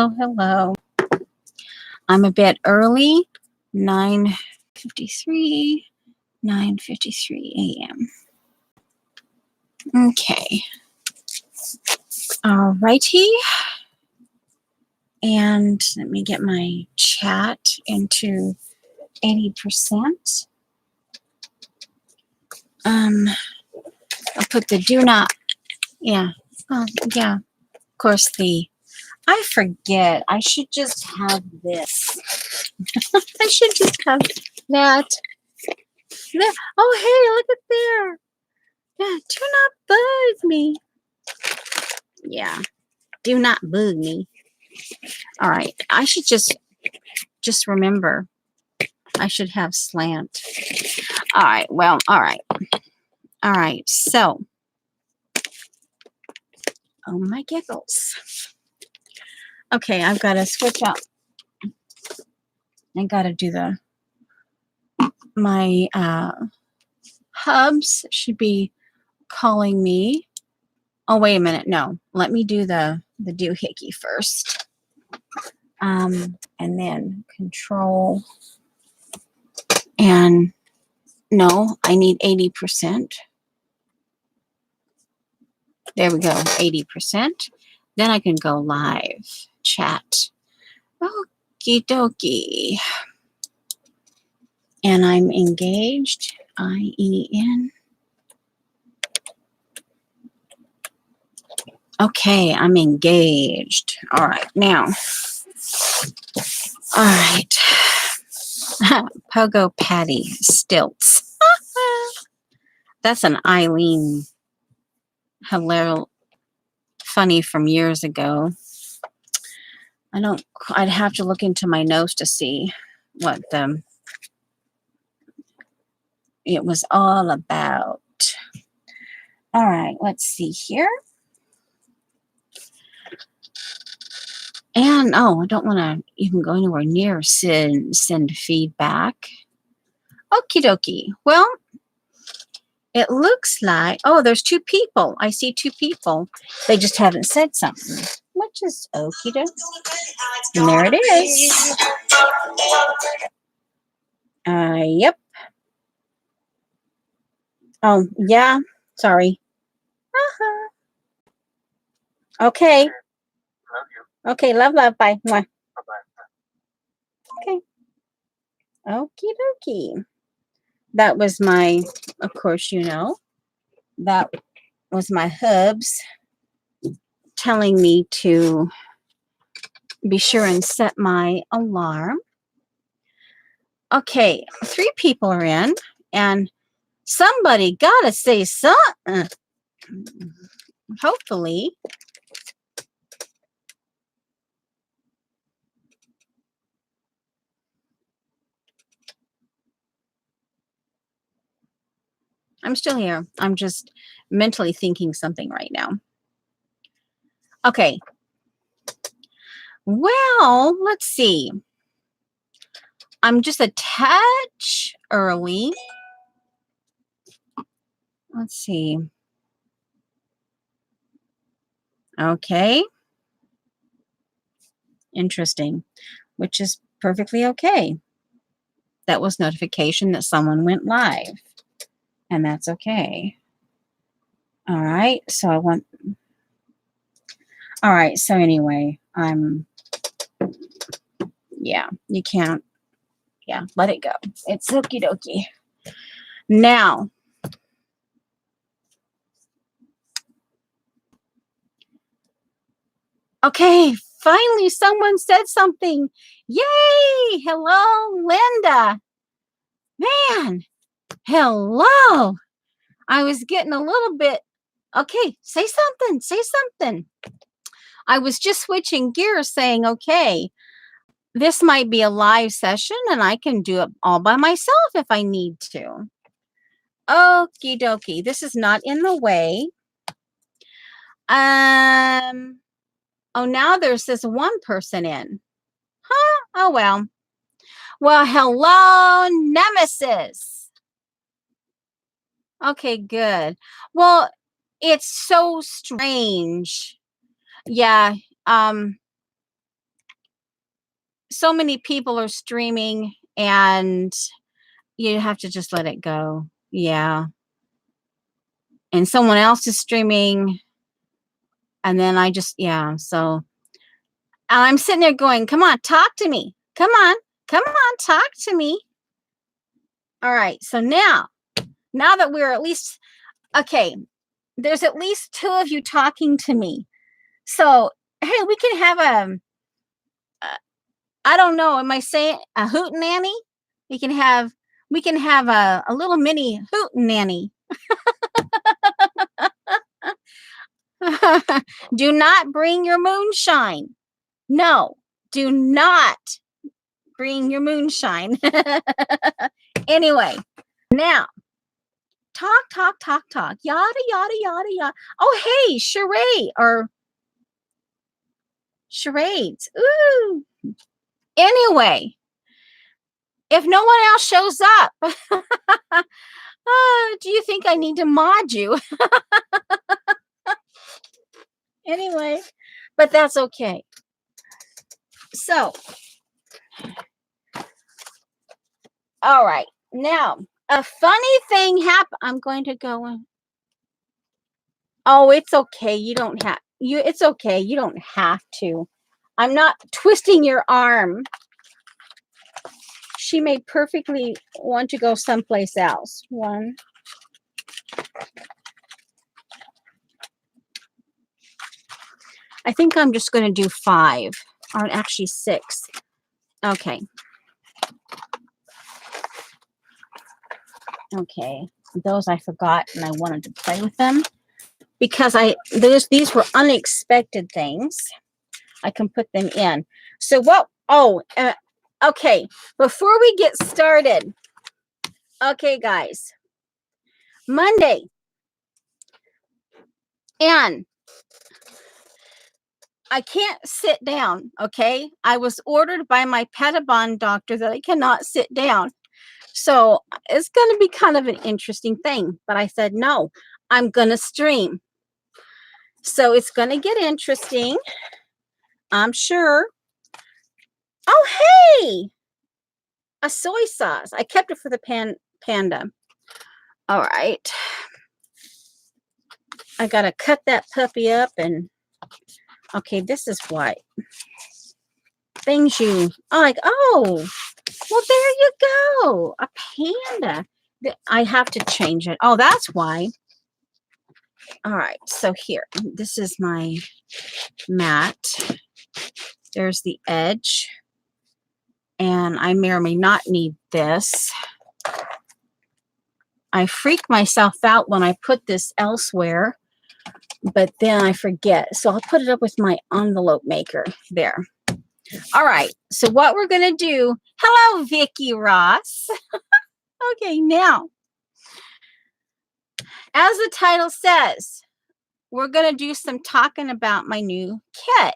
Oh, hello. I'm a bit early, 9:53, 9:53 a.m. Okay. All righty. And let me get my chat into 80%. I'll put the do not, yeah. Oh, yeah. Of course, I forget. I should just have this. I should just have that. There. Oh, hey, look at there. Yeah, do not bug me. Yeah, do not bug me. All right, I should just remember. I should have slant. All right, well, all right. All right, so. Oh, my giggles. Okay, I've got to switch up. I got to do my hubs should be calling me. Oh, wait a minute. No, let me do the doohickey first. And then control. And no, I need 80%. There we go, 80%. Then I can go live chat. Okie dokie. And I'm engaged. IEN. Okay, I'm engaged. All right, now. All right. Pogo Patty stilts. That's an Eileen hilarious funny from years ago. I'd have to look into my notes to see what it was all about. All right, let's see here. And I don't want to even go anywhere near send feedback. Okie dokie. Well, it looks like, there's two people. I see two people. They just haven't said something, which is okie dokie. And there it is. Yep. Oh, yeah. Sorry. Okay. Love you. Okay, love, bye. Mwah. Bye-bye. Okay. Okie dokie. That was my, of course, that was my hubs telling me to be sure and set my alarm. Okay, 3 people are in, and somebody gotta say something. Hopefully. I'm still here. I'm just mentally thinking something right now. Okay. Well, let's see. I'm just a touch early. Let's see. Okay. Interesting. Which is perfectly okay. That was notification that someone went live. And that's okay. All right. So all right. So anyway, you can't. Yeah, let it go. It's okie dokie. Now, okay, finally someone said something. Yay! Hello, Linda. Man, hello. I was getting a little bit, okay, say something. I was just switching gears saying, okay, this might be a live session and I can do it all by myself if I need to. Okie dokie. This is not in the way. Now there's this one person in. Huh? Oh, well. Well, hello, Nemesis. Okay, good. Well, it's so strange. Yeah. so many people are streaming and you have to just let it go. Yeah. And someone else is streaming. And then I just, yeah. So I'm sitting there going, come on, talk to me. Come on, talk to me. All right. So now that we're at least, okay, there's at least 2 of you talking to me. So, hey, we can have I don't know, am I saying a hoot nanny? We can have a little mini hoot nanny. Do not bring your moonshine. No, do not bring your moonshine. Anyway, now talk. Yada, yada, yada, yada. Oh, hey, charades. Ooh. Anyway, if no one else shows up, do you think I need to mod you? Anyway, but that's okay. So, all right. Now, a funny thing happened. I'm going to go in. Oh, it's okay. You don't have it's okay. You don't have to. I'm not twisting your arm. She may perfectly want to go someplace else. 1. I think I'm just going to do 5, or actually 6. Okay. Okay. Those I forgot and I wanted to play with them because these were unexpected things. I can put them in. So what? Oh, okay. Before we get started, okay, guys, Monday, and I can't sit down. Okay, I was ordered by my Pettibon doctor that I cannot sit down. So it's going to be kind of an interesting thing. But I said, no, I'm going to stream. So it's going to get interesting, I'm sure. Oh, hey, a soy sauce. I kept it for the panda. All right. I got to cut that puppy up and, okay, this is what things you, like, oh, well, there you go. A panda. I have to change it. Oh, that's why. All right. So here, this is my mat. There's the edge. And I may or may not need this. I freak myself out when I put this elsewhere, but then I forget. So I'll put it up with my envelope maker there. All right. So what we're going to do, hello, Vicki Ross. Okay, now, as the title says, we're going to do some talking about my new kit.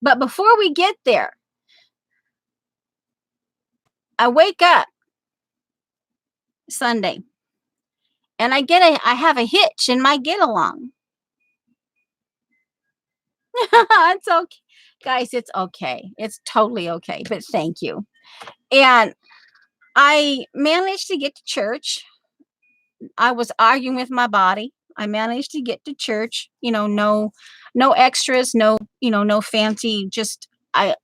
But before we get there, I wake up Sunday and I have a hitch in my get along. It's okay. Guys, it's okay. It's totally okay, but thank you. And I managed to get to church. I was arguing with my body. I managed to get to church, no extras, no fancy, just I'm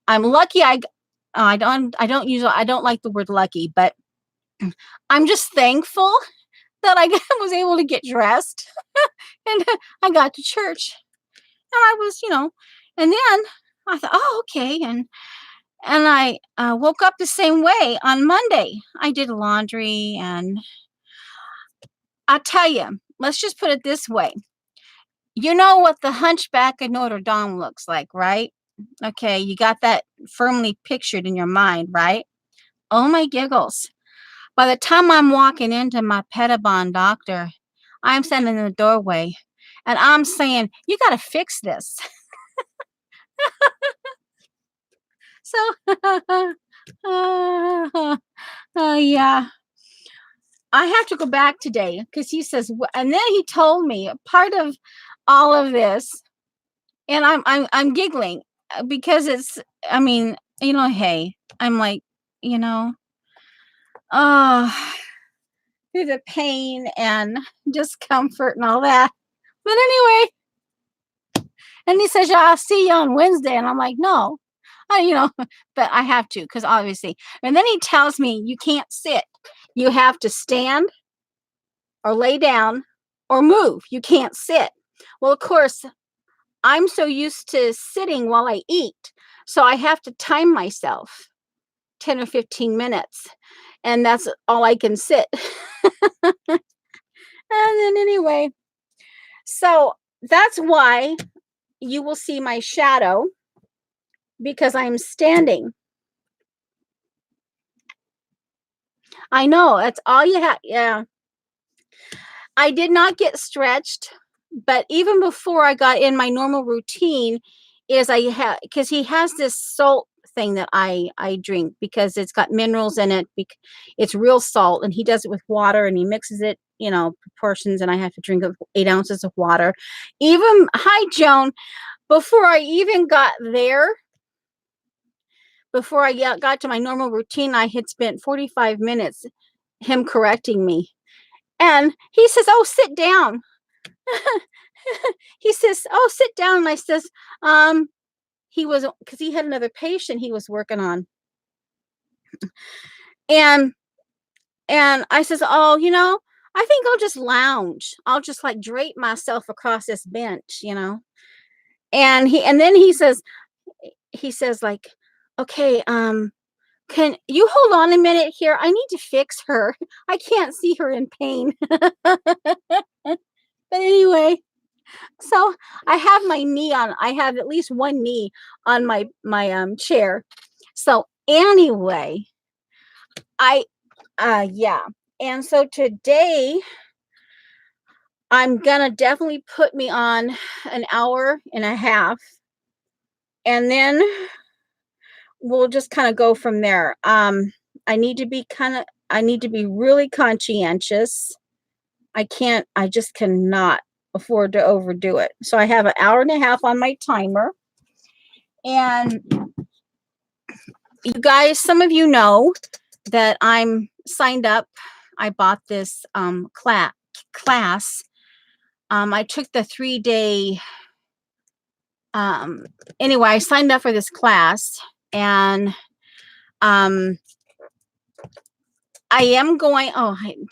lucky. I don't like the word lucky, but I'm just thankful that I was able to get dressed and I got to church. And I was, and then I thought, oh, okay. And I woke up the same way on Monday. I did laundry, and I'll tell you, let's just put it this way. You know what the Hunchback of Notre Dame looks like, right? Okay, you got that firmly pictured in your mind, right? Oh my giggles. By the time I'm walking into my Pettibon doctor, I'm standing in the doorway and I'm saying, you got to fix this. So, yeah, I have to go back today because he says, and then he told me part of all of this And I'm giggling because it's, I mean, hey, I'm like, you know, oh, through the pain and discomfort and all that. But anyway, and he says, yeah, I'll see you on Wednesday. And I'm like, no, but I have to, because obviously. And then he tells me you can't sit. You have to stand or lay down or move. You can't sit. Well, of course, I'm so used to sitting while I eat. So I have to time myself 10 or 15 minutes. And that's all I can sit. And then anyway, so that's why you will see my shadow, because I'm standing. I know, that's all you have. Yeah. I did not get stretched, but even before I got in my normal routine is because he has this salt thing that I drink because it's got minerals in it. It's real salt, and he does it with water, and he mixes it, proportions, and I have to drink 8 ounces of water. Even, hi, Joan, before I even got there, before I got to my normal routine, I had spent 45 minutes him correcting me. And he says, oh, sit down. He says, oh, sit down. And I says, he was, because he had another patient he was working on. And I says, oh, I think I'll just lounge. I'll just like drape myself across this bench, And then he says like, okay, can you hold on a minute here? I need to fix her. I can't see her in pain. But anyway, so I have my knee on. I have at least one knee on my chair. So anyway, yeah. And so today I'm gonna definitely put me on an hour and a half, and then we'll just kind of go from there. I need to be really conscientious. I just cannot afford to overdo it. So I have an hour and a half on my timer. And you guys, some of you know that I'm signed up. I bought this class. I took the 3-day, anyway, I signed up for this class, and I am going,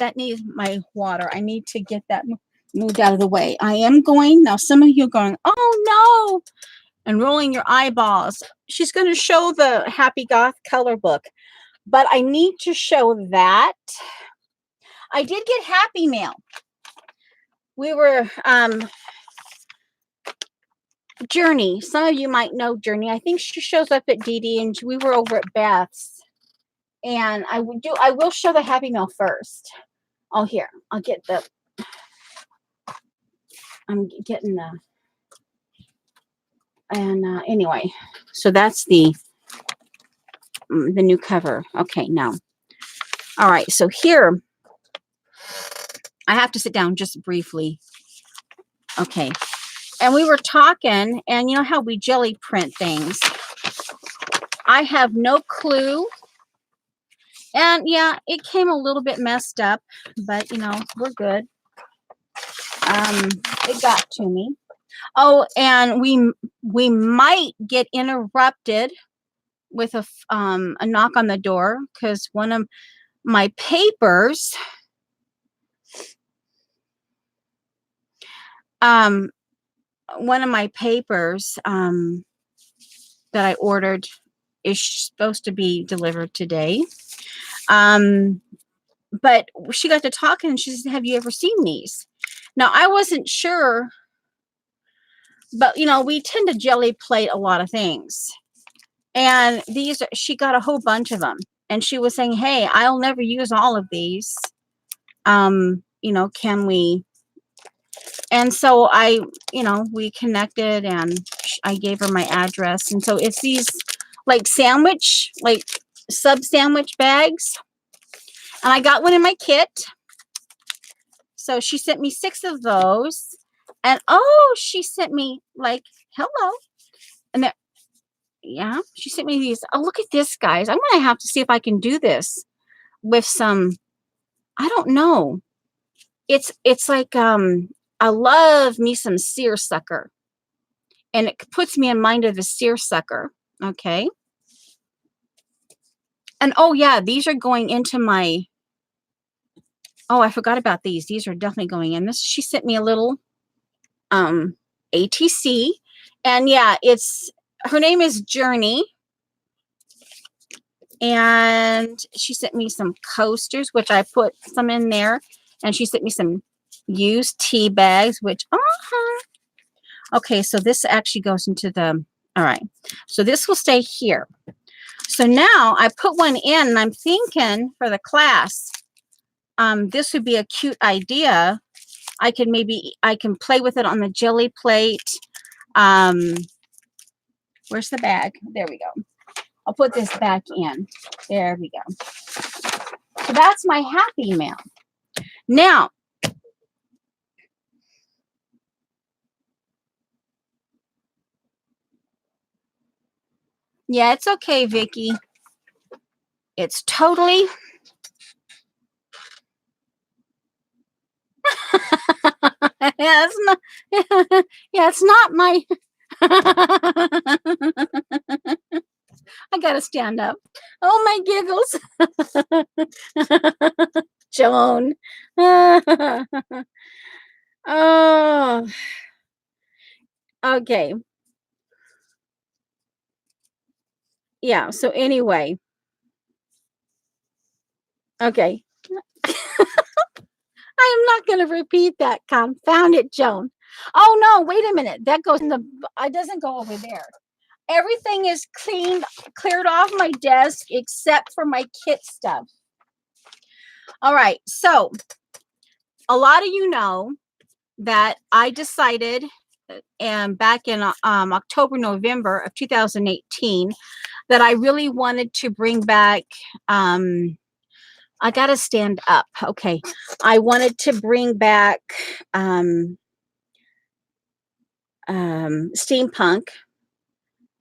that needs my water. I need to get that moved out of the way. I am going, now some of you are going, oh no, and rolling your eyeballs. She's going to show the Happy Goth color book, but I need to show that. I did get Happy Mail. We were, Journey. Some of you might know Journey. I think she shows up at Dee, and we were over at Beth's. And I will show the Happy Mail first. Oh, here, I'm getting the, and anyway, so that's the new cover. Okay, now, all right, so here, I have to sit down just briefly. Okay, and we were talking, and you know how we jelly print things. I have no clue. And yeah, it came a little bit messed up, but we're good. It got to me. Oh, and we might get interrupted with a knock on the door, because one of my papers, that I ordered is supposed to be delivered today. But she got to talking, and she said, have you ever seen these? Now, I wasn't sure, but we tend to jelly plate a lot of things. And she got a whole bunch of them. And she was saying, hey, I'll never use all of these. Can we? And so we connected, and I gave her my address. And so it's these like sub sandwich bags. And I got one in my kit. So she sent me 6 of those. And oh, she sent me like, hello. And there, yeah, she sent me these. Oh, look at this, guys. I'm gonna have to see if I can do this with some, I don't know. It's like I love me some seersucker. And it puts me in mind of the seersucker. Okay. And oh yeah, these are going into my, oh, I forgot about these. These are definitely going in. This, she sent me a little ATC. And yeah, it's, her name is Journey. And she sent me some coasters, which I put some in there. And she sent me some used tea bags, which, okay, so this actually goes into the, all right. So this will stay here. So now I put one in and I'm thinking for the class, this would be a cute idea. I can play with it on the jelly plate. Where's the bag? There we go. I'll put this back in. There we go. So that's my happy mail. Now, yeah, it's okay, Vicky. It's totally. Yeah, it's not. Yeah, it's not my. I gotta stand up. Oh my giggles. Joan. Oh. Okay. Yeah, so anyway. Okay. I am not going to repeat that. Confound it, Joan. Oh no, wait a minute. That goes in the, it doesn't go over there. Everything is cleared off my desk except for my kit stuff. All right. So a lot of you know that I decided back in October, November of 2018 that I really wanted to bring back, I got to stand up. Okay. I wanted to bring back steampunk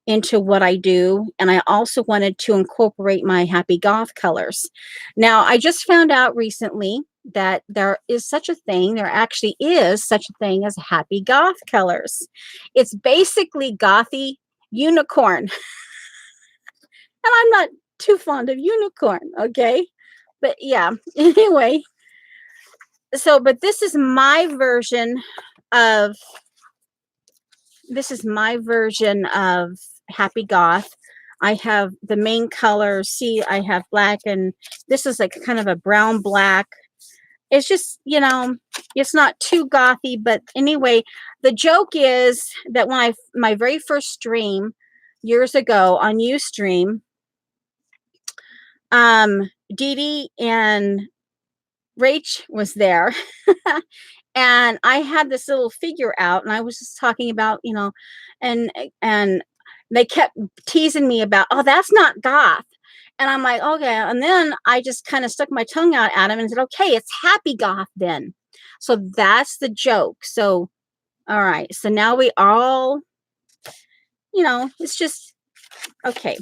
into what I do. And I also wanted to incorporate my happy goth colors. Now, I just found out recently that there is such a thing. There actually is such a thing as happy goth colors. It's basically gothy unicorn. And I'm not too fond of unicorn. Okay. But yeah, anyway. So, but this is my version of happy goth. I have the main colors. See, I have black, and this is like kind of a brown black. It's just, you know, it's not too gothy, but anyway, the joke is that when my very first stream years ago on Ustream, Dee Dee and Rach was there. And I had this little figure out, and I was just talking about, you know, and they kept teasing me about, oh, that's not goth. And I'm like, okay. And then I just kind of stuck my tongue out at him and said, okay, it's happy goth then. So that's the joke. So, all right. So now we all, you know, it's just, okay.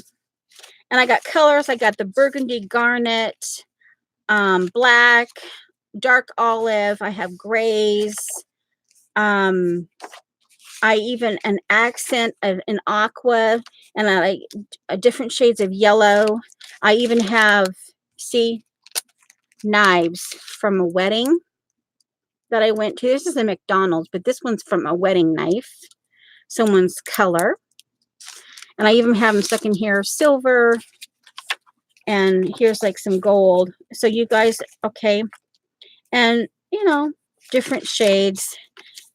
And I got colors. I got the burgundy garnet, black, dark olive. I have grays. I even an accent of an aqua, and I like different shades of yellow. I even have, see, knives from a wedding that I went to. This is a McDonald's, but this one's from a wedding knife, someone's color. And I even have them stuck in here, silver, and here's like some gold. So you guys, okay. And, you know, different shades.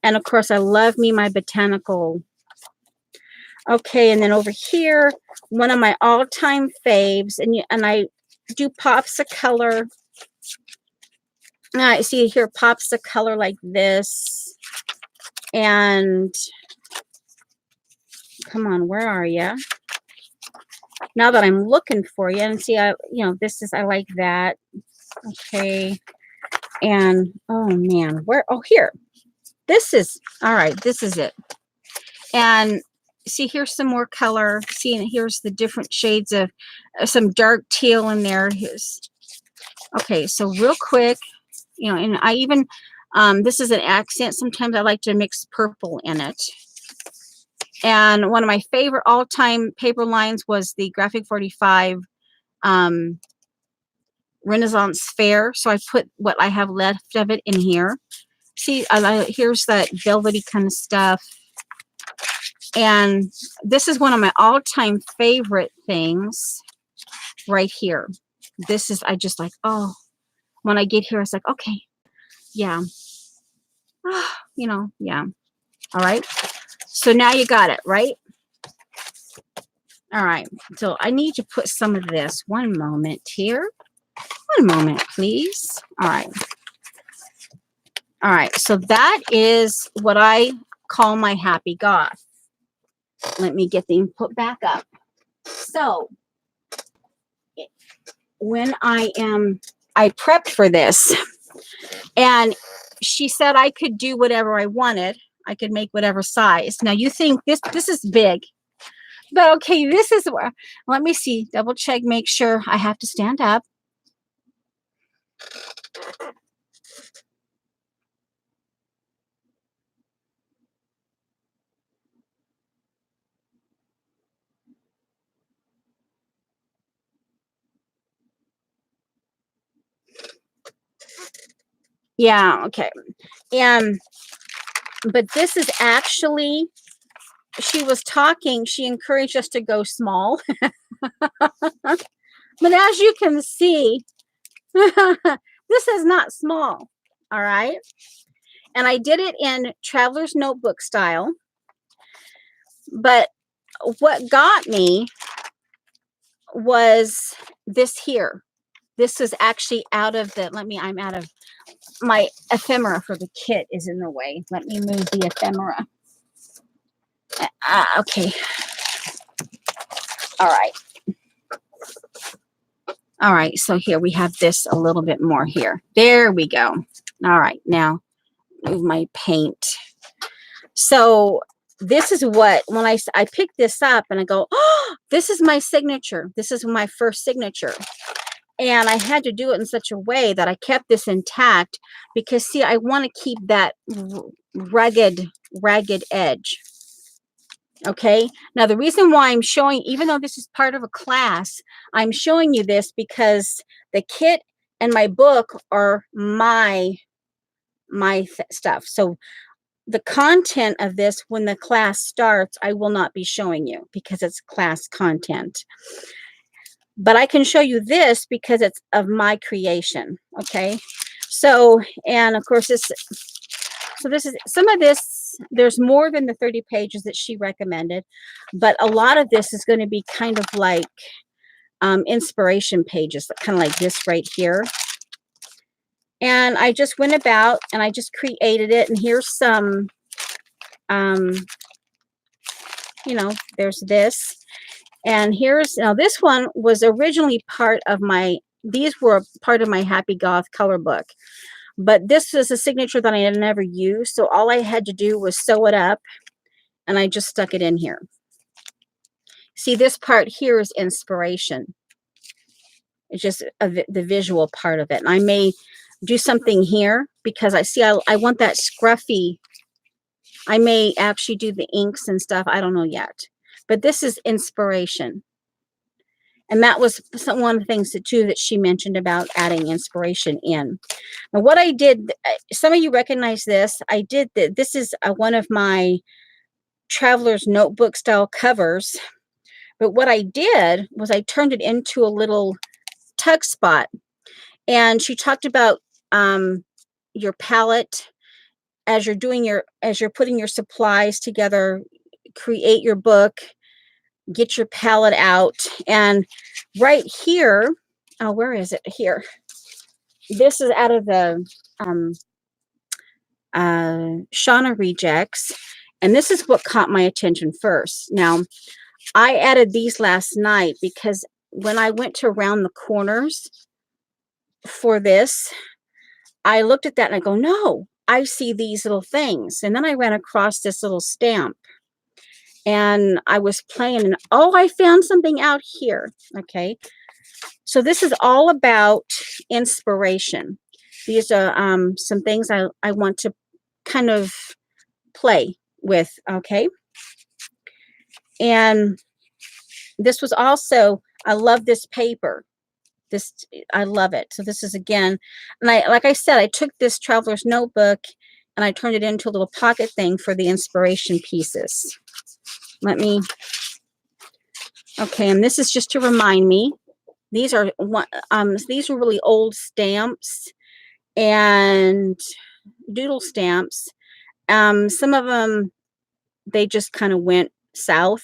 And of course, I love me my botanical. Okay, and then over here, one of my all-time faves, and I do pops of color. I see here pops of color like this. And come on, where are you? Now that I'm looking for you, and see, you know, this is, I like that. Okay, and oh man, where? Oh, here. this is, all right, this is it. And see, here's some more color. See, and here's the different shades of some dark teal in there. Here's, okay, so real quick, you know, and I even, this is an accent. Sometimes I like to mix purple in it. And one of my favorite all-time paper lines was the Graphic 45 Renaissance Fair. So I put what I have left of it in here. See, here's that velvety kind of stuff. And this is one of my all-time favorite things right here. This is, I just like, oh, when I get here, it's like, okay, yeah. You know, yeah. All right. So now you got it, right? All right. So I need to put some of this. One moment here. One moment, please. All right. All right. So that is what I call my happy goth. Let me get the input back up. So when I prepped for this, and she said I could do whatever I wanted. I could make whatever size. Now you think this is big, but okay, this is where, let me see, double check, make sure. I have to stand up. Yeah, okay. But this is actually, she was talking, she encouraged us to go small. But as you can see, this is not small. All right. And I did it in Traveler's Notebook style. But what got me was this here. This was actually out of the, I'm out of my ephemera for the kit is in the way. Let me move the ephemera. Okay. All right. All right. So here we have this a little bit more here. There we go. All right. Now move my paint. So this is what, when I pick this up and I go, oh, this is my signature. This is my first signature. And I had to do it in such a way that I kept this intact because, see, I want to keep that ragged edge. Okay. Now, the reason why I'm showing, even though this is part of a class, I'm showing you this because the kit and my book are my stuff. So the content of this, when the class starts, I will not be showing you because it's class content. But I can show you this because it's of my creation. Okay. So, and of course, this is some of this. There's more than the 30 pages that she recommended, but a lot of this is going to be kind of like inspiration pages, kind of like this right here. And I just went about and I just created it. And here's some, you know, there's this. And here's, now this one was originally part of these were part of my Happy Goth color book. But this is a signature that I had never used. So all I had to do was sew it up and I just stuck it in here. See, this part here is inspiration. It's just the visual part of it. And I may do something here because I want that scruffy. I may actually do the inks and stuff. I don't know yet. But this is inspiration. And that was one of the things that she mentioned about adding inspiration in. Now, what I did, some of you recognize this. I did this is one of my Traveler's Notebook style covers. But what I did was I turned it into a little tuck spot. And she talked about your palette as you're putting your supplies together, create your book, get your palette out. And right here, oh, where is it? Here. This is out of the Shauna Rejects. And this is what caught my attention first. Now, I added these last night because when I went to round the corners for this, I looked at that and I go, no, I see these little things. And then I ran across this little stamp and I was playing and oh, I found something out here. Okay. So this is all about inspiration. These are some things I want to kind of play with. Okay. And this was also, I love this paper. This, I love it. So this is again, and like I said, I took this traveler's notebook and I turned it into a little pocket thing for the inspiration pieces. Let me, okay, and this is just to remind me, these are really old stamps and doodle stamps. Some of them, they just kind of went south,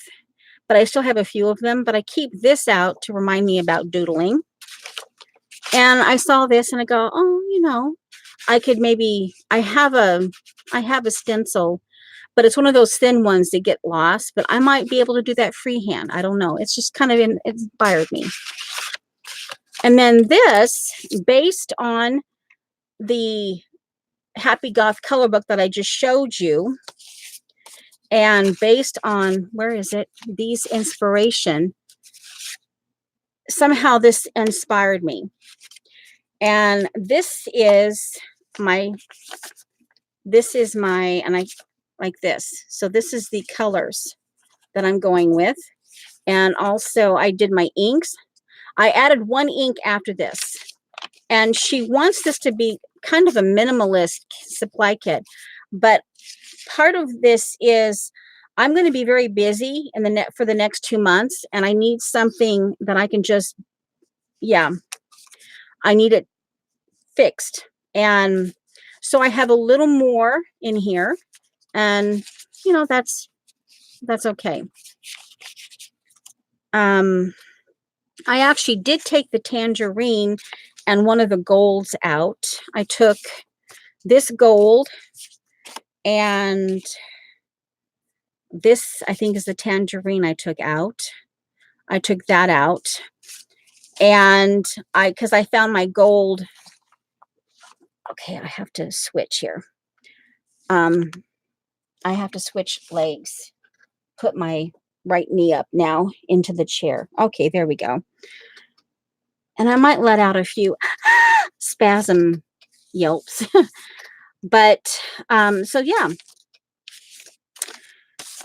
but I still have a few of them, but I keep this out to remind me about doodling. And I saw this and I go, oh, you know, I could maybe, I have a stencil, but it's one of those thin ones that get lost, but I might be able to do that freehand. I don't know. It's just kind of it inspired me. And then this, based on the Happy Goth color book that I just showed you, and based on, where is it? These inspiration, somehow this inspired me. And this is my, and I like this. So this is the colors that I'm going with. And also I did my inks. I added one ink after this. And she wants this to be kind of a minimalist supply kit. But part of this is I'm going to be very busy in the for the next 2 months. And I need something that I can just, yeah, I need it fixed. And so I have a little more in here. And, you know, that's okay. I actually did take the tangerine and one of the golds out. I took this gold and this, I think, is the tangerine I took out. I took that out. And because I found my gold. Okay, I have to switch here. I have to switch legs. Put my right knee up now into the chair. Okay, there we go. And I might let out a few spasm yelps. But so yeah.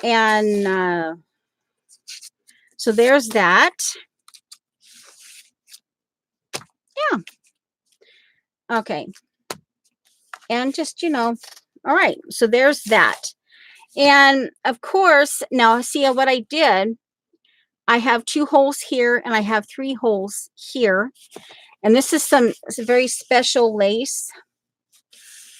And so there's that. Yeah. Okay. And just, you know, all right. So there's that. And of course, now see what I did. I have 2 holes here and I have 3 holes here. And this is some very special lace,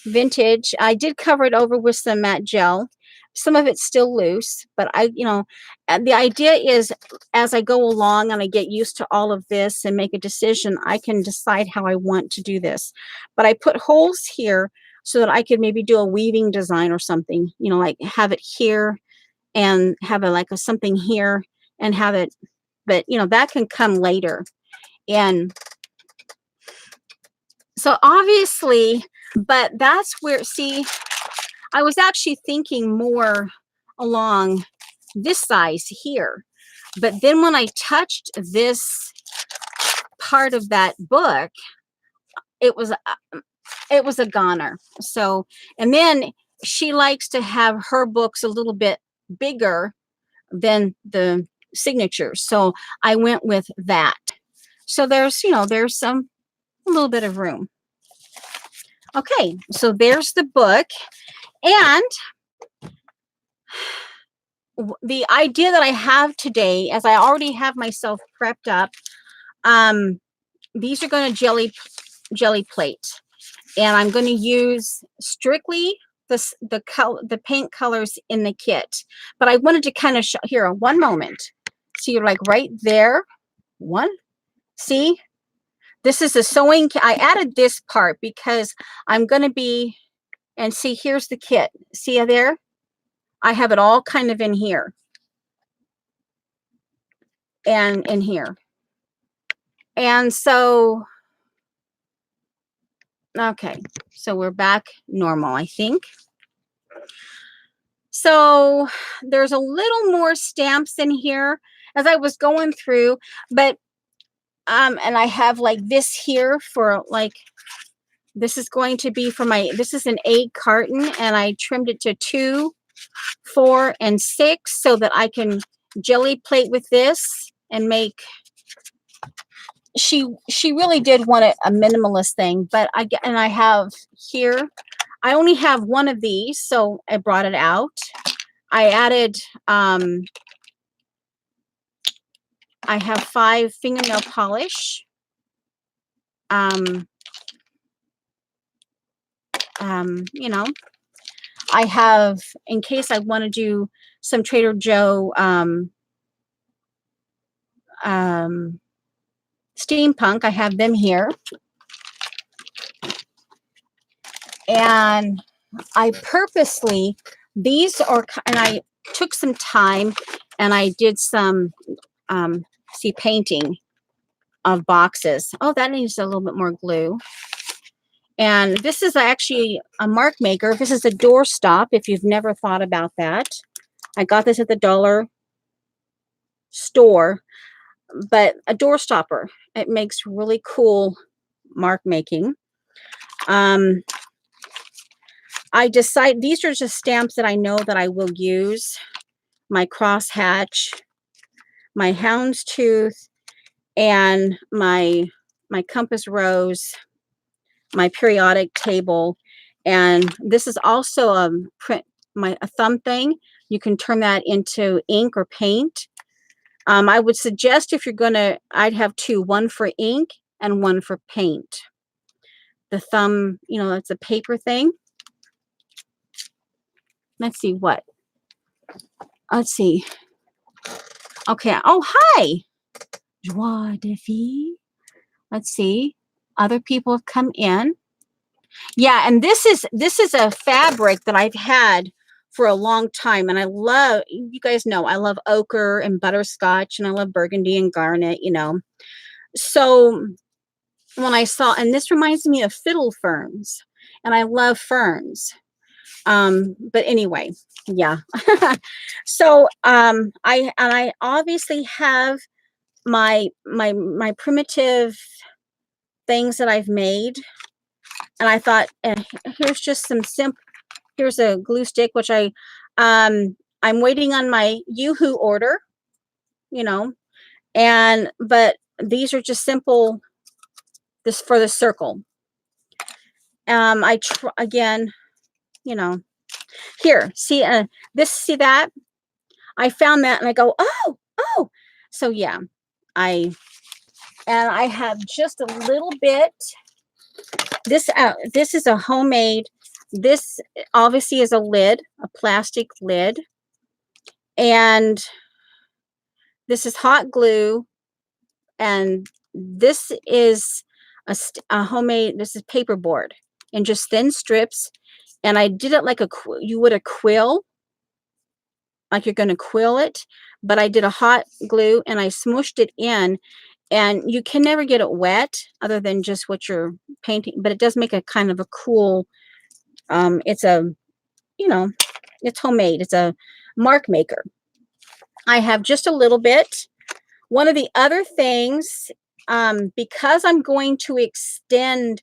vintage. I did cover it over with some matte gel. Some of it's still loose, but you know, the idea is as I go along and I get used to all of this and make a decision, I can decide how I want to do this. But I put holes here so that I could maybe do a weaving design or something, you know, like have it here and have a something here and have it, but you know, that can come later. And so obviously, but that's where, see, I was actually thinking more along this size here. But then when I touched this part of that book, it was a goner. So, and then she likes to have her books a little bit bigger than the signatures. So I went with that. So there's, you know, there's a little bit of room. Okay, so there's the book. And the idea that I have today, as I already have myself prepped up, these are going to jelly plate. And I'm going to use strictly the paint colors in the kit. But I wanted to kind of show here, one moment. So you're like right there. One. See? This is a sewing. I added this part because I'm going to be, and see, here's the kit. See there? I have it all kind of in here. And in here. And so Okay, so we're back normal, I think. So there's a little more stamps in here as I was going through, but and I have like this here for like, this is going to be for my, this is an 8 carton, and I trimmed it to 2, 4, and 6 so that I can jelly plate with this and make, she really did want a minimalist thing, but I have here, I only have one of these, so I brought it out. I added I have 5 fingernail polish. You know, I have, in case I want to do some Trader Joe steampunk, I have them here. And I purposely, these are, and I took some time and I did some, see, painting of boxes. Oh, that needs a little bit more glue. And this is actually a mark maker. This is a door stop, if you've never thought about that. I got this at the dollar store, but a door stopper. It makes really cool mark making. I decide, these are just stamps that I know that I will use. My crosshatch, my houndstooth, and my compass rose, my periodic table. And this is also a thumb thing. You can turn that into ink or paint. I would suggest, if you're gonna, I'd have 2, one for ink and one for paint. The thumb, you know, that's a paper thing. Let's see what. Let's see. Okay. Oh, hi. Joie de vie. Let's see. Other people have come in. Yeah, and this is a fabric that I've had for a long time, and I love, you guys know, I love ochre and butterscotch, and I love burgundy and garnet, you know. So when I saw, and this reminds me of fiddle ferns, and I love ferns. But anyway, yeah. So I obviously have my primitive things that I've made, and I thought, here's just some simple, here's a glue stick, which I'm waiting on my Yoo-hoo order, you know, but these are just simple, this for the circle. Again, you know, here, see, see that? I found that and I go, oh, so yeah, I have just a little bit. This is a homemade, this obviously is a lid, a plastic lid. And this is hot glue. And this is a homemade, this is paperboard in just thin strips. And I did it like you would a quill, like you're going to quill it. But I did a hot glue and I smooshed it in. And you can never get it wet other than just what you're painting. But it does make a kind of a cool, it's a, you know, it's homemade. It's a mark maker. I have just a little bit. One of the other things, because I'm going to extend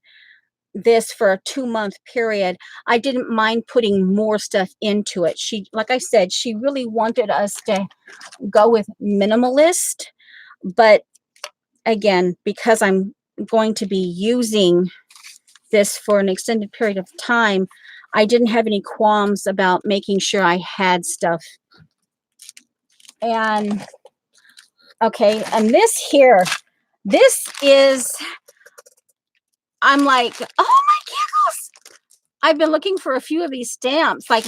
this for a 2-month period, I didn't mind putting more stuff into it. She, like I said, she really wanted us to go with minimalist, but again, because I'm going to be using this for an extended period of time, I didn't have any qualms about making sure I had stuff. And okay, and this here, this is, I'm like, oh my giggles. I've been looking for a few of these stamps. Like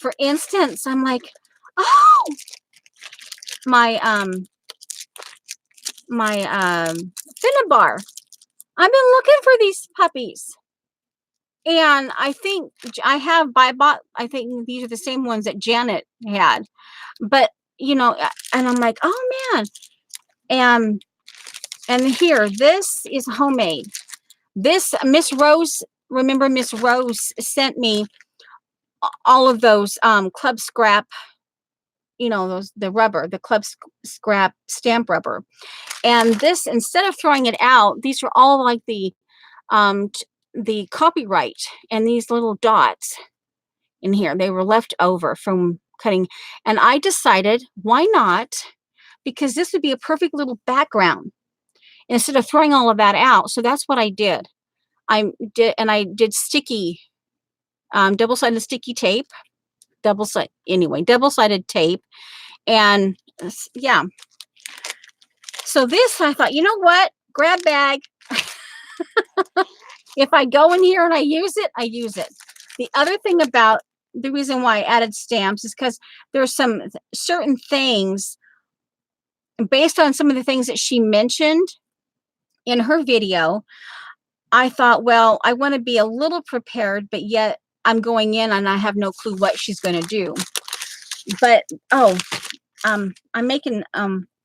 for instance, I'm like, oh, my Finnabar. I've been looking for these puppies. And I think I bought, I think these are the same ones that Janet had. But, you know, and I'm like, oh man. And here, this is homemade. This Miss Rose, remember Miss Rose sent me all of those club scrap, you know, those the rubber, the club scrap stamp rubber. And this, instead of throwing it out, these are all like the copyright and these little dots in here. They were left over from cutting. And I decided, why not? Because this would be a perfect little background instead of throwing all of that out. So that's what I did. I did sticky, double-sided sticky tape, double-sided tape. And yeah. So this, I thought, you know what? Grab bag. If I go in here and I use it, I use it. The other thing about the reason why I added stamps is because there's some certain things based on some of the things that she mentioned in her video. I thought, well, I want to be a little prepared, but yet I'm going in and I have no clue what she's going to do. But, I'm making,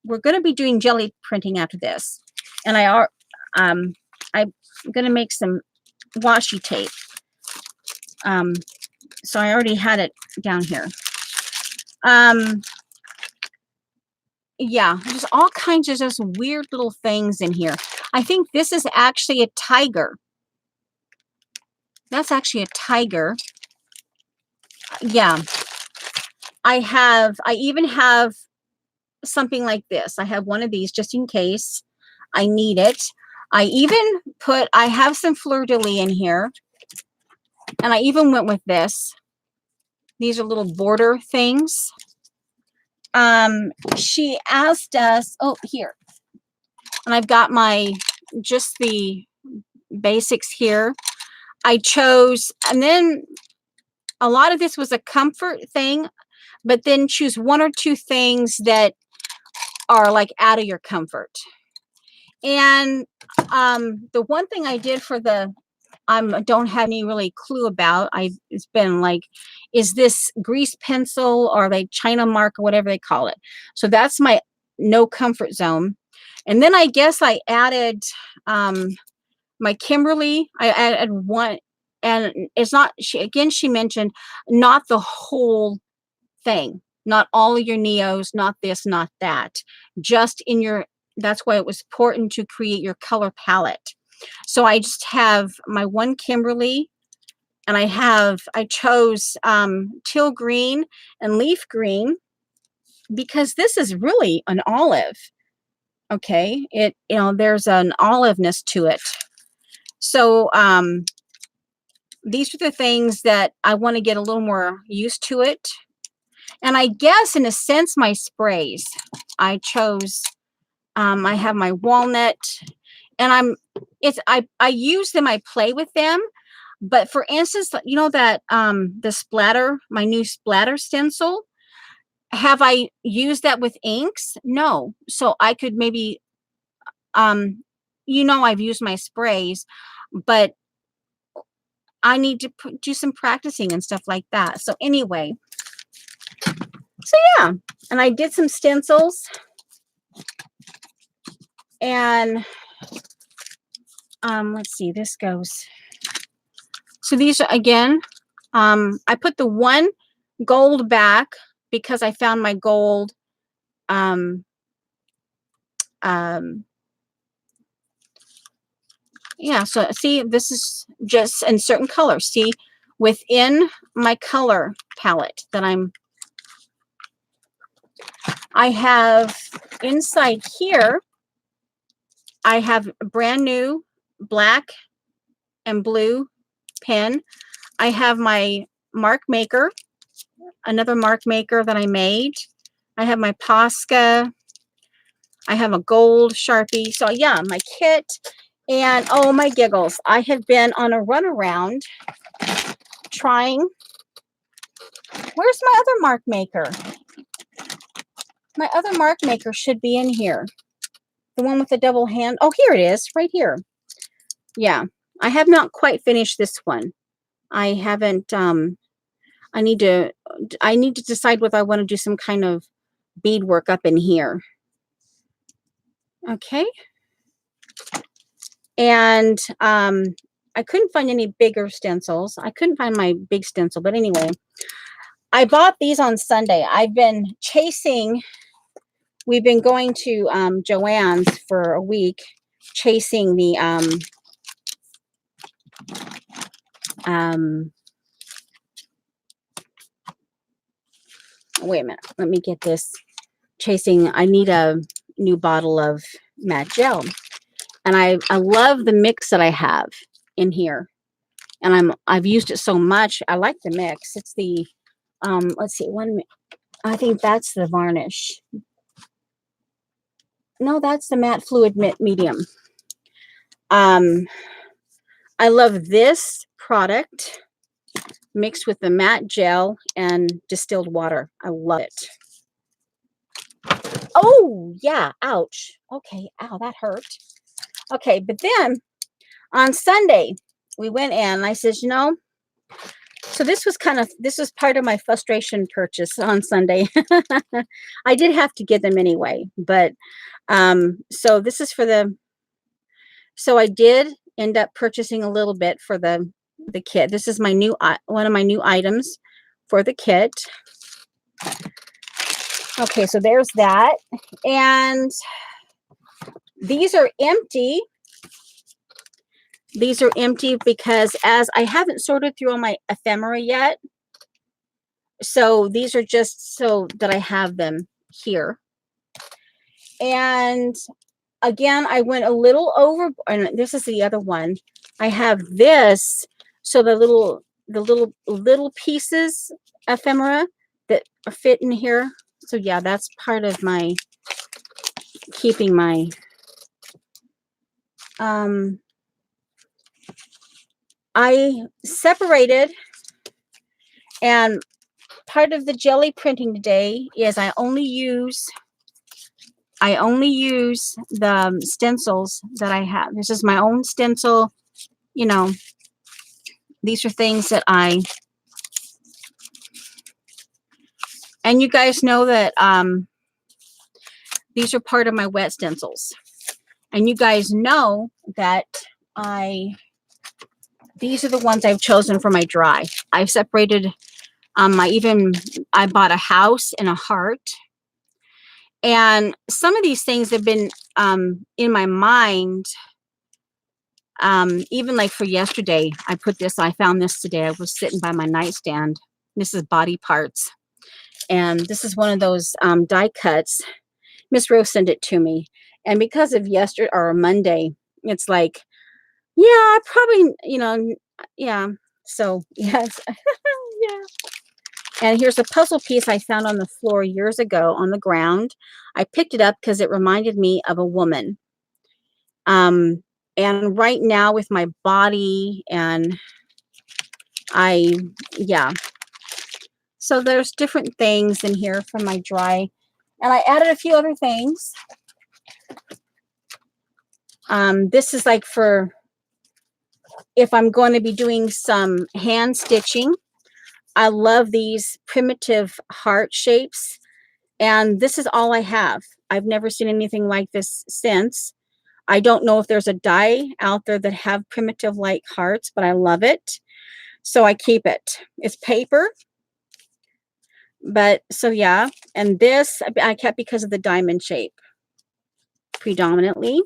we're going to be doing jelly printing after this. And I'm going to make some washi tape. So I already had it down here. Yeah, there's all kinds of just weird little things in here. I think this is actually a tiger. That's actually a tiger. Yeah. I even have something like this. I have one of these just in case I need it. I have some fleur-de-lis in here. And I even went with this. These are little border things. She asked us, oh, here. And I've got just the basics here. I chose, and then a lot of this was a comfort thing, but then choose one or two things that are like out of your comfort. And the one thing I did for don't have any really clue about, it's been like, is this grease pencil or like China mark or whatever they call it. So that's my no comfort zone. And then I guess I added my Kimberly. I added one, and it's not, she mentioned not the whole thing, not all of your neos, not this, not that, just in your, that's why it was important to create your color palette. So I just have my one Kimberly, and I chose teal green and leaf green because this is really an olive. Okay, there's an oliveness to it. So these are the things that I want to get a little more used to it. And I guess in a sense, my sprays, I chose, I have my walnut, and I use them, I play with them. But for instance, you know that the splatter, my new splatter stencil, have I used that with inks? No. So I could maybe, I've used my sprays, but I need to do some practicing and stuff like that. So anyway, so yeah, and I did some stencils, and let's see, this goes. So these are, again, I put the one gold back because I found my gold yeah, so see, this is just in certain colors. See, within my color palette that I have inside here, I have a brand new black and blue pen. I have my mark maker, another mark maker that I made. I have my Posca. I have a gold Sharpie. So yeah, my kit. And oh my giggles, I have been on a runaround trying. Where's my other mark maker? My other mark maker should be in here. The one with the double hand. Oh, here it is, right here. Yeah, I have not quite finished this one. I haven't, I need to decide whether I want to do some kind of beadwork up in here. Okay. And I couldn't find any bigger stencils. I couldn't find my big stencil, but anyway, I bought these on Sunday. I've been chasing, we've been going to Joann's for a week, chasing the wait a minute, let me get this. Chasing, I need a new bottle of matte gel. And I love the mix that I have in here. And I've used it so much. I like the mix. It's the let's see, I think that's the varnish. No, that's the matte fluid medium. I love this product mixed with the matte gel and distilled water. I love it. Oh, yeah. Ouch. Okay. Ow, that hurt. Okay. But then on Sunday, we went in and I says, so this was part of my frustration purchase on Sunday. I did have to get them anyway, but so this is so I did end up purchasing a little bit for the kit. This is my one of my new items for the kit. Okay, so there's that. And these are empty. These are empty because as I haven't sorted through all my ephemera yet. So these are just so that I have them here. And again, I went a little over, and this is the other one. I have this, so the little pieces ephemera that fit in here. So yeah, that's part of my keeping my I separated, and part of the jelly printing today is I only use the stencils that I have. This is my own stencil. These are things that and you guys know that these are part of my wet stencils. And you guys know that these are the ones I've chosen for my dry. I've separated, I bought a house and a heart. And some of these things have been in my mind. Even like for yesterday, I found this today. I was sitting by my nightstand. This is body parts. And this is one of those die cuts. Miss Rose sent it to me. And because of yesterday or Monday, it's like, yeah, I probably, yeah. So, yes. Yeah. And here's a puzzle piece I found on the floor years ago on the ground. I picked it up because it reminded me of a woman. And right now with my body and yeah. So there's different things in here from my dry. And I added a few other things. This is like for if I'm going to be doing some hand stitching. I love these primitive heart shapes. And this is all I have. I've never seen anything like this since. I don't know if there's a die out there that have primitive like hearts, but I love it. So I keep it. It's paper. But so yeah, and this I kept because of the diamond shape predominantly.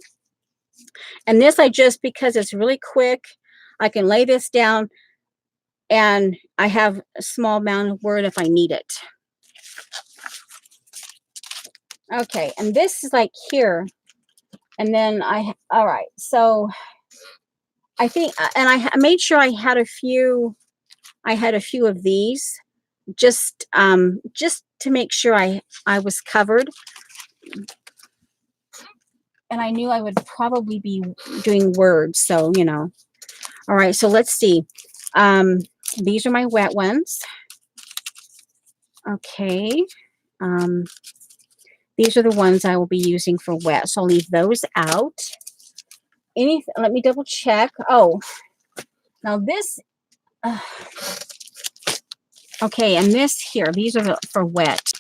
And this because it's really quick, I can lay this down and I have a small amount of word if I need it. Okay, and this is like here. And then all right, so I think, and I made sure I had a few of these just to make sure I was covered. And I knew I would probably be doing words, so, All right, so let's see. These are my wet ones. Okay. These are the ones I will be using for wet, so I'll leave those out. Let me double check. Oh, now this, okay, and this here, these are for wet.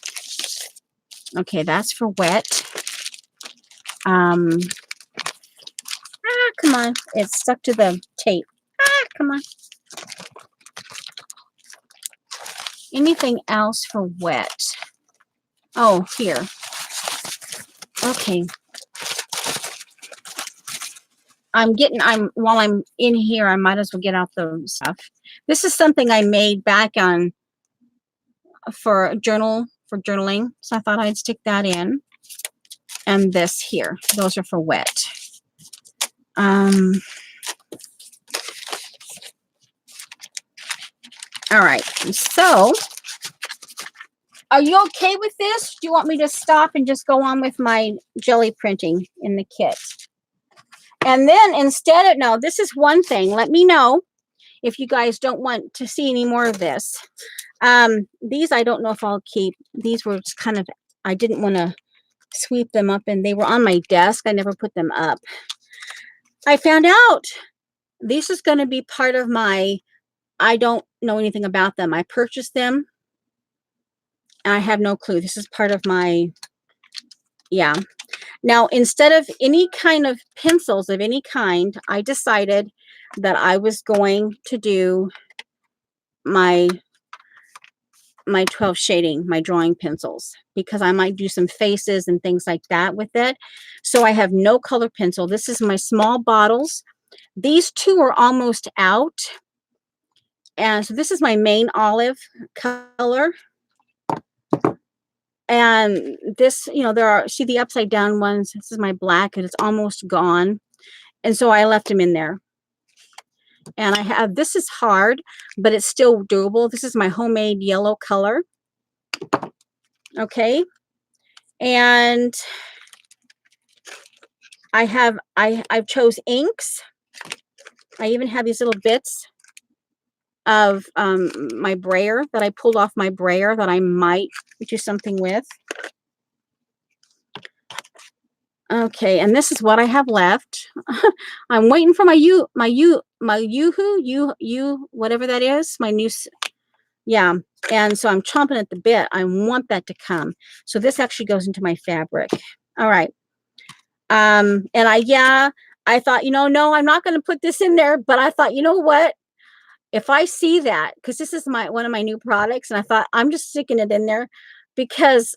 Okay, that's for wet. come on. It's stuck to the tape. Come on. Anything else for wet? Oh, here. Okay. While I'm in here, I might as well get out the stuff. This is something I made back on for journaling. So I thought I'd stick that in. And this here, those are for wet. All right, so are you okay with this? Do you want me to stop and just go on with my jelly printing in the kit? And then no, this is one thing. Let me know if you guys don't want to see any more of this. These I don't know if I'll keep. These were just kind of, I didn't want to sweep them up, and they were on my desk. I never put them up. I found out this is going to be part of my, I don't know anything about them. I purchased them and I have no clue. This is part of my, yeah. Now, instead of any kind of pencils of any kind, I decided that I was going to do my 12 shading, my drawing pencils, because I might do some faces and things like that with it. So I have no color pencil. This is my small bottles. These two are almost out. And so this is my main olive color. And this, you know, there are, see the upside down ones. This is my black and it's almost gone. And so I left them in there. And I have, this is hard, but it's still doable. This is my homemade yellow color. Okay. And I've chose inks. I even have these little bits of my brayer that I pulled off my brayer that I might do something with. Okay, and this is what I have left. I'm waiting for my Yoo-hoo, whatever that is, my new, yeah. And so I'm chomping at the bit. I want that to come. So this actually goes into my fabric. All right. And I thought, no, I'm not going to put this in there, but I thought, you know what? If I see that, because this is one of my new products, and I thought I'm just sticking it in there because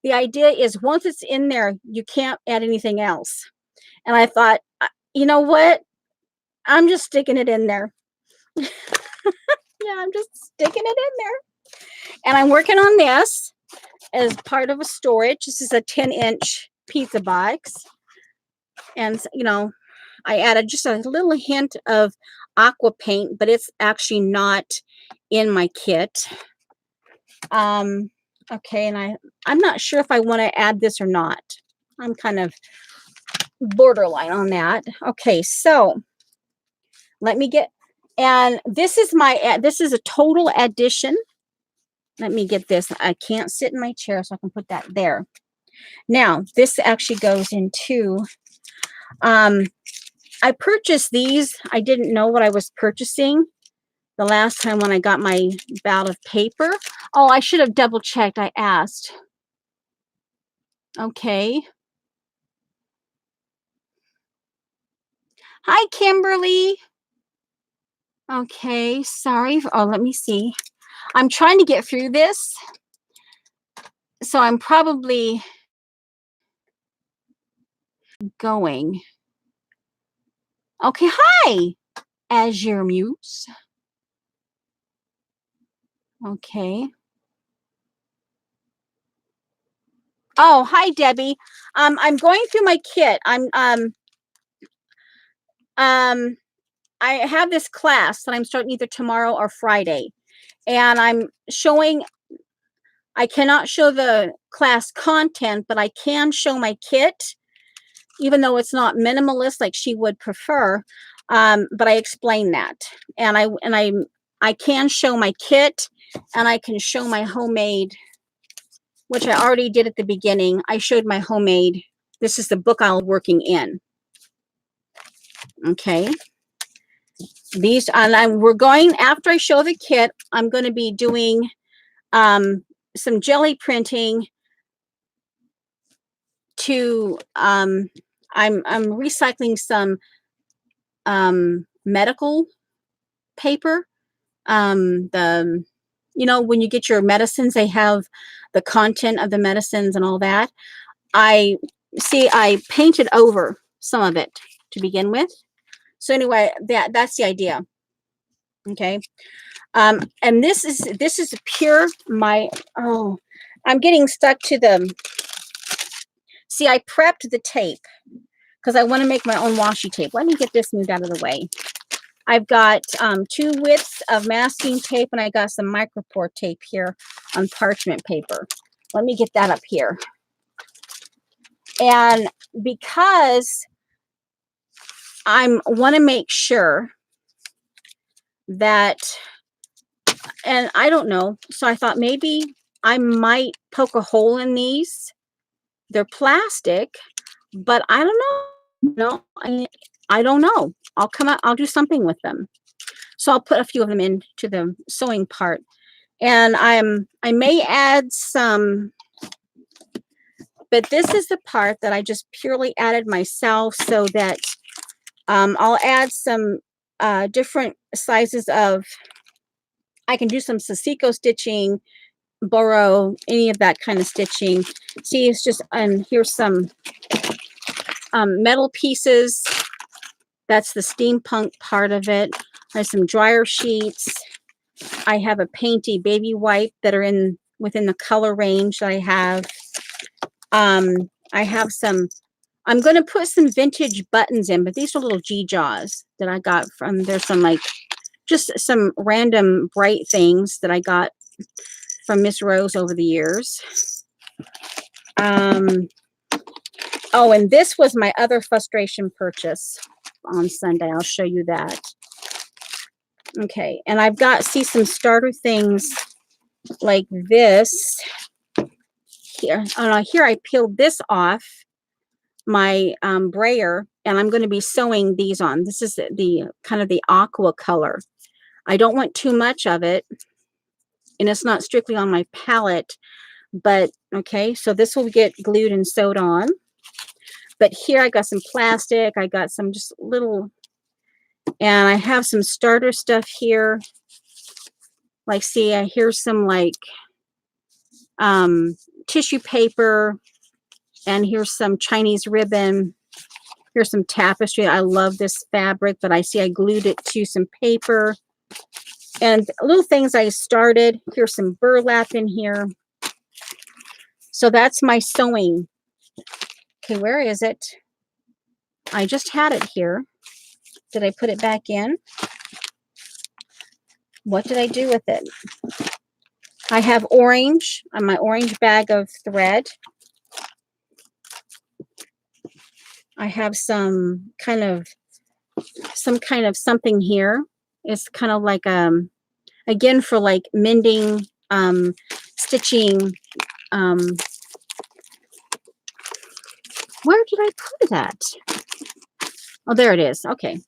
the idea is once it's in there, you can't add anything else. And I thought, you know what? I'm just sticking it in there. Yeah, I'm just sticking it in there. And I'm working on this as part of a storage. This is a 10-inch pizza box. And, I added just a little hint of aqua paint, but it's actually not in my kit. Okay, and I'm not sure if I want to add this or not. I'm kind of borderline on that. Okay, so let me get, and this is a total addition. Let me get this. I can't sit in my chair, so I can put that there. Now, this actually goes into, I purchased these. I didn't know what I was purchasing the last time when I got my bout of paper. Oh, I should have double checked. I asked. Okay. Hi, Kimberly. Okay, sorry. Oh, let me see. I'm trying to get through this. So I'm probably going. Okay, hi, Azure Muse. Okay. Oh, hi, Debbie. I'm going through my kit. I have this class that I'm starting either tomorrow or Friday, and I'm showing. I cannot show the class content, but I can show my kit, even though it's not minimalist like she would prefer. But I explain that, and I can show my kit, and I can show my homemade, which I already did at the beginning. I showed my homemade. This is the book I'll be working in. Okay. These, and we're going, after I show the kit, I'm going to be doing some jelly printing to, I'm recycling some medical paper. When you get your medicines, they have the content of the medicines and all that. I painted over some of it to begin with. So anyway, that's the idea. Okay. And this is pure I'm getting stuck to see, I prepped the tape because I want to make my own washi tape. Let me get this moved out of the way. I've got 2 widths of masking tape, and I got some micropore tape here on parchment paper. Let me get that up here. And because I want to make sure that, and I don't know, so I thought maybe I might poke a hole in these. They're plastic, but I don't know. No, I don't know. I'll come out, I'll do something with them. So I'll put a few of them into the sewing part. And I may add some, but this is the part that I just purely added myself, so that I'll add some different sizes of, I can do some Sasiko stitching, burrow, any of that kind of stitching. See, it's just, and here's some metal pieces. That's the steampunk part of it. There's some dryer sheets. I have a painty baby wipe that are within the color range that I have. I have some, I'm going to put some vintage buttons in, but these are little G-Jaws that I got from, there's some just some random bright things that I got from Miss Rose over the years. Oh, and this was my other frustration purchase on Sunday. I'll show you that. Okay, and I've got, see, some starter things like this. Here, here I peeled this off my brayer, and I'm going to be sewing these on. This is the kind of the aqua color. I don't want too much of it, and it's not strictly on my palette, but okay, so this will get glued and sewed on. But here I got some plastic, I got some just little, and I have some starter stuff here. Like, see, here's some like tissue paper, and here's some Chinese ribbon. Here's some tapestry. I love this fabric, but I see I glued it to some paper. And little things I started. Here's some burlap in here. So that's my sewing. Okay, where is it? I just had it here. Did I put it back in? What did I do with it? I have orange on my orange bag of thread. I have some kind of something here. It's kind of like again, for like mending, stitching. Where did I put that? Oh, there it is. Okay.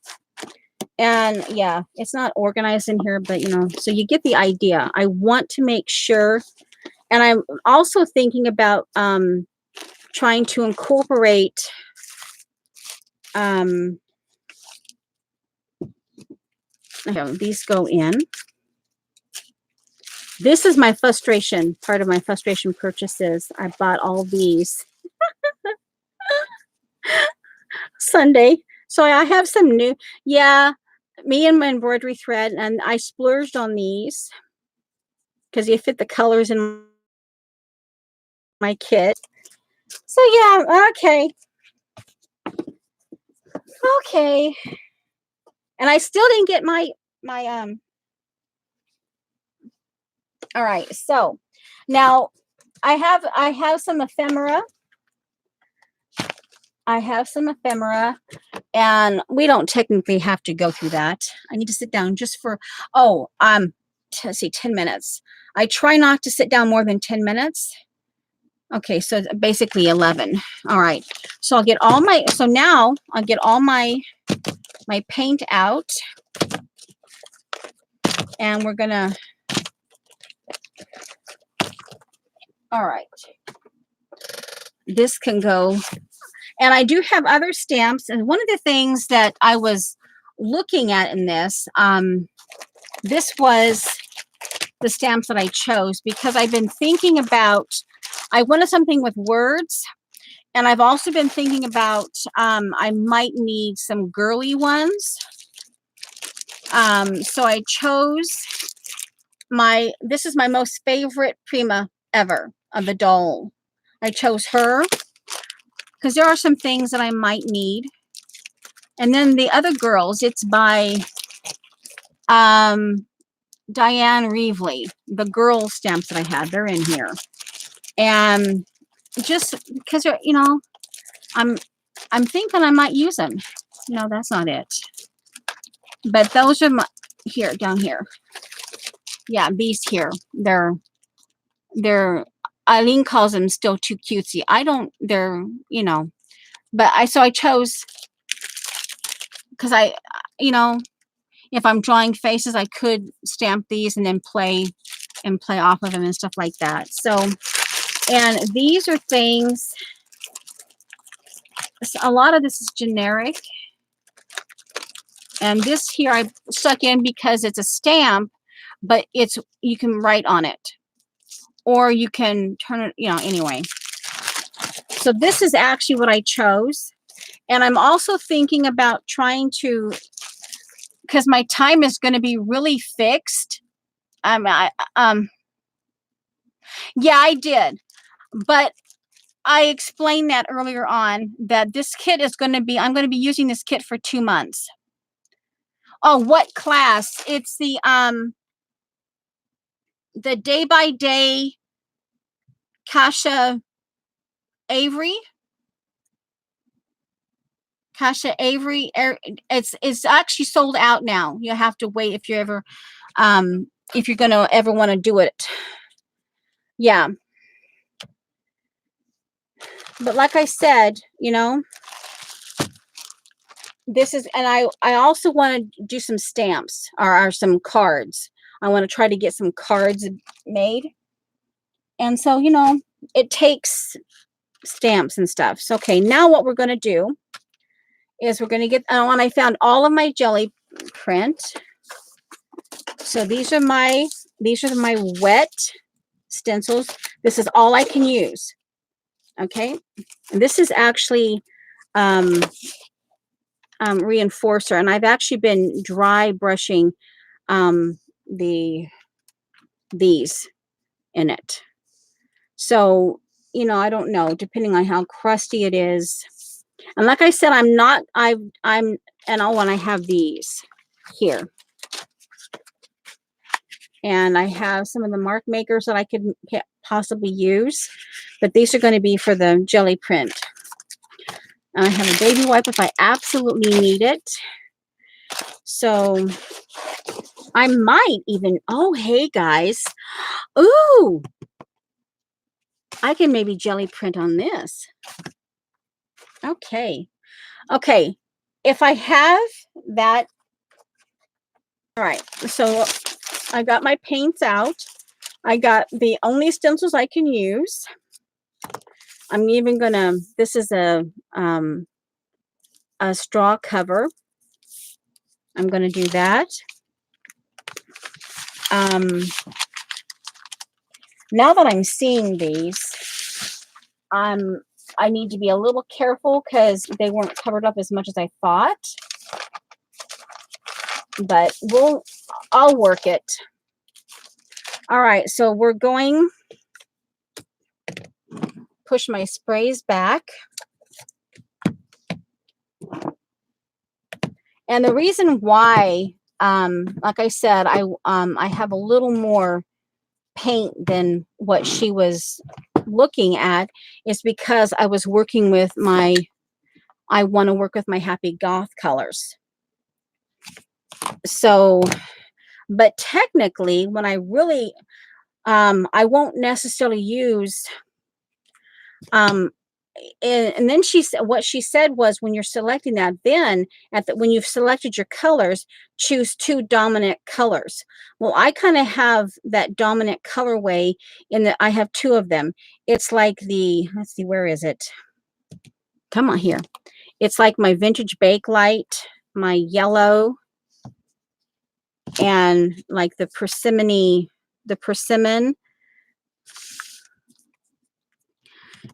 And yeah, it's not organized in here, but so you get the idea. I want to make sure, and I'm also thinking about trying to incorporate these go in. This is my frustration, part of my frustration purchases. I bought all these Sunday. So I have some new, me and my embroidery thread, and I splurged on these because they fit the colors in my kit. So yeah, okay. And I still didn't get my all right, so now I have some ephemera. And we don't technically have to go through that. I need to sit down just for, let's see, 10 minutes. I try not to sit down more than 10 minutes. Okay, so basically 11. All right, so now I'll get all my paint out, and we're gonna, all right, this can go. And I do have other stamps. And one of the things that I was looking at in this, this was the stamps that I chose because I've been thinking about, I wanted something with words, and I've also been thinking about, I might need some girly ones. So I chose this is my most favorite Prima ever of the doll. I chose her because there are some things that I might need. And then the other girls, it's by Diane Reevely. The girl stamps that I had, they're in here. And just because, you know, I'm thinking I might use them. No, that's not it. But those are my, here, down here. Yeah, these here. They're Eileen calls them still too cutesy. I don't, they're, you know, but so I chose, because you know, if I'm drawing faces, I could stamp these and then play off of them and stuff like that. So, and these are things, a lot of this is generic. And this here I stuck in because it's a stamp, but it's, you can write on it. Or you can turn it, you know, anyway. So this is actually what I chose. And I'm also thinking about trying to, because my time is going to be really fixed. Yeah, I did. But I explained that earlier on, that this kit is going to be, I'm going to be using this kit for 2 months. Oh, what class? It's the Day by Day Kasha Avery. Kasha Avery. It's actually sold out now. You have to wait if you ever if you're gonna ever want to do it. Yeah. But like I said, you know, this is, and I also want to do some stamps or some cards. I want to try to get some cards made. And so, you know, it takes stamps and stuff. So, okay, now what we're going to do is we're going to get, and I found all of my jelly print. So these are my wet stencils. This is all I can use. Okay. And this is actually reinforcer, and I've actually been dry brushing these in it. So, you know, I don't know, depending on how crusty it is. And like I said, and I have these here. And I have some of the mark makers that I could possibly use, but these are going to be for the jelly print. I have a baby wipe if I absolutely need it. So I might even, oh, hey guys. Ooh, I can maybe jelly print on this. Okay. Okay. If I have that. All right. So I got my paints out. I got the only stencils I can use. I'm even gonna, this is a straw cover. I'm gonna do that. Now that I'm seeing these, I need to be a little careful because they weren't covered up as much as I thought. But I'll work it. All right, so we're going, push my sprays back. And the reason why, like I said, I have a little more paint than what she was looking at is because I was working with I want to work with my Happy Goth colors. So, but technically when I really, I won't necessarily use, and then she said, what she said was, when you're selecting that, then when you've selected your colors, choose 2 dominant colors. Well, I kind of have that dominant colorway in that I have 2 of them. It's like let's see, where is it? Come on here. It's like my Vintage Bakelite, my yellow and like the persimmon,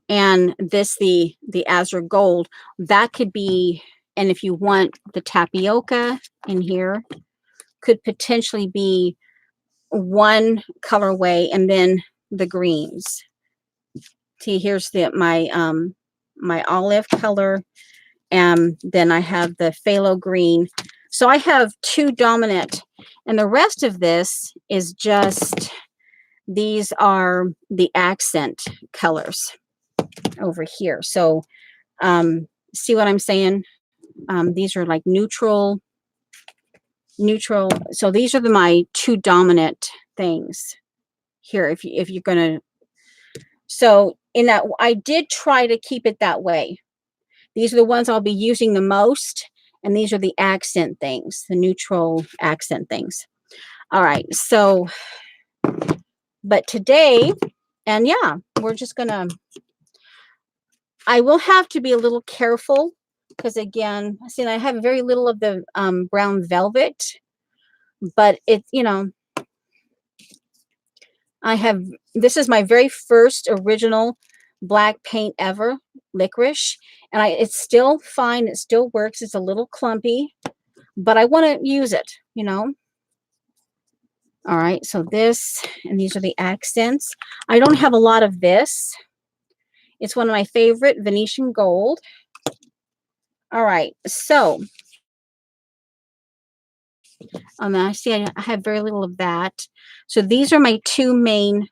and this, the azure gold, that could be, and if you want the tapioca in here, could potentially be one colorway, and then the greens. See, here's my olive color, and then I have the phthalo green. So I have two dominant, and the rest of this is just, these are the accent colors over here. So see what I'm saying? These are like neutral. So these are my two dominant things here. If you're gonna, so in that, I did try to keep it that way. These are the ones I'll be using the most, and these are the accent things, the neutral accent things. All right, so, but today, and yeah, we're just gonna, I will have to be a little careful because, again, see, I have very little of the brown velvet, but it's, you know, I have, this is my very first original black paint ever, licorice, and it's still fine. It still works. It's a little clumpy, but I want to use it, you know. All right, so this, and these are the accents. I don't have a lot of this. It's one of my favorite, Venetian gold. All right, so I see I have very little of that. So these are my two main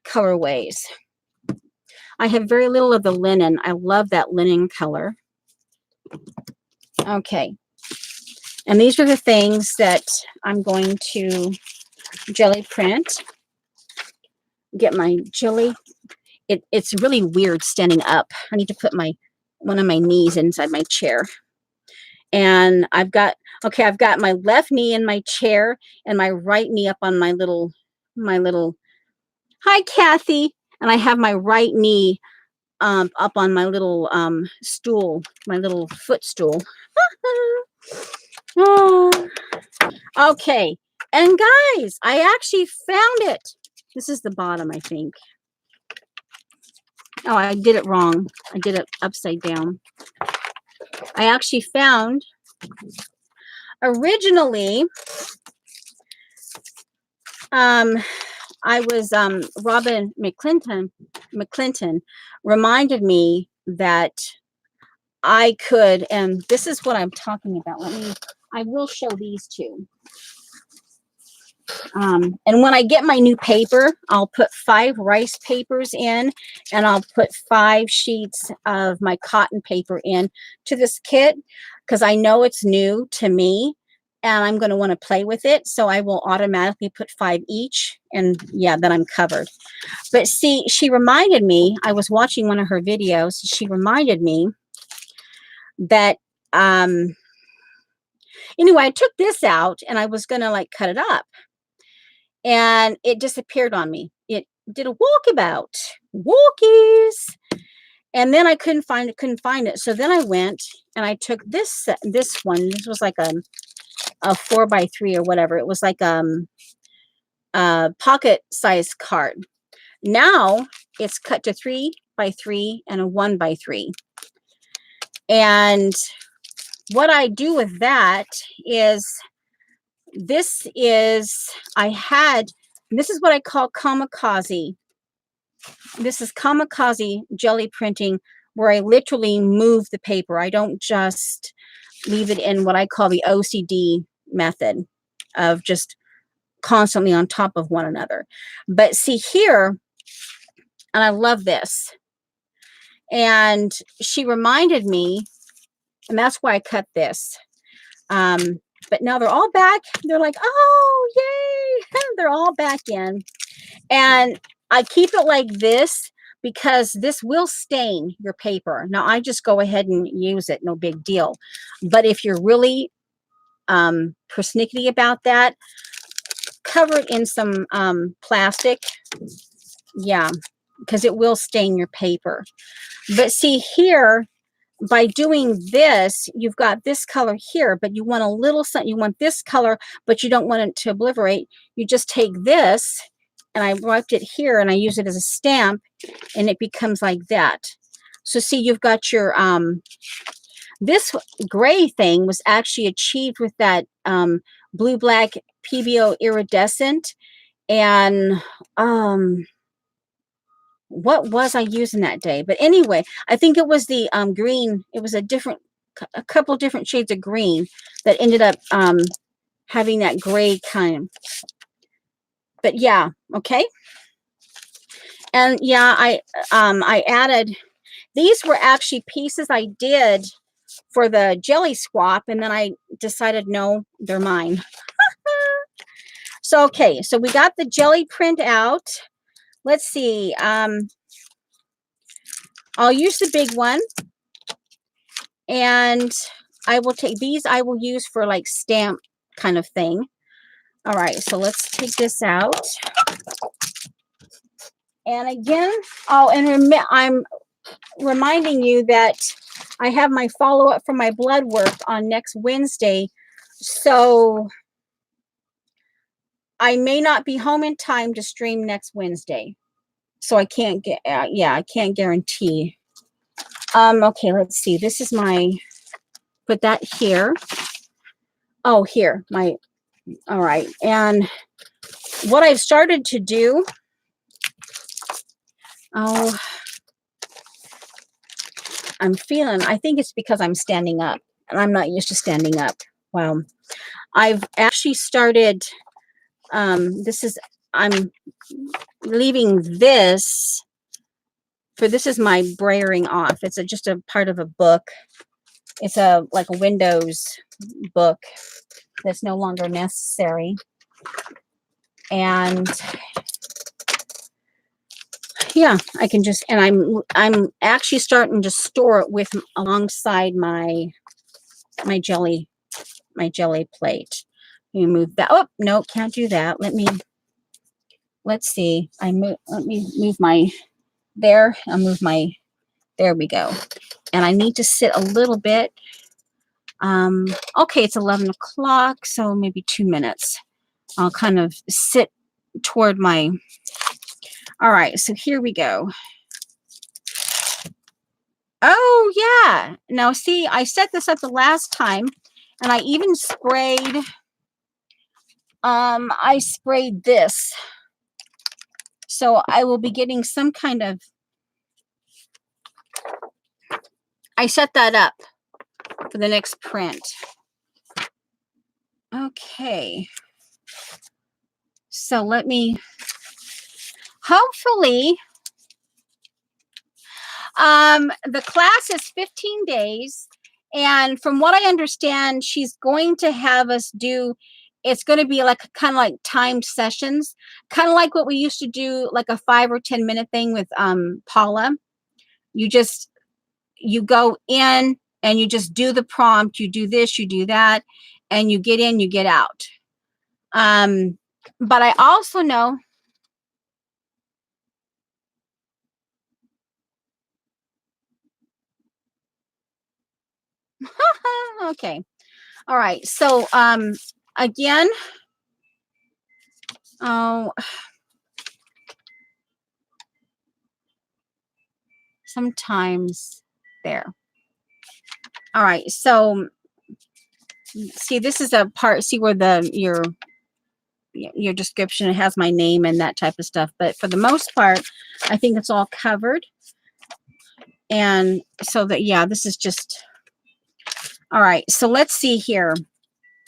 colorways. I have very little of the linen. I love that linen color. Okay. And these are the things that I'm going to jelly print. Get my jelly. It's really weird standing up. I need to put one of my knees inside my chair. And I've got my left knee in my chair and my right knee up on my little, hi, Kathy. And I have my right knee up on my little stool, my little footstool. Oh. Okay, and guys, I actually found it. This is the bottom, I think. Oh, I did it wrong. I did it upside down. I actually found, originally, I was, Robin McClinton reminded me that I could, and this is what I'm talking about. I will show these two. And when I get my new paper, I'll put 5 rice papers in, and I'll put 5 sheets of my cotton paper in to this kit, because I know it's new to me and I'm going to want to play with it. So I will automatically put 5 each, and yeah, then I'm covered. But see, she reminded me, I was watching one of her videos. She reminded me that, anyway, I took this out and I was going to like cut it up. And it disappeared on me. It did a walkabout, walkies, and then I couldn't find it. So then I went and I took this one. This was like a 4x3 or whatever. It was like a pocket size card. Now it's cut to 3x3 and a 1x3. And what I do with that is, this is what I call kamikaze. This is kamikaze jelly printing, where I literally move the paper. I don't just leave it in what I call the OCD method of just constantly on top of one another. But see here, and I love this. And she reminded me, and that's why I cut this. But now they're all back. They're like, oh, yay. They're all back in. And I keep it like this because this will stain your paper. Now, I just go ahead and use it. No big deal. But if you're really persnickety about that, cover it in some plastic. Yeah, because it will stain your paper. But see here, by doing this, you've got this color here, but you want a little something, you want this color, but you don't want it to obliterate. You just take this, and I wiped it here, and I use it as a stamp, and it becomes like that. So see, you've got your, this gray thing was actually achieved with that blue-black PBO iridescent. And what was I using that day? But anyway, I think it was the green. It was a couple different shades of green that ended up having that gray kind. But yeah, okay. And yeah, I added, these were actually pieces I did for the jelly swap, and then I decided, no, they're mine. So, okay, so we got the jelly print out. Let's see. I'll use the big one, and I will take these. I will use for like stamp kind of thing. All right, so let's take this out. And again, and I'm reminding you that I have my follow-up for my blood work on next Wednesday. So I may not be home in time to stream next Wednesday. So I can't get, yeah, I can't guarantee. Okay, let's see. This is my, put that here. Oh, here, all right. And what I've started to do, I think it's because I'm standing up, and I'm not used to standing up. Wow. I've actually started, I'm leaving this, this is my brayering off. It's just a part of a book. It's like a Windows book that's no longer necessary. And yeah, I can just, and I'm actually starting to store it alongside my jelly plate. You move that. Oh no, can't do that. Let's see. Let me move my, there. I'll move my, there we go. And I need to sit a little bit. Okay, it's 11 o'clock, so maybe 2 minutes. I'll kind of sit toward my, all right, so here we go. Oh, yeah. Now, see, I set this up the last time, and I even sprayed, I sprayed this. So I will be getting some kind of, I set that up for the next print. Okay. So let me, hopefully, the class is 15 days. And from what I understand, she's going to have us do, it's going to be like kind of like timed sessions, kind of like what we used to do, like a 5 or 10 minute thing with Paula. You go in and you just do the prompt, you do this, you do that, and you get in, you get out. But I also know, okay. All right. So, again, sometimes there. All right. So see, this is a part, see where your description, it has my name and that type of stuff. But for the most part, I think it's all covered. And so that, yeah, this is just, all right. So let's see here.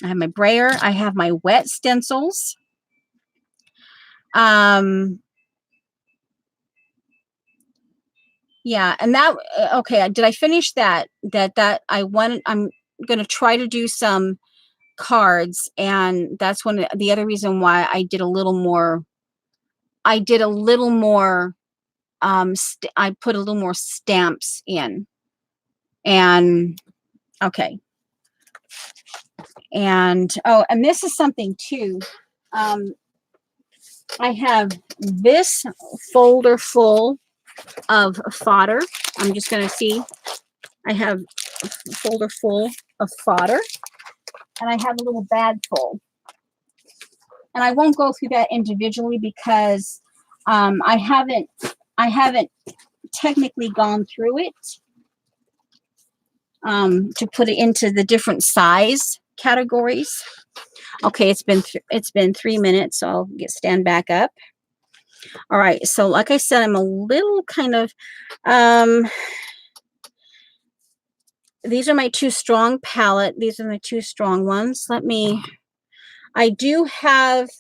I have my brayer. I have my wet stencils. Yeah, and that, okay, did I finish that? I'm going to try to do some cards, and that's the other reason why I did a little more, I put a little more stamps in. And okay. And oh, and this is something too. I have this folder full of fodder. I'm just going to see. I have a folder full of fodder, and I have a little bag full. And I won't go through that individually because I haven't technically gone through it to put it into the different size categories. Okay, it's been 3 minutes, so I'll stand back up. All right, so like I said, I'm a little kind of these are my two strong palette. These are my two strong ones. I do have,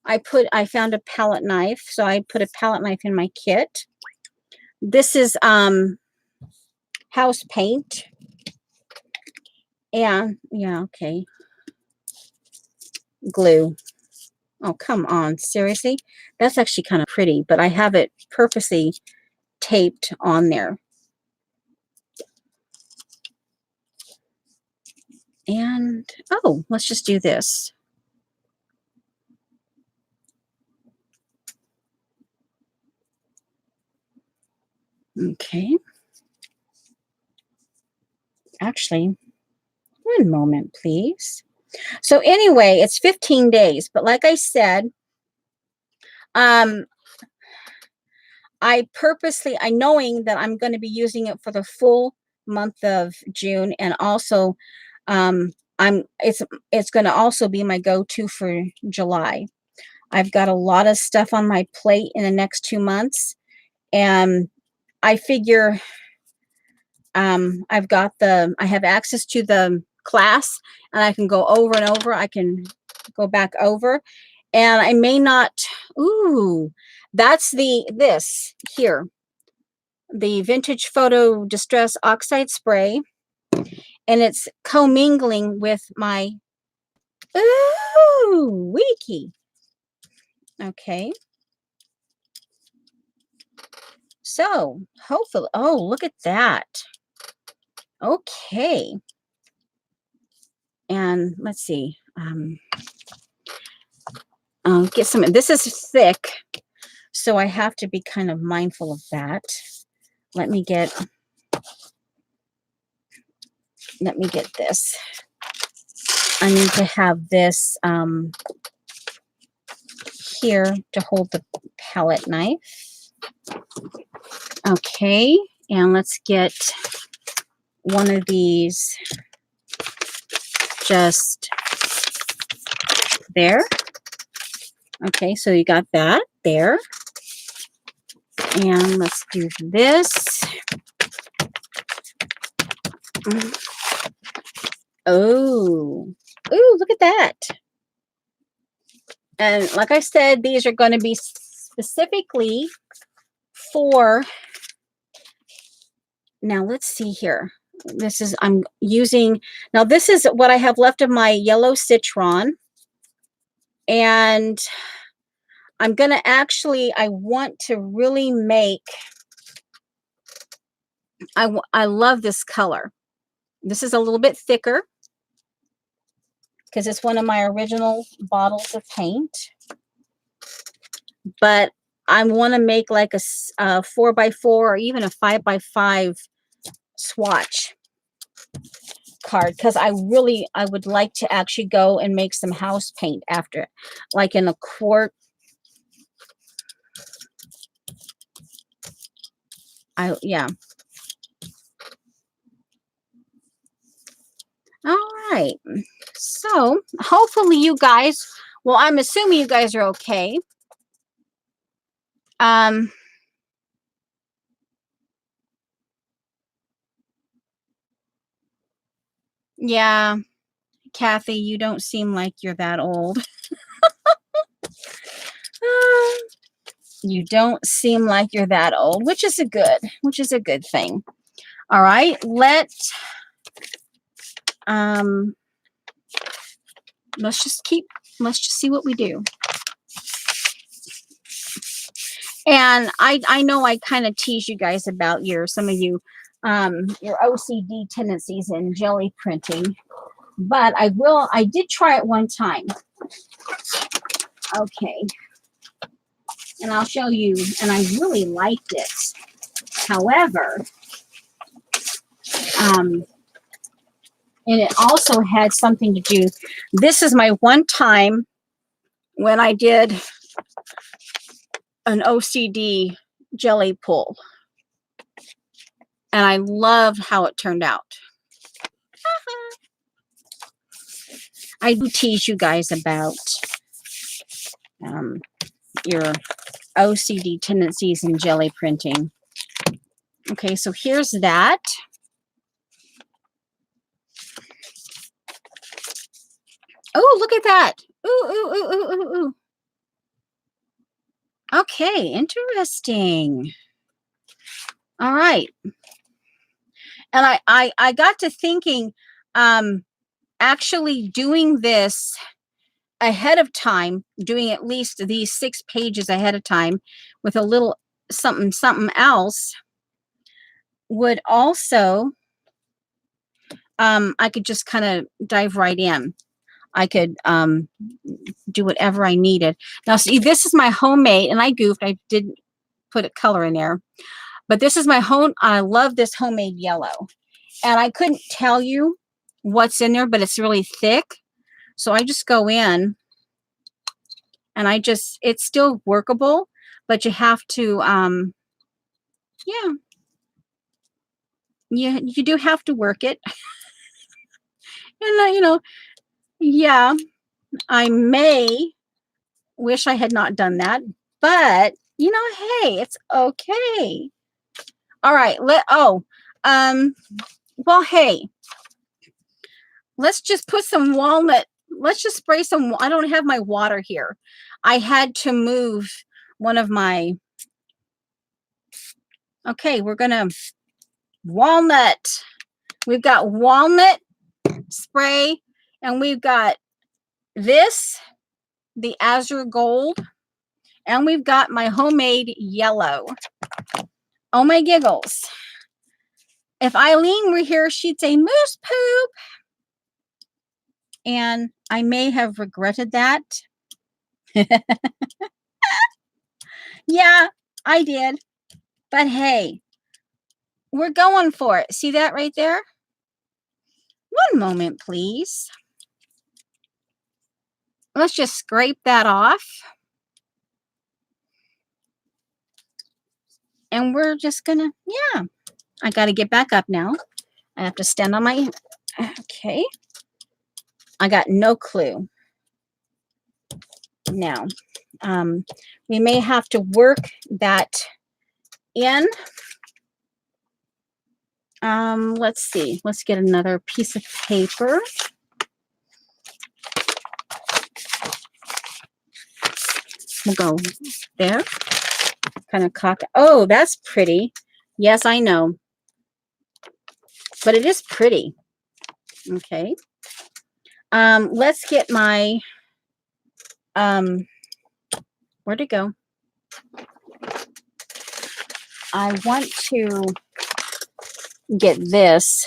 I found a palette knife, so I put a palette knife in my kit. This is house paint. And yeah, okay. Glue. Oh, come on, seriously? That's actually kind of pretty, but I have it purposely taped on there. And, oh, let's just do this. Okay. Actually, one moment, please. So anyway, it's 15 days, but like I said, I knowing that I'm going to be using it for the full month of June, and also it's going to also be my go-to for July. I've got a lot of stuff on my plate in the next 2 months, and I figure I have access to the class, and I can go over and over. I can go back over, and I may not. Ooh, that's this here, the Vintage Photo Distress Oxide Spray, and it's commingling with my wiki. Okay. So hopefully, oh, look at that. Okay. And let's see. I'll get some. This is thick, so I have to be kind of mindful of that. Let me get this. I need to have this here to hold the palette knife. Okay, and let's get one of these just there. Okay, so you got that there. And let's do this. Oh, look at that. And like I said, these are going to be specifically for, now let's see here. This is, I'm using, now this is what I have left of my yellow citron. And I'm going to actually, I want to really make, I love this color. This is a little bit thicker because it's one of my original bottles of paint. But I want to make like a 4x4 or even a 5x5 swatch card, because I would like to actually go and make some house paint after it, like in a quart. Yeah. All right. So hopefully you guys, well, I'm assuming you guys are okay. Yeah, Kathy, you don't seem like you're that old. You don't seem like you're that old, which is a good thing. All right, let's just see what we do. And I know I kind of tease you guys about some of you your OCD tendencies in jelly printing, but I did try it one time. Okay. And I'll show you, and I really liked it. However, And it also had something to do. This is my one time when I did an OCD jelly pull. And I love how it turned out. I do tease you guys about your OCD tendencies in jelly printing. Okay, so here's that. Oh, look at that. Ooh, ooh, ooh, ooh, ooh, ooh. Okay, interesting. All right. And I got to thinking, actually doing this ahead of time, doing at least these 6 pages ahead of time with a little something else would also, I could just kind of dive right in. I could do whatever I needed. Now, see, this is my homemade, and I goofed. I didn't put a color in there. But this is my home. I love this homemade yellow. And I couldn't tell you what's in there, but it's really thick. So I just go in and it's still workable, but you have to, yeah. You do have to work it. And, yeah, I may wish I had not done that, but, hey, it's okay. All right. Well, hey, let's just put some walnut. Let's just spray some. I don't have my water here. I had to move one of my. Okay, we're going to walnut. We've got walnut spray, and we've got this, the Azure Gold, and we've got my homemade yellow. Oh my giggles. If Eileen were here, she'd say moose poop. And I may have regretted that. Yeah, I did. But hey, we're going for it. See that right there? One moment, please. Let's just scrape that off. And we're just gonna, yeah. I got to get back up now. I have to stand on my, okay. I got no clue. Now, we may have to work that in. Let's see. Let's get another piece of paper. We'll go there. Kind of cock. Oh, that's pretty. Yes, I know. But it is pretty. Okay. Let's get my where'd it go? I want to get this.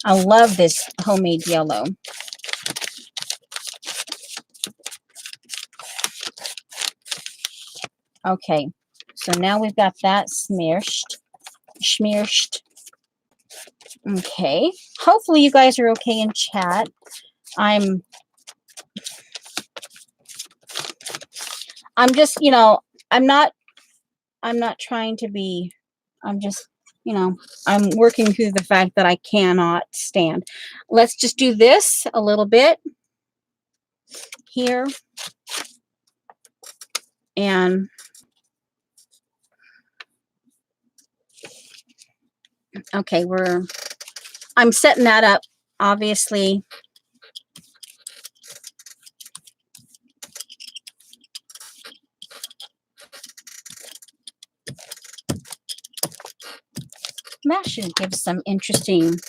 I love this homemade yellow. Okay, so now we've got that smeared. Okay, hopefully you guys are okay in chat. I'm just, I'm not trying to be, I'm just, I'm working through the fact that I cannot stand. Let's just do this a little bit here. And okay, I'm setting that up, obviously. That should give some interesting.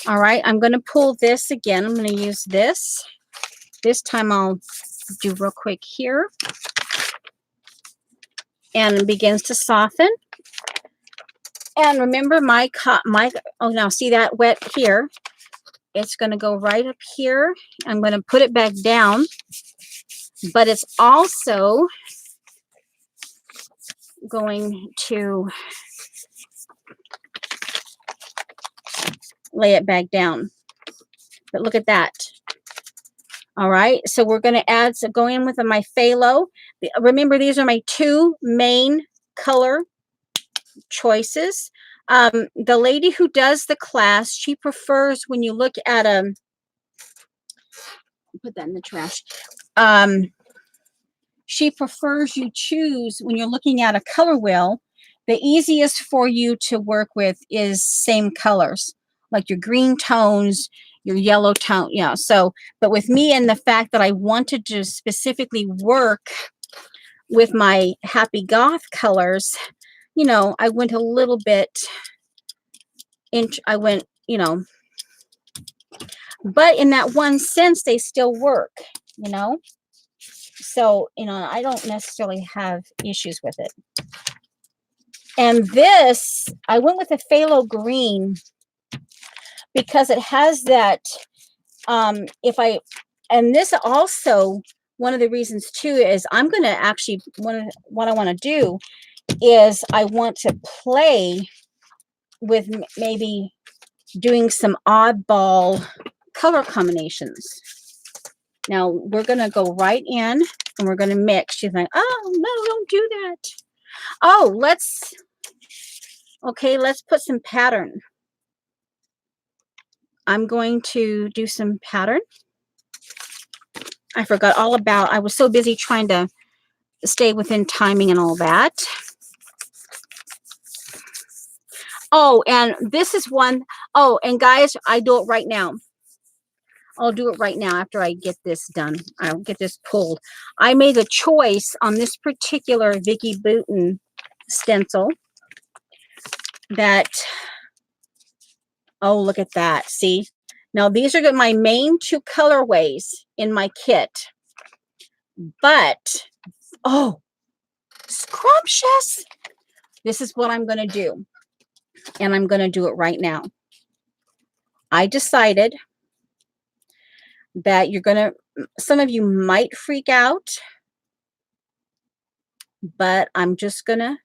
All right, I'm going to pull this again. I'm going to use this. This time I'll do real quick here. And it begins to soften. And remember oh, now see that wet here? it's going to go right up here. I'm going to put it back down, but it's also going to lay it back down. But look at that. All right, so we're going to add, so go in with my phthalo. Remember, these are my two main color choices. The lady who does the class, she prefers when you look at a, put that in the trash. She prefers you choose, when you're looking at a color wheel, the easiest for you to work with is same colors, like your green tones, your yellow tone. Yeah. So, but with me and the fact that I wanted to specifically work with my Happy Goth colors, you know, I went a little bit I went, you know, but in that one sense, they still work, you know? So, you know, I don't necessarily have issues with it. And this, I went with a phthalo green because it has that, and this also, one of the reasons too is I'm going to actually, what I want to do is I want to play with maybe doing some oddball color combinations. Now we're going to go right in and we're going to mix. She's like, oh, no, don't do that. Oh, let's put some pattern. I'm going to do some pattern. I forgot all about, I was so busy trying to stay within timing and all that. Oh, and this is one. Oh, and guys, I do it right now. I'll do it right now after I get this done. I'll get this pulled. I made a choice on this particular Vicki Boutin stencil that, oh, look at that. See? Now, these are my main two colorways in my kit. But, oh, scrumptious. This is what I'm going to do. And I'm going to do it right now. I decided that you're going to, some of you might freak out, but I'm just going to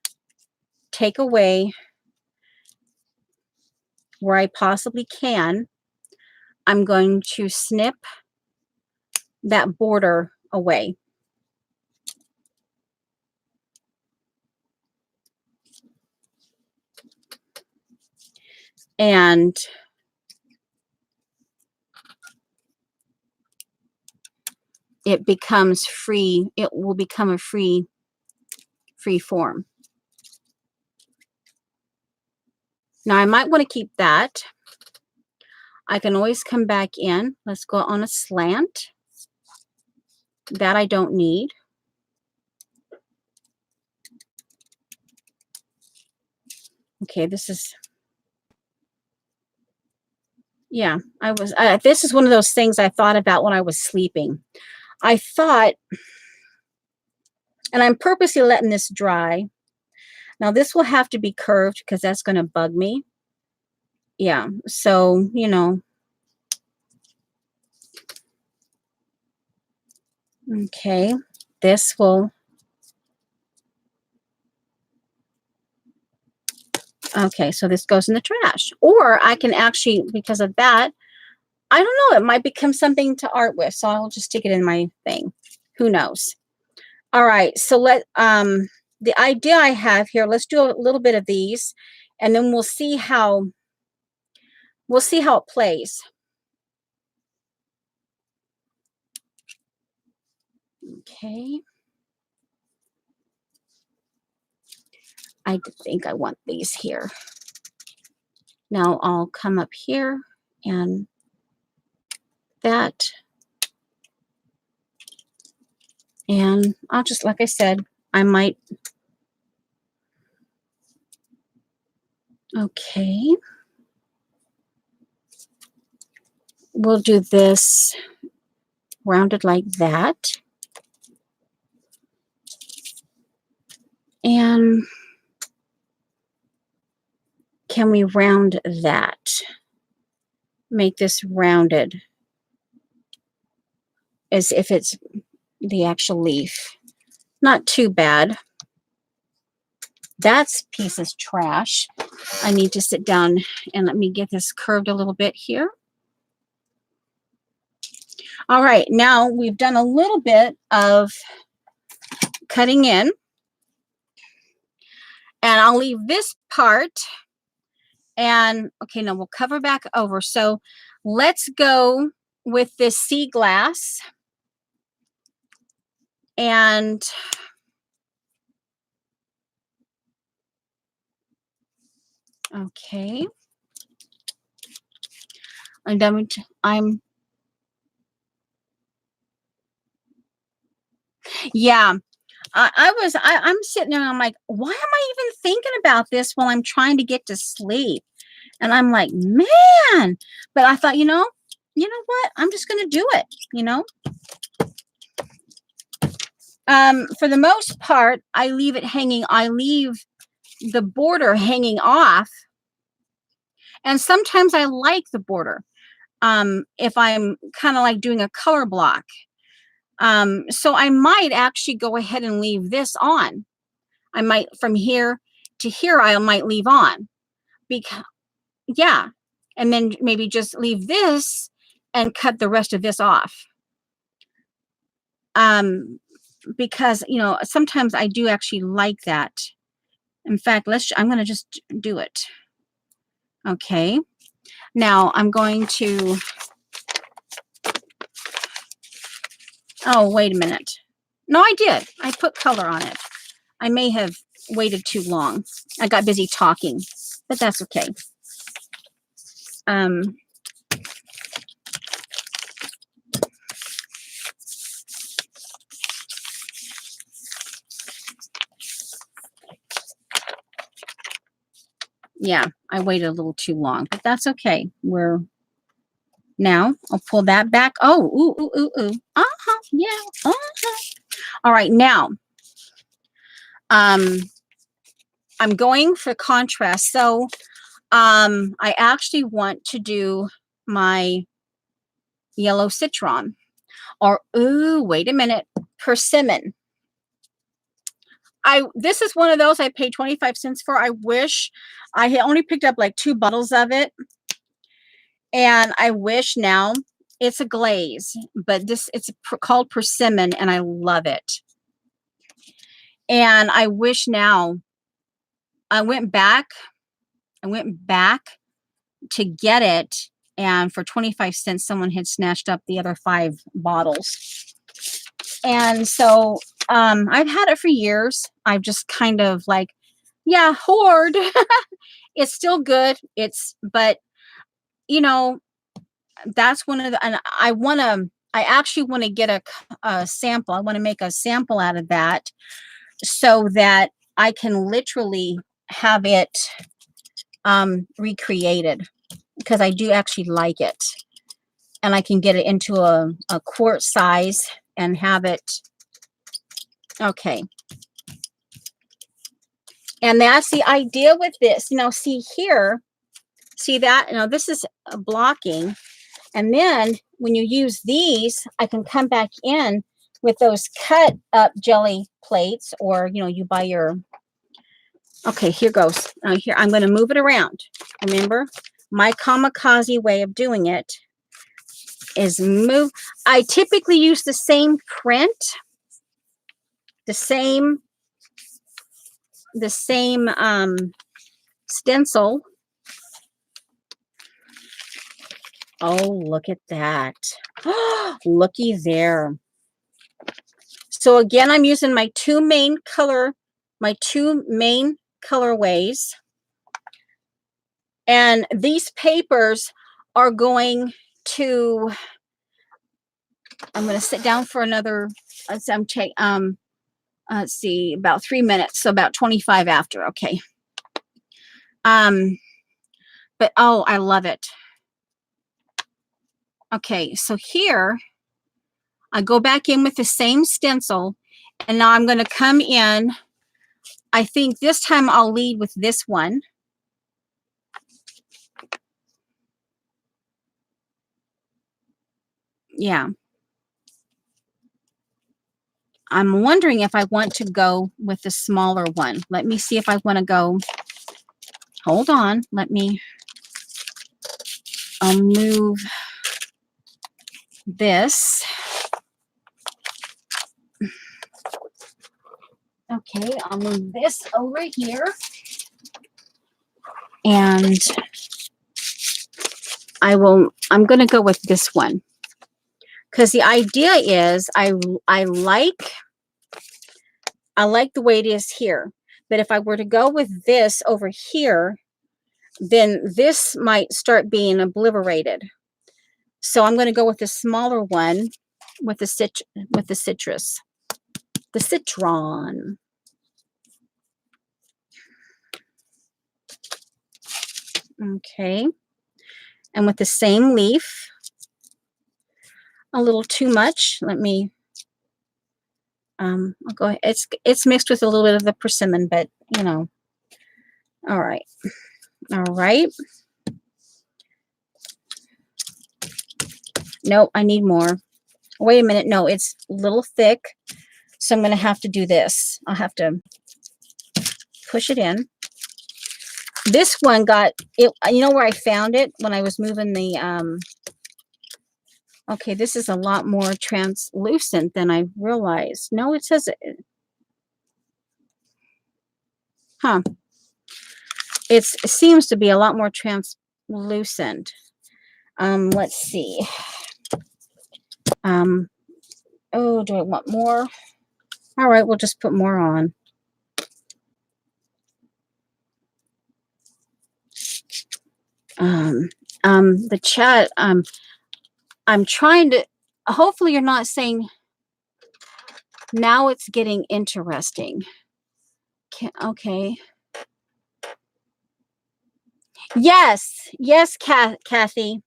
take away where I possibly can. I'm going to snip that border away. And it becomes free. It will become a free form. Now I might want to keep that. I can always come back in. Let's go on a slant. That I don't need. Okay, this is, yeah, this is one of those things I thought about when I was sleeping. I thought, and I'm purposely letting this dry. Now this will have to be curved because that's going to bug me. Yeah, so, you know. Okay, this will, okay, so this goes in the trash. Or I can actually, because of that, I don't know, it might become something to art with. So I'll just stick it in my thing. Who knows? All right, so the idea I have here, let's do a little bit of these, and then we'll see how it plays. Okay. I think I want these here. Now I'll come up here and that. And I'll just, like I said, I might. Okay. We'll do this rounded like that. And can we round that? make this rounded as if it's the actual leaf. Not too bad. That piece is trash. I need to sit down and let me get this curved a little bit here. All right, now we've done a little bit of cutting in. And I'll leave this part. And okay, now we'll cover back over. So let's go with this sea glass. And okay. I'm done with, yeah. I'm sitting there and I'm like, why am I even thinking about this while I'm trying to get to sleep? And I'm like, man, but I thought, you know what? I'm just going to do it, you know? For the most part, I leave it hanging. I leave the border hanging off. And sometimes I like the border. If I'm kind of like doing a color block. So I might actually go ahead and leave this on. I might from here to here, I might leave on because yeah. And then maybe just leave this and cut the rest of this off. Because, you know, sometimes I do actually like that. In fact, I'm going to just do it. Okay. Now I'm going to, oh, wait a minute. No, I did. I put color on it. I may have waited too long. I got busy talking, but that's okay. Yeah, I waited a little too long, but that's okay. Now I'll pull that back. Oh, ooh, ooh, ooh, ooh. Yeah. All right, now I'm going for contrast. So I actually want to do my yellow citron, or ooh, wait a minute, persimmon. This is one of those I paid 25 cents for. I wish I had only picked up like 2 bottles of it. And I wish now it's a glaze, but it's called persimmon and I love it. And I wish now I went back to get it. And for 25 cents, someone had snatched up the other 5 bottles. And so I've had it for years. I've just kind of like, yeah, hoard. It's still good. But you know, that's one of the, and I actually want to get a sample. I want to make a sample out of that so that I can literally have it recreated, because I do actually like it. And I can get it into a quart size and have it. Okay. And that's the idea with this. You know, see here, see that? You know, this is blocking. And then when you use these, I can come back in with those cut up jelly plates, or, you know, you buy your, okay, here goes. Here, I'm going to move it around. Remember, my kamikaze way of doing it is move. I typically use the same print, the same stencil. Oh, look at that. Looky there. So again, I'm using my two main colorways. And these papers are going to, I'm going to sit down for another, let's see, about 3 minutes. So about 25 after. Okay. But oh, I love it. Okay. So here I go back in with the same stencil, and now I'm going to come in. I think this time I'll lead with this one. Yeah. I'm wondering if I want to go with the smaller one. Let me see if I want to go. Hold on. I'll move this. Okay, I'll move this over here. And I'm going to go with this one. Because the idea is I like the way it is here. But if I were to go with this over here, then this might start being obliterated. So I'm going to go with the smaller one with the citrus. The citron. Okay. And with the same leaf, a little too much. Let me I'll go ahead. It's mixed with a little bit of the persimmon, but you know. All right. All right. No, I need more. Wait a minute. No, it's a little thick. So I'm going to have to do this. I'll have to push it in. This one got it. You know where I found it? When I was moving the, okay, this is a lot more translucent than I realized. No, it says it. Huh. It seems to be a lot more translucent. Let's see. Oh, do I want more? All right, we'll just put more on. The chat, I'm trying to, hopefully you're not saying, now it's getting interesting. Okay. Yes, Kathy.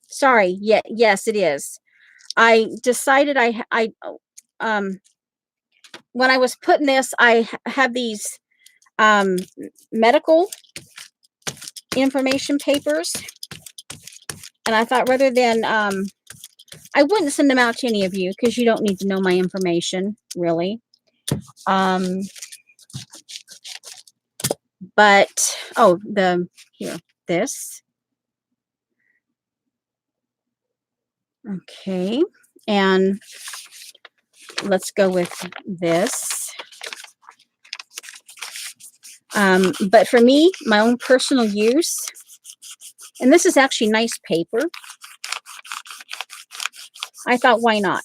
Sorry. Yeah, yes, it is. I decided when I was putting this, I have these medical information papers, and I thought rather than I wouldn't send them out to any of you because you don't need to know my information really. But oh, this. Okay, and let's go with this. But for me, my own personal use, and this is actually nice paper, I thought, why not?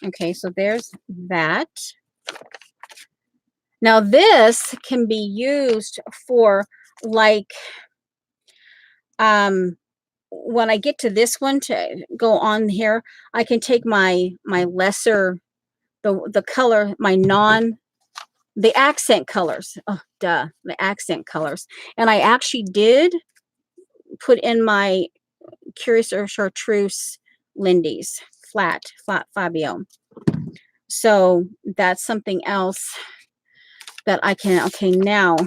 Okay, so there's that. Now this can be used for like, when I get to this one to go on here, I can take my lesser, the color, the accent colors. Oh, duh, the accent colors. And I actually did put in my Curious or Chartreuse Lindy's flat Fabio. So that's something else that I can, okay, now,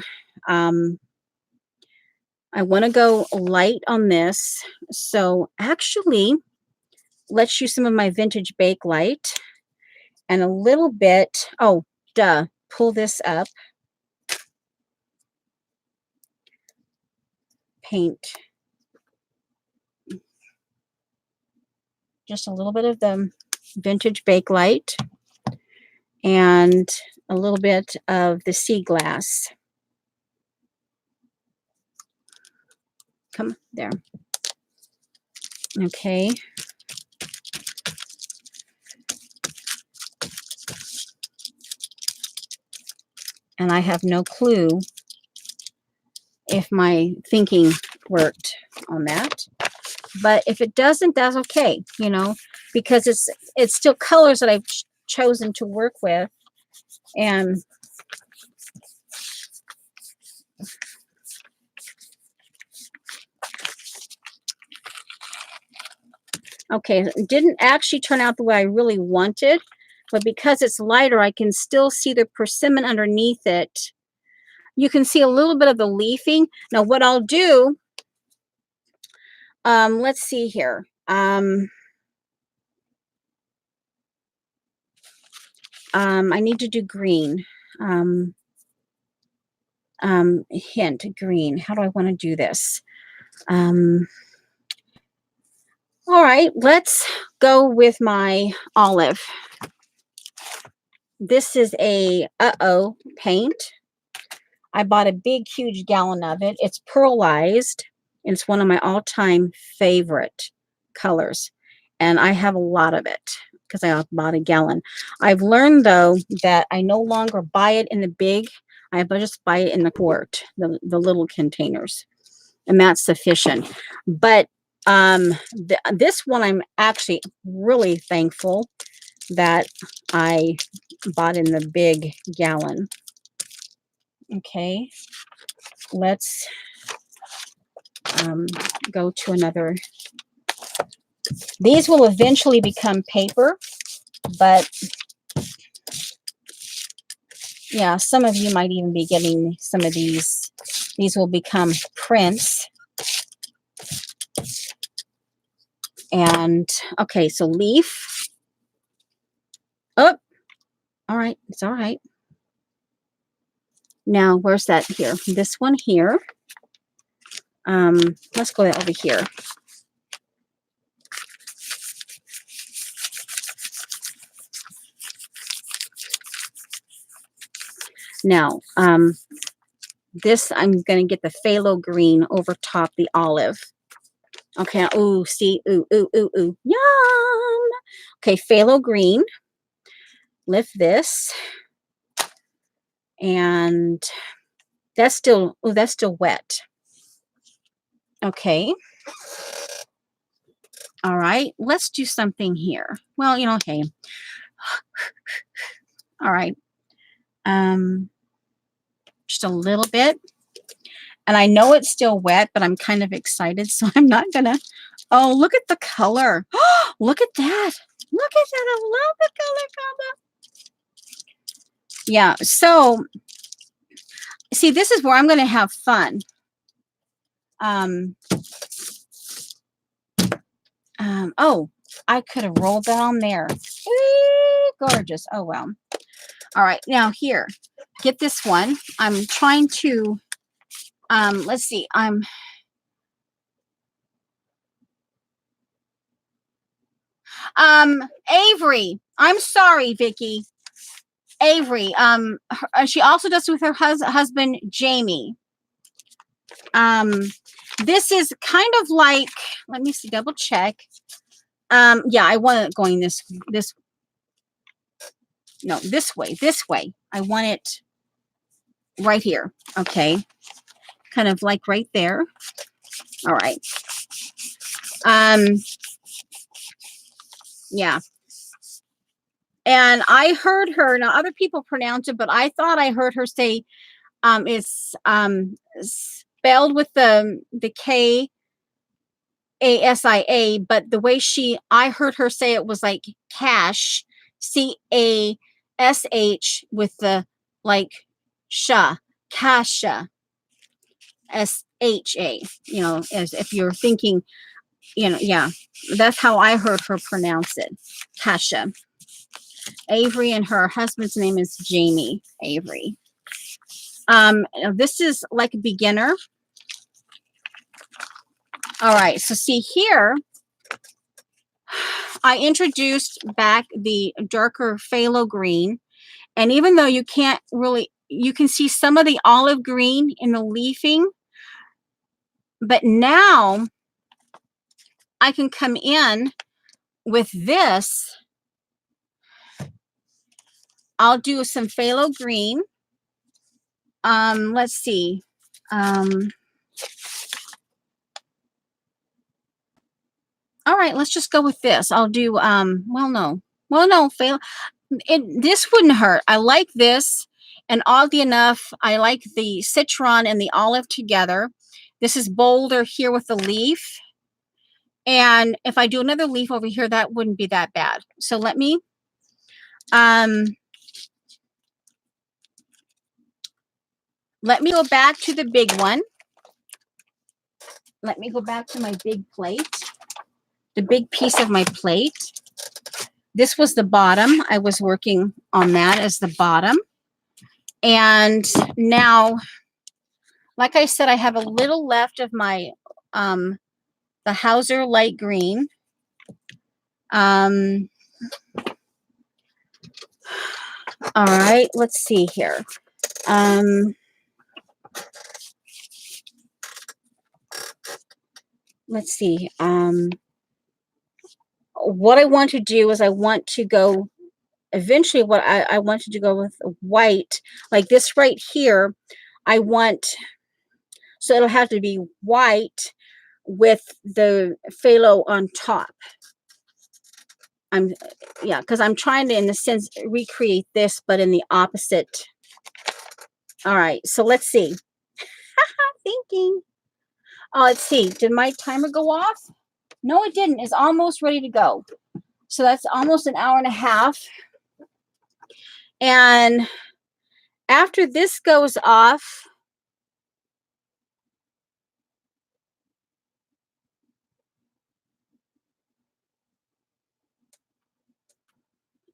I want to go light on this. So actually, let's use some of my vintage Bakelite and a little bit, oh, duh, pull this up. Paint. Just a little bit of the vintage Bakelite and a little bit of the sea glass. Come there. Okay. And I have no clue if my thinking worked on that. But if it doesn't, that's okay, you know, because it's still colors that I've chosen to work with. And okay, it didn't actually turn out the way I really wanted, but because it's lighter, I can still see the persimmon underneath it. you can see a little bit of the leafing. Now what I'll do, let's see here. I need to do green. Hint, green. How do I want to do this? All right, let's go with my olive. This is a Uh-Oh paint. I bought a big, huge gallon of it. It's pearlized. It's one of my all-time favorite colors. And I have a lot of it because I bought a gallon. I've learned, though, that I no longer buy it in the big. I just buy it in the quart, the little containers. And that's sufficient. But this one, I'm actually really thankful that I bought in the big gallon. Okay, let's go to another. These will eventually become paper, but yeah, some of you might even be getting some of these. These will become prints. And okay, so leaf. Oh, all right, it's all right. Now, where's that here? This one here. Let's go over here. Now, this, I'm going to get the phthalo green over top the olive. Okay, ooh, see, ooh, ooh, ooh, ooh, yum. Okay, phthalo green. Lift this. And that's still, oh, that's still wet. Okay. All right, let's do something here. Well, you know, hey. All right. Just a little bit. And I know it's still wet, but I'm kind of excited, so I'm not gonna. Oh, look at the color. Look at that. Look at that. I love the color combo. Yeah, so see, this is where I'm gonna have fun. Oh, I could have rolled that on there. Ooh, gorgeous. Oh well. All right, now here, get this one. I'm trying to let's see. Avery, I'm sorry, Vicky. Avery, she also does with her husband Jamie. This is kind of like, let me see, double check. Yeah, I want it going this way. I want it right here. Okay, kind of like right there. All right. Yeah. And I heard her, now other people pronounce it, but I thought I heard her say it's spelled with the K A-S-I-A, but the way I heard her say it was like cash, C-A-S-H with the like sha, kasha, S-H-A, you know, as if you're thinking, you know, yeah, that's how I heard her pronounce it, kasha. Avery, and her husband's name is Jamie Avery. This is like a beginner. All right, so see here, I introduced back the darker phthalo green, and even though you can't really, you can see some of the olive green in the leafing, but now I can come in with this. I'll do some phthalo green. Let's see. All right, let's just go with this. I'll do, well, no, this wouldn't hurt. I like this, and oddly enough, I like the citron and the olive together. This is bolder here with the leaf, and if I do another leaf over here, that wouldn't be that bad. So let me, let me go back to the big one. Let me go back to my big plate, the big piece of my plate. This was the bottom. I was working on that as the bottom. And now, like I said, I have a little left of my, the Hauser light green. All right, let's see here. Let's see. What I want to do is I want to go, eventually what I wanted to go with white, like this right here. I want, so it'll have to be white with the phthalo on top. Yeah, because I'm trying to, in a sense, recreate this, but in the opposite. All right, so let's see. Thinking. Oh, let's see. Did my timer go off? No, it didn't. It's almost ready to go. So that's almost an hour and a half. And after this goes off,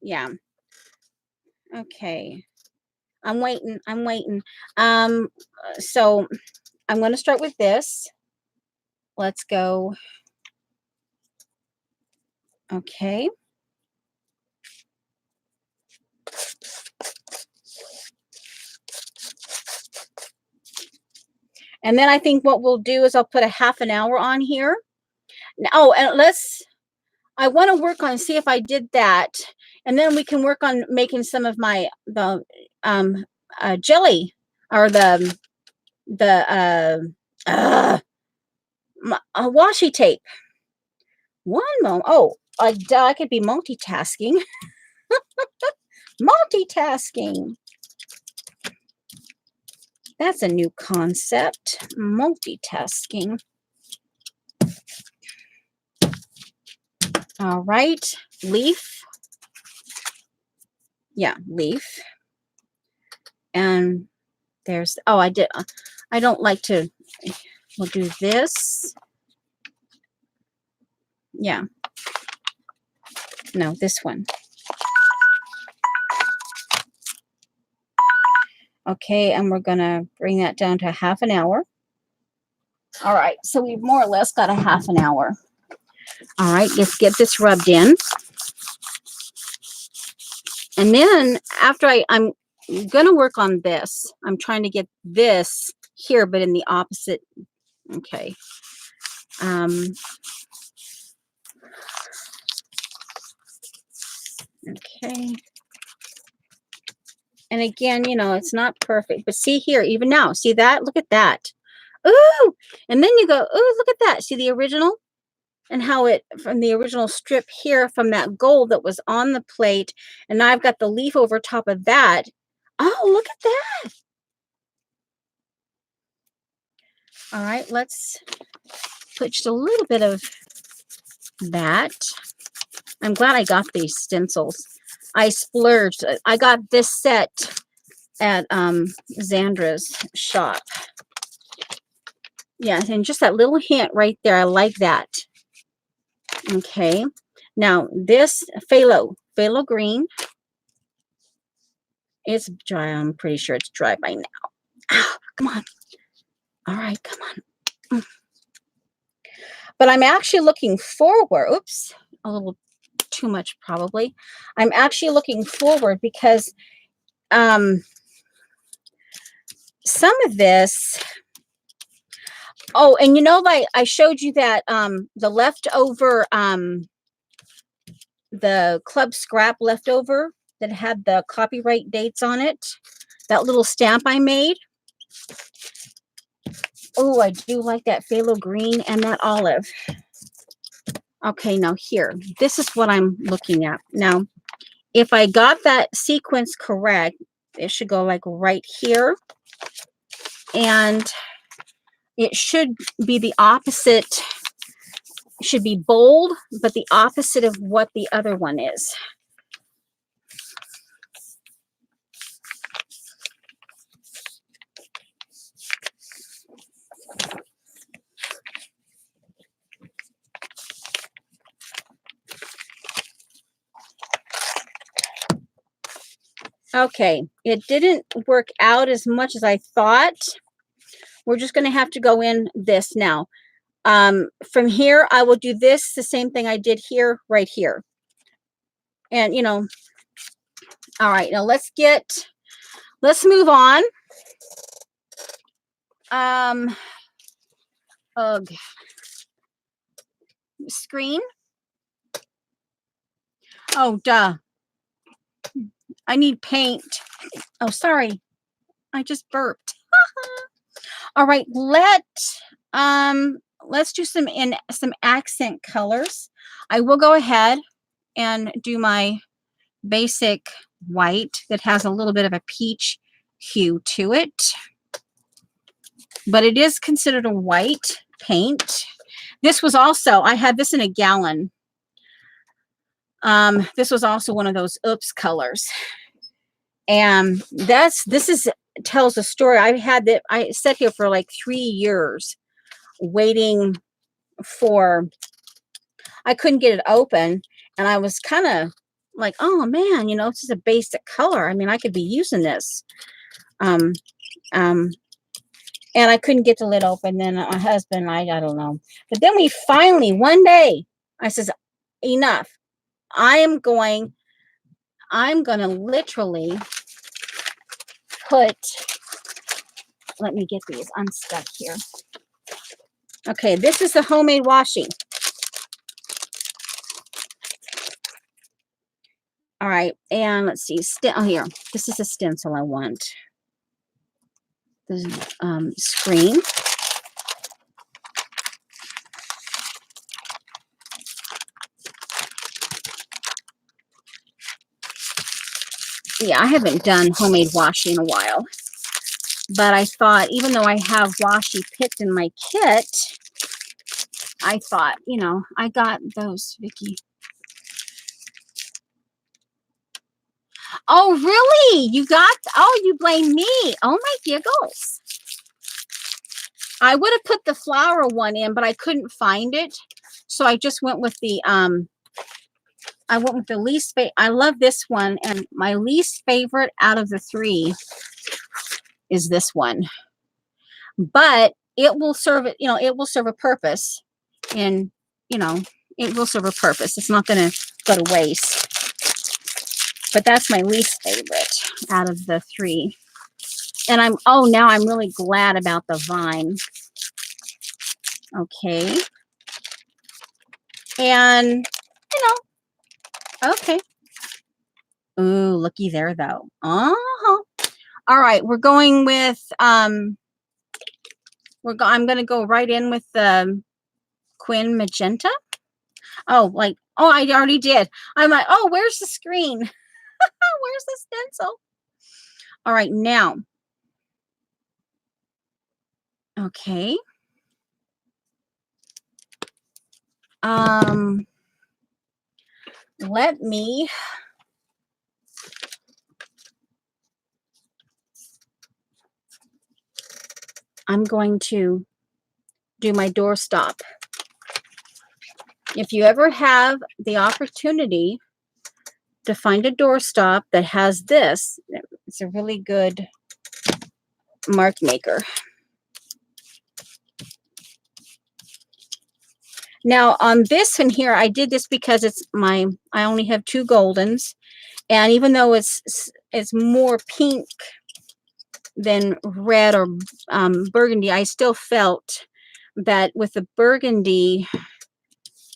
yeah. Okay. I'm waiting. I'm waiting. So I'm going to start with this. Let's go. Okay. And then I think what we'll do is I'll put a half an hour on here. Oh, and I want to work on, see if I did that. And then we can work on making some of the jelly, or the washi tape. One moment. Oh, I could be multitasking. Multitasking. That's a new concept. Multitasking. All right. Leaf. Yeah, leaf. And there's, oh, I don't like to, we'll do this. Yeah. No, this one. Okay, and we're going to bring that down to half an hour. All right, so we've more or less got a half an hour. All right, let's get this rubbed in. And then after I'm going to work on this. I'm trying to get this here, but in the opposite. Okay. Okay. And again, you know, it's not perfect, but see here, even now, see that? Look at that. Ooh, and then you go, ooh, look at that. See the original? And how it, from the original strip here, from that gold that was on the plate, and now I've got the leaf over top of that. Oh, look at that. All right, let's put just a little bit of that. I'm glad I got these stencils. I splurged. I got this set at Zandra's shop. Yeah, and just that little hint right there. I like that. Okay. Now, this phthalo green. It's dry. I'm pretty sure it's dry by now. Ow, come on. All right, come on. But I'm actually looking forward. Oops, a little too much probably. I'm actually looking forward because some of this. Oh, and you know, like I showed you that the leftover the club scrap leftover that had the copyright dates on it. That little stamp I made. Oh, I do like that phthalo green and that olive. Okay, now here, this is what I'm looking at. Now, if I got that sequence correct, it should go like right here. And it should be the opposite. It should be bold, but the opposite of what the other one is. Okay, it didn't work out as much as I thought. We're just going to have to go in this now. From here, I will do this, the same thing I did here, right here. And, you know, all right, now let's move on. Ugh. Screen. Oh, duh. I need paint. Oh, sorry. I just burped. All right, let's do some accent colors. I will go ahead and do my basic white that has a little bit of a peach hue to it. But it is considered a white paint. This was also, I had this in a gallon. This was also one of those oops colors. And tells a story. I sat here for like 3 years waiting for, I couldn't get it open, and I was kind of like, oh man, you know, this is a basic color. I mean, I could be using this. And I couldn't get the lid open. Then my husband, I don't know. But then we finally, one day, I says, enough. I'm going to literally put, let me get these unstuck here. Okay, this is the homemade washi. All right, and let's see. Oh, here. This is a stencil I want. The screen. Yeah, I haven't done homemade washi in a while. But I thought, even though I have washi picked in my kit, I thought, you know, I got those, Vicki. Oh, really? You blame me. Oh, my giggles. I would have put the flower one in, but I couldn't find it. So I just went with the, least favorite. I love this one. And my least favorite out of the 3 is this one. But it will serve it, you know, it will serve a purpose. And, you know, it will serve a purpose. It's not going to go to waste. But that's my least favorite out of the 3. And now I'm really glad about the vine. Okay. And, you know, okay. Ooh, looky there, though. Uh-huh. All right, we're going with, I'm going to go right in with the Quin Magenta. Oh, I already did. I'm like, oh, where's the screen? Where's the stencil? All right, now. Okay. Let me. I'm going to do my doorstop. If you ever have the opportunity to find a doorstop that has this, it's a really good mark maker. Now on this one here, I did this because I only have 2 goldens, and even though it's more pink than red or burgundy, I still felt that with the burgundy,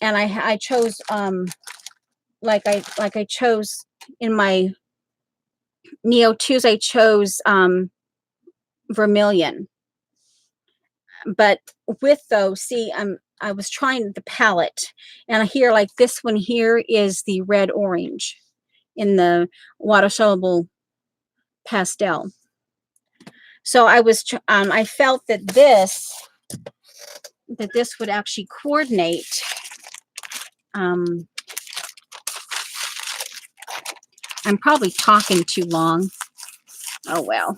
and I chose like I chose in my Neo 2s, I chose vermilion. But with those, see, I was trying the palette, and here, like this one here is the red orange in the water soluble pastel. So I felt that this would actually coordinate. I'm probably talking too long. Oh well.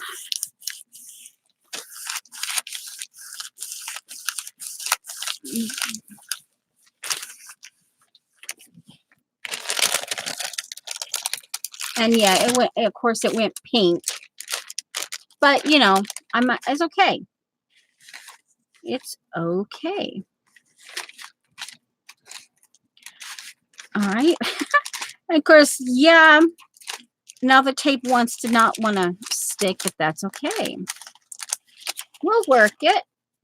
And yeah, it went, of course it went pink. But you know, it's okay. It's okay. All right. And of course, yeah, now the tape did not want to stick, but that's okay. We'll work it.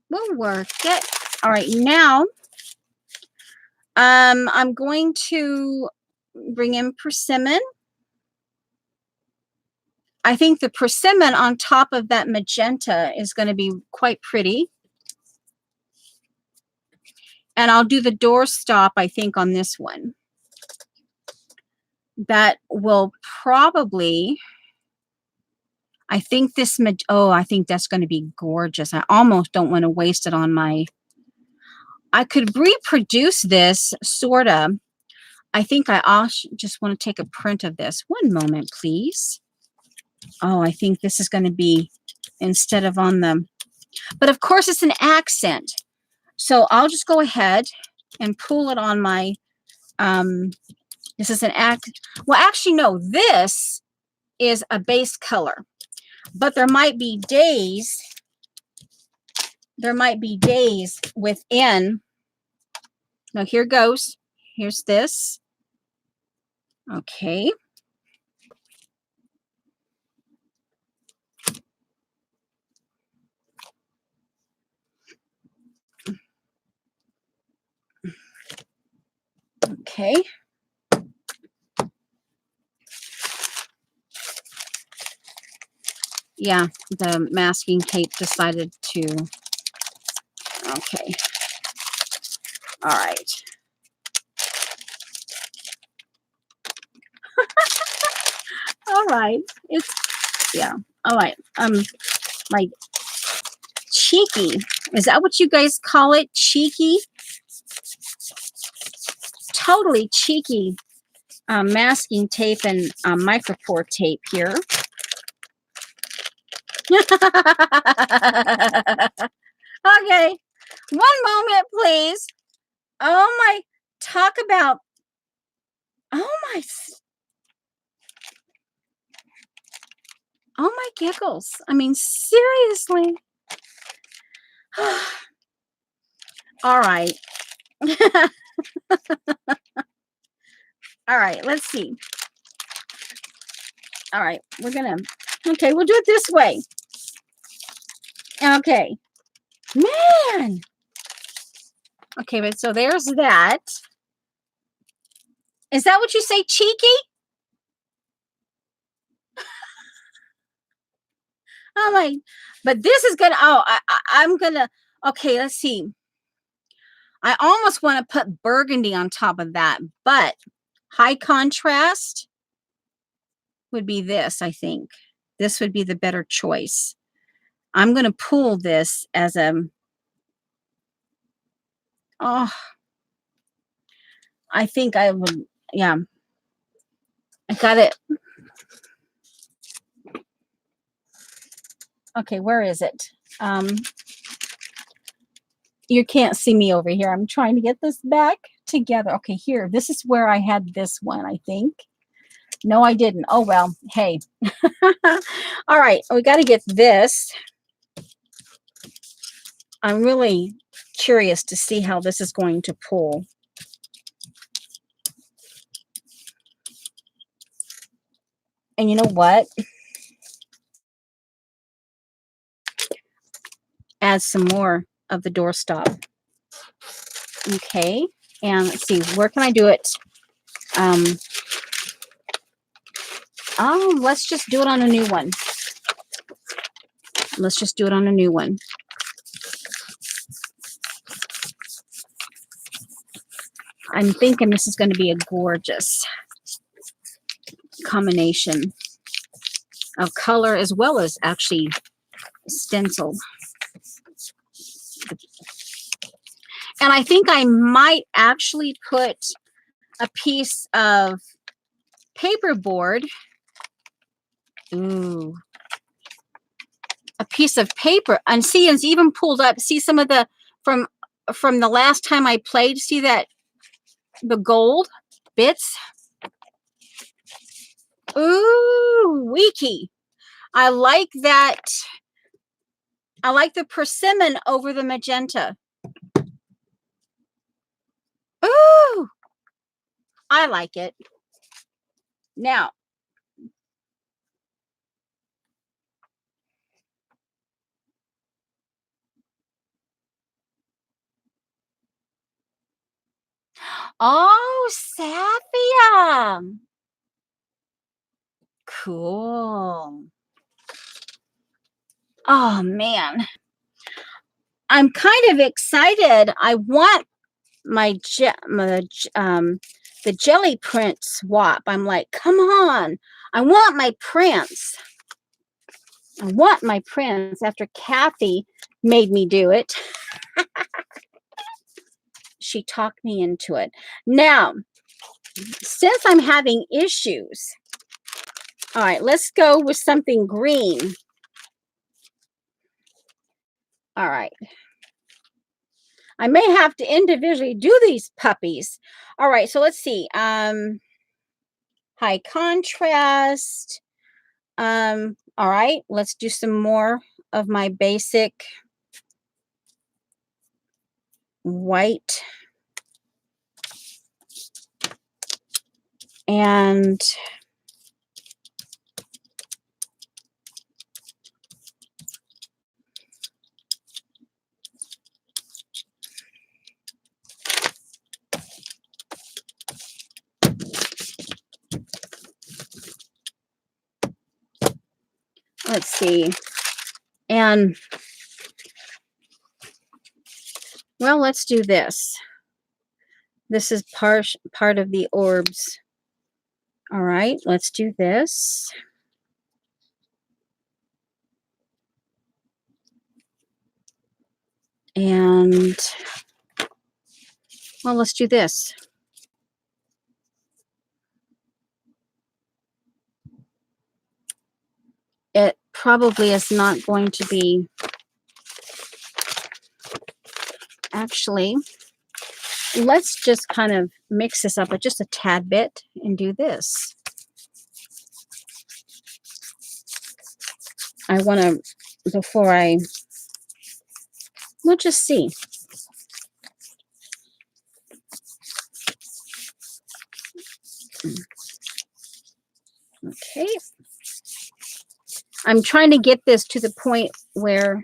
We'll work it. All right, now I'm going to bring in persimmon. I think the persimmon on top of that magenta is going to be quite pretty. And I'll do the doorstop, I think, on this one. That will probably, I think this, oh, I think that's going to be gorgeous. I almost don't want to waste it on my, I could reproduce this, sort of. I think I also just want to take a print of this. One moment, please. Oh, I think this is going to be, instead of on the, but of course it's an accent. So I'll just go ahead and pull it on my, this is an well, actually, no, this is a base color, but there might be days within. Now here goes. Here's this. Okay. Okay. Yeah, the masking tape decided to. Okay. All right. All right. It's, yeah. All right. Like cheeky. Is that what you guys call it? Cheeky? Totally cheeky masking tape and micropore tape here. Okay. One moment, please. Oh my, talk about, oh my giggles. I mean, seriously. All right. All right, let's see. All right, we're gonna, okay, we'll do it this way. Okay. Man. Okay, but so there's that. Is that what you say, cheeky? Oh my, but this is gonna, oh, I'm gonna, okay, let's see. I almost want to put burgundy on top of that, but high contrast would be this, I think. This would be the better choice. I'm going to pull this as a, oh, I think I would, yeah. I got it. Okay, where is it? You can't see me over here. I'm trying to get this back together. Okay, here. This is where I had this one, I think. No, I didn't. Oh, well, hey. All right, we got to get this. I'm really curious to see how this is going to pull. And you know what? Add some more of the doorstop. Okay, and let's see, where can I do it? Oh, let's just do it on a new one. Let's just do it on a new one. I'm thinking this is going to be a gorgeous combination of color as well as actually stencil. And I think I might actually put a piece of paperboard. Ooh. A piece of paper. And see, it's even pulled up. See some of the, from the last time I played, see that, the gold bits? Ooh, Wiki. I like that. I like the persimmon over the magenta. Ooh, I like it. Now, oh, Saphia. Cool. Oh, man. I'm kind of excited. I want the jelly print swap. I'm like, come on. I want my prints. I want my prints after Kathy made me do it. She talked me into it. Now, since I'm having issues, all right, let's go with something green. All right. I may have to individually do these puppies. All right, so let's see. High contrast. All right, let's do some more of my basic white. And let's see. And well, let's do this. This is part of the orbs. All right, let's do this. And well, let's do this. It probably is not going to be, actually, let's just kind of mix this up just a tad bit and do this. I want to, we'll just see. Okay. I'm trying to get this to the point where,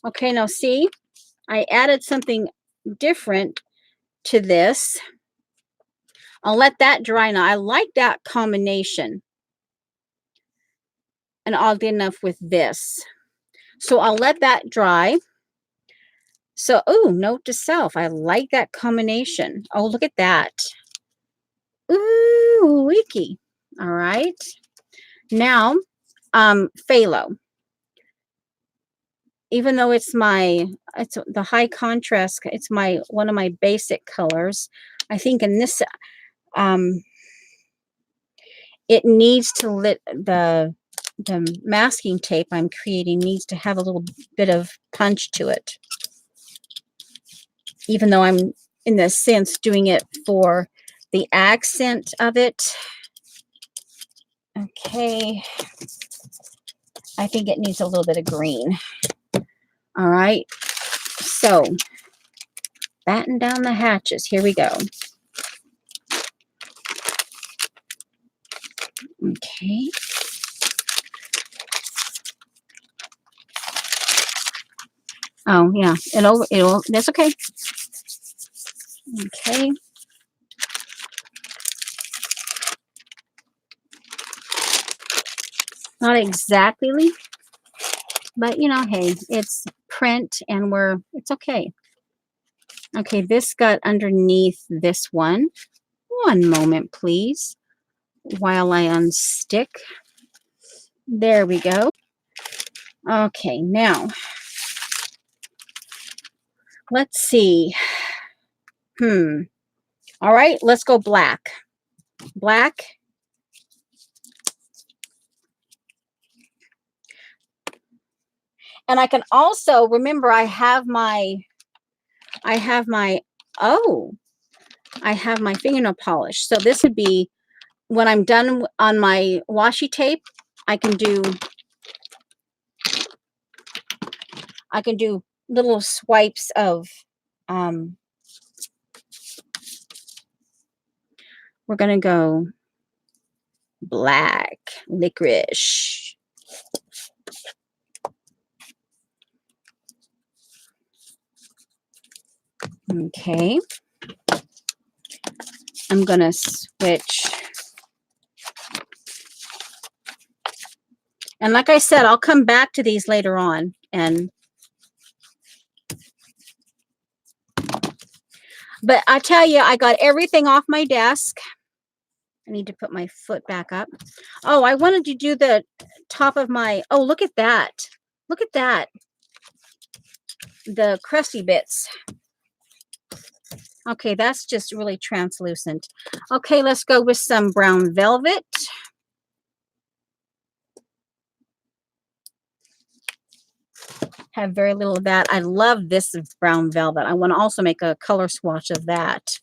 okay, now see, I added something different to this. I'll let that dry now. I like that combination. And oddly enough with this. So I'll let that dry. So, oh, note to self. I like that combination. Oh, look at that. Ooh, wiki. All right. Now, phthalo. Even though it's the high contrast, it's one of my basic colors. I think in this, it needs to the masking tape I'm creating needs to have a little bit of punch to it. Even though I'm, in a sense, doing it for the accent of it. Okay. I think it needs a little bit of green. All right. So, batten down the hatches. Here we go. Okay. Oh, yeah. It'll, that's okay. Okay. Not exactly, but you know, hey, it's print and it's okay. Okay, this got underneath this one. One moment, please, while I unstick. There we go. Okay, now, let's see. All right, let's go black. Black. And I can also, remember, I have my fingernail polish. So this would be when I'm done on my washi tape, I can do little swipes of, we're going to go black licorice. Okay. I'm going to switch. And like I said, I'll come back to these later on. But I tell you, I got everything off my desk. I need to put my foot back up. Oh, I wanted to do the top of my, oh, look at that. Look at that. The crusty bits. Okay, that's just really translucent. Okay, let's go with some brown velvet. Have very little of that. I love this brown velvet. I want to also make a color swatch of that.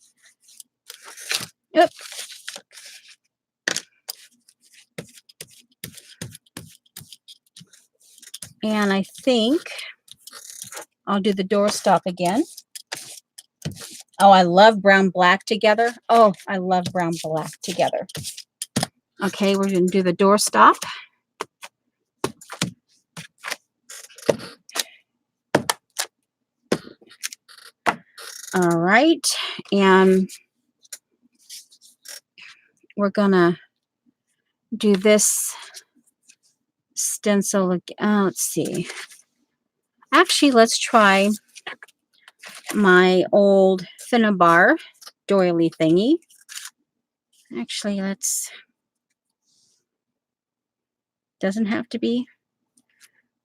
Yep. And I think I'll do the doorstop again. Oh, I love brown black together. Oh, I love brown black together. Okay, we're going to do the doorstop. All right, and we're going to do this stencil again. Oh, let's see. Actually, let's try my old Finnabar doily thingy. Actually, let's, doesn't have to be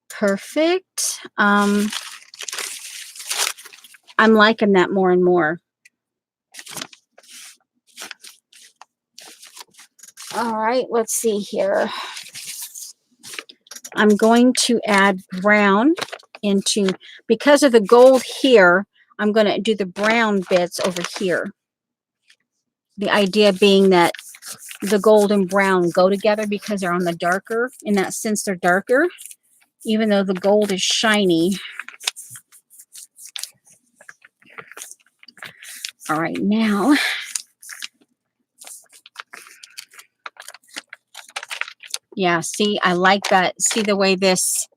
perfect. I'm liking that more and more. All right, let's see here. I'm going to add brown into, because of the gold here, I'm going to do the brown bits over here. The idea being that the gold and brown go together because they're on the darker, in that sense they're darker, even though the gold is shiny. All right, now yeah, see, I like that. See the way this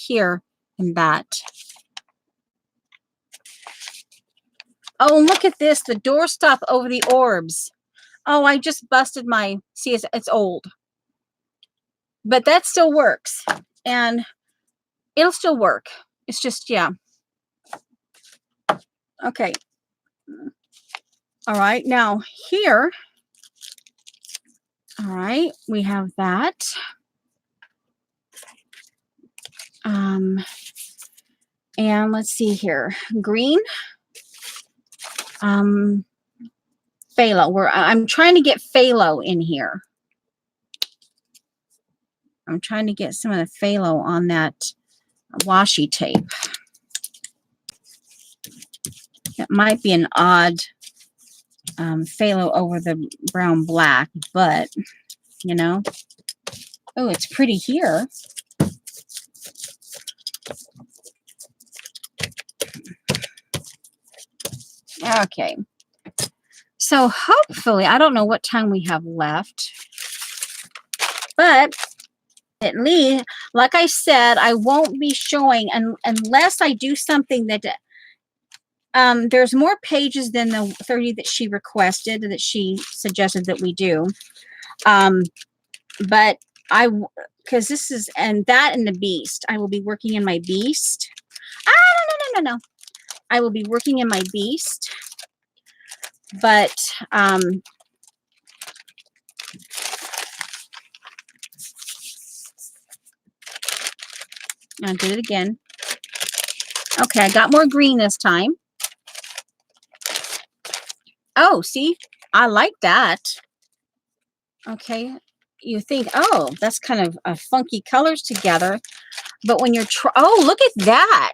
here and that. Oh, look at this, the doorstop over the orbs. Oh, I just busted my, see, it's old. But that still works. And it'll still work. It's just, yeah. Okay. All right, now here, all right, we have that. And let's see here, green. Phthalo. I'm trying to get phthalo in here. I'm trying to get some of the phthalo on that washi tape. It might be an odd phthalo over the brown black, but you know. Oh, it's pretty here. Okay. So hopefully, I don't know what time we have left, but at least, like I said, I won't be showing unless I do something that there's more pages than the 30 that she requested, that she suggested that we do. But because this is, and that and the Beast, I will be working in my Beast. No. I will be working in my Beast. But I'll do it again. Okay, I got more green this time. Oh, see, I like that. Okay, you think, oh, that's kind of funky colors together. But when you're, oh, look at that.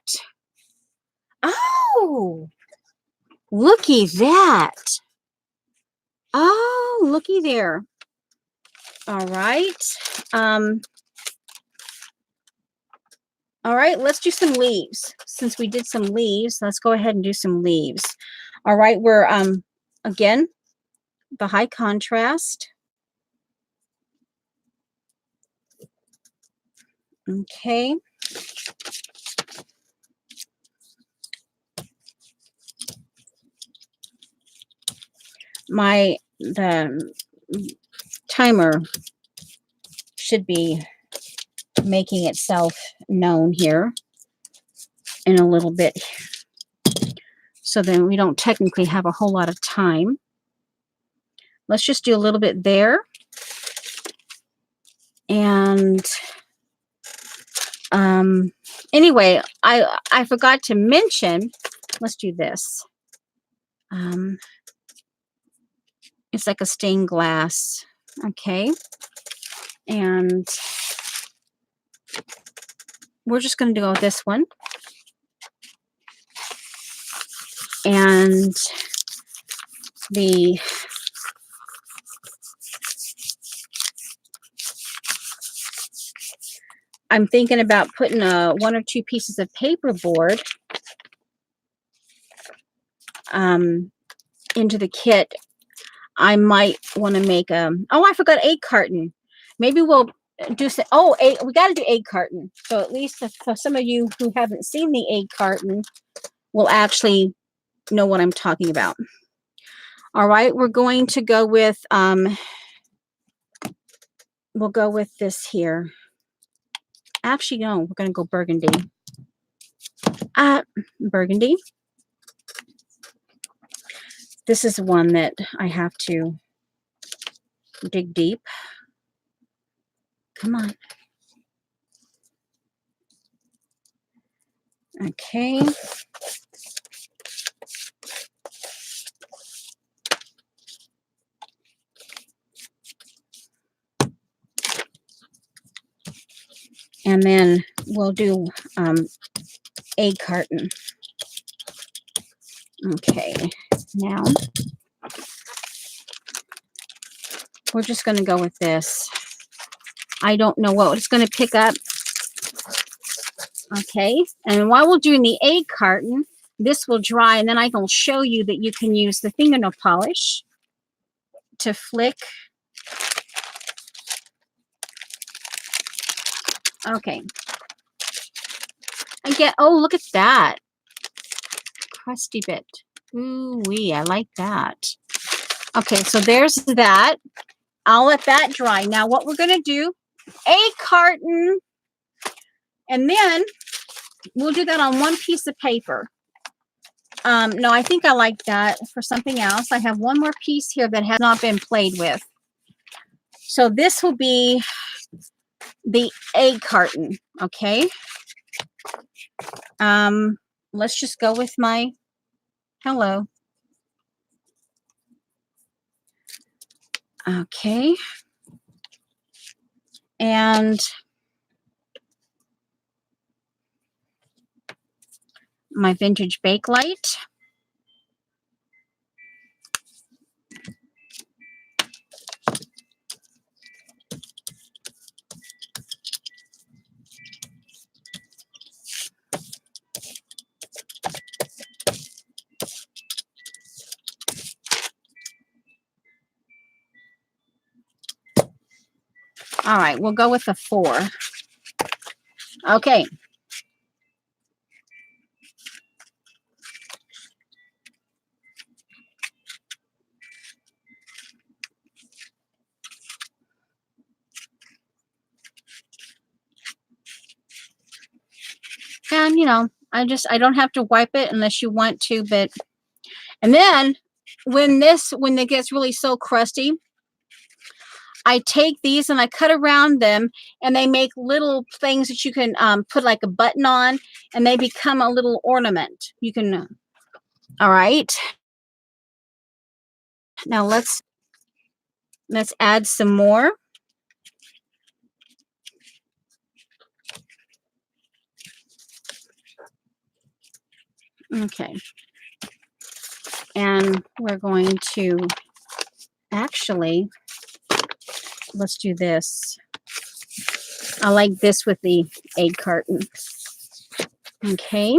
Oh, looky that. Oh, looky there. All right. All right, let's do some leaves. Since we did some leaves, let's go ahead and do some leaves. All right, we're again, the high contrast. Okay. The timer should be making itself known here in a little bit, so then we don't technically have a whole lot of time. Let's just do a little bit there. And anyway, I forgot to mention, let's do this. It's like a stained glass. Okay. And we're just going to go with this one. And I'm thinking about putting one or two pieces of paperboard into the kit. I might want to make oh, I forgot egg carton. Maybe we'll do some, we got to do egg carton. So at least for some of you who haven't seen the egg carton will actually know what I'm talking about. All right, we're going to go with we'll go with this here. Actually, no, we're going to go burgundy. Burgundy. This is one that I have to dig deep. Come on. Okay. And then we'll do egg carton. Okay, now we're just going to go with this. I don't know what it's going to pick up. Okay, and while we're doing the egg carton, this will dry, and then I will show you that you can use the fingernail polish to flick. Okay. Oh, look at that. Crusty bit. Ooh-wee, I like that. Okay, so there's that. I'll let that dry. Now what we're going to do, egg carton, and then we'll do that on one piece of paper. No, I think I like that for something else. I have one more piece here that has not been played with. So this will be the egg carton, okay? Let's just go with my hello. Okay. And my vintage Bakelite. All right, we'll go with the 4. Okay. And, you know, I don't have to wipe it unless you want to, but, and then when it gets really so crusty, I take these and I cut around them, and they make little things that you can put like a button on, and they become a little ornament. You can, all right. Now let's add some more. Okay. And we're going to actually, let's do this. I like this with the egg carton. Okay.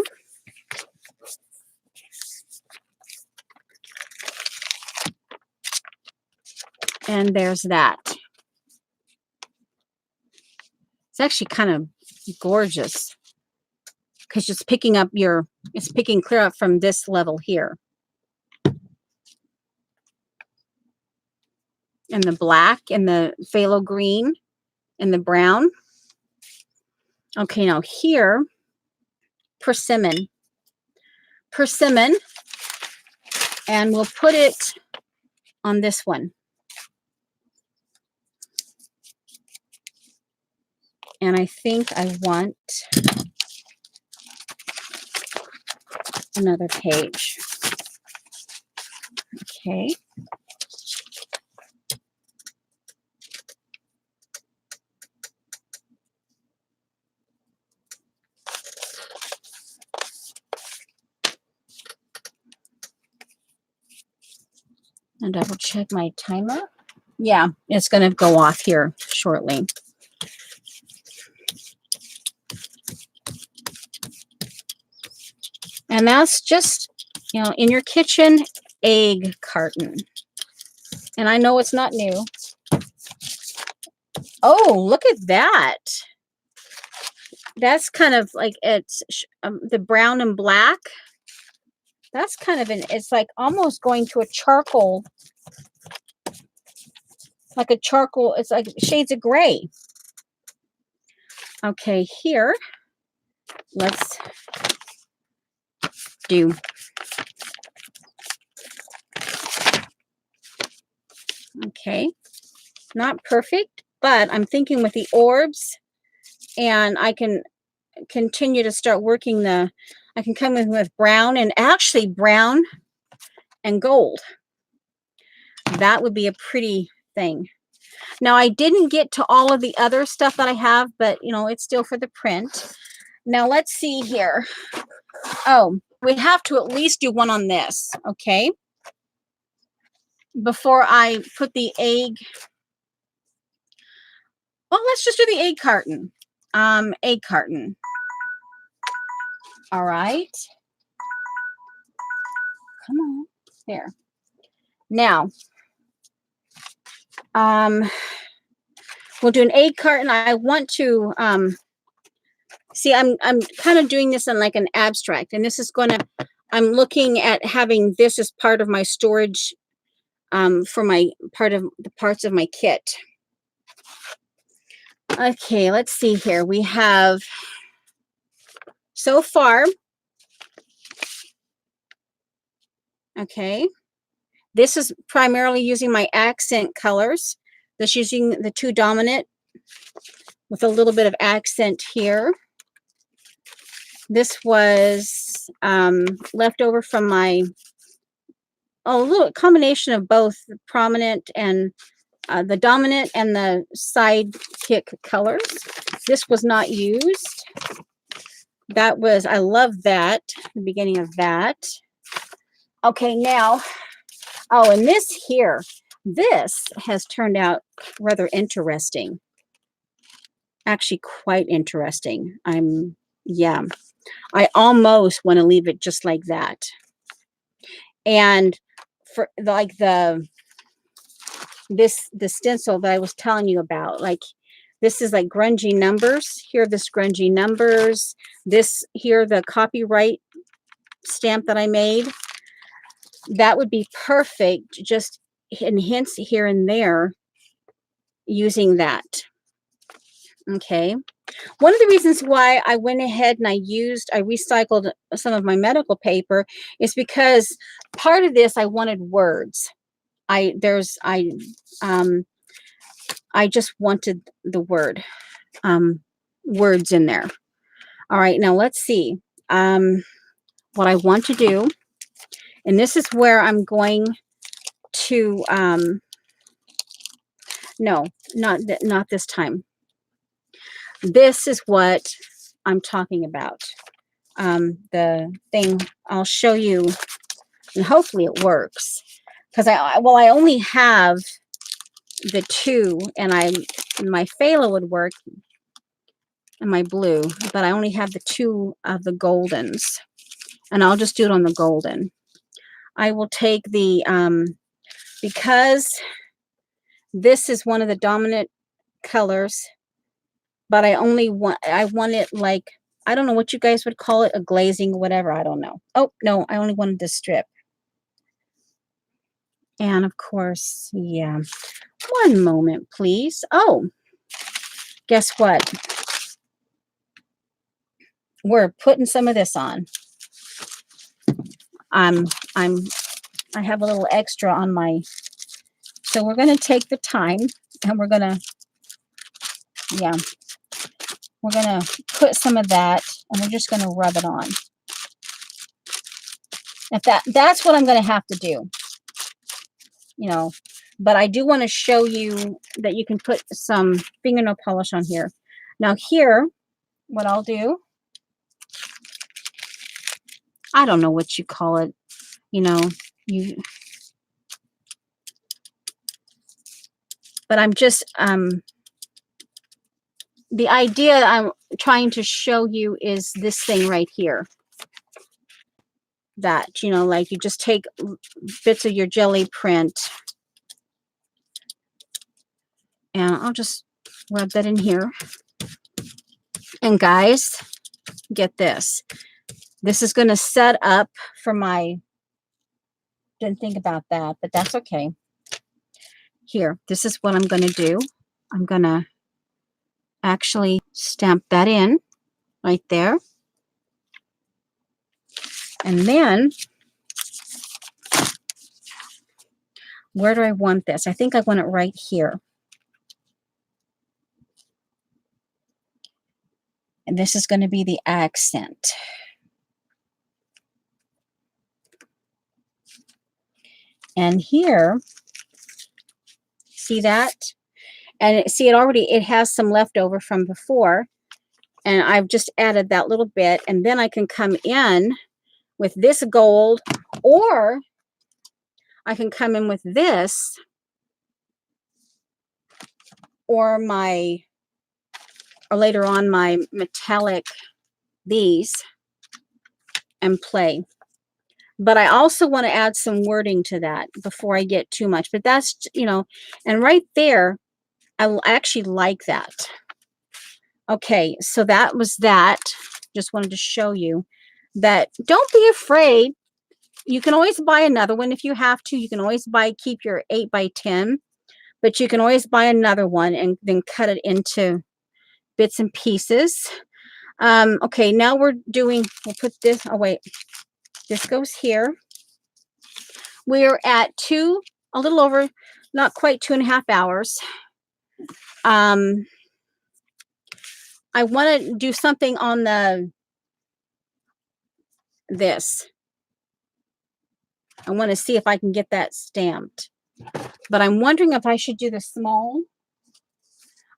And there's that. It's actually kind of gorgeous because it's picking up it's picking clear up from this level here. And the black and the phthalo green and the brown. Okay, now here, persimmon. Persimmon. And we'll put it on this one. And I think I want another page. Okay. And double check my timer. Yeah, it's going to go off here shortly. And that's just, in your kitchen egg carton. And I know it's not new. Oh, look at that. That's kind of like it's the brown and black. That's kind of it's like almost going to a charcoal. Like a charcoal, it's like shades of gray. Okay, here, let's do. Okay, not perfect, but I'm thinking with the orbs, and I can continue to start working I can come in with brown, and actually brown and gold. That would be a pretty thing. Now, I didn't get to all of the other stuff that I have, but, it's still for the print. Now, let's see here. Oh, we have to at least do one on this, okay? Before I put the egg. Well, let's just do the egg carton. Egg carton. All right. Come on. There. Now, we'll do an egg carton. I want to see, I'm kind of doing this in like an abstract, and this is I'm looking at having this as part of my storage for my parts of my kit. Okay, let's see here. We have so far. Okay. This is primarily using my accent colors. This using the 2 dominant with a little bit of accent here. This was left over from my a little combination of both the prominent and the dominant and the sidekick colors. This was not used. That was, I love that, the beginning of that. Okay, now, oh, and this here, this has turned out rather interesting. Actually, quite interesting. I almost want to leave it just like that. And for like the stencil that I was telling you about, like this is like grungy numbers. Here are the grungy numbers. This here, the copyright stamp that I made. That would be perfect, just in hints here and there using that. Okay. One of the reasons why I went ahead and I recycled some of my medical paper is because part of this I wanted words. I just wanted the words in there. All right, now let's see. What I want to do, and this is where I'm going to no, not this time. This is what I'm talking about. The thing I'll show you, and hopefully it works. because I only have the two, and my phthalo would work and my blue, but I only have the two of the goldens, and I'll just do it on the golden. I will take the because this is one of the dominant colors, but I want it like, I don't know what you guys would call it, a glazing, whatever, I don't know. Oh no, I only wanted this strip. And of course, yeah, one moment please. Oh, guess what, we're putting some of this on. I have a little extra on my, so we're going to take the time and we're going to, yeah, we're going to put some of that and we're just going to rub it on. If that's what I'm going to have to do, you know, but I do want to show you that you can put some fingernail polish on here. Now here, what I'll do, I don't know what you call it, you know, but I'm just, the idea I'm trying to show you is this thing right here. That, you know, like you just take bits of your jelly print and I'll just rub that in here. And guys, get this. This is going to set up for my, didn't think about that, but that's okay. Here, this is what I'm going to do. I'm going to actually stamp that in right there. And then, where do I want this? I think I want it right here. And this is going to be the accent. And here, see that? And see, it has some leftover from before. And I've just added that little bit. And then I can come in with this gold, or I can come in with this, or later on my metallic, these, and play. But I also want to add some wording to that before I get too much. But that's, you know, and right there, I actually like that. Okay, so that was that. Just wanted to show you that don't be afraid. You can always buy another one if you have to. You can always keep your 8 by 10, but you can always buy another one and then cut it into bits and pieces. Okay, now we'll put this, oh wait, this goes here. We're at a little over, not quite 2.5 hours. I want to do something on this. I want to see if I can get that stamped. But I'm wondering if I should do the small.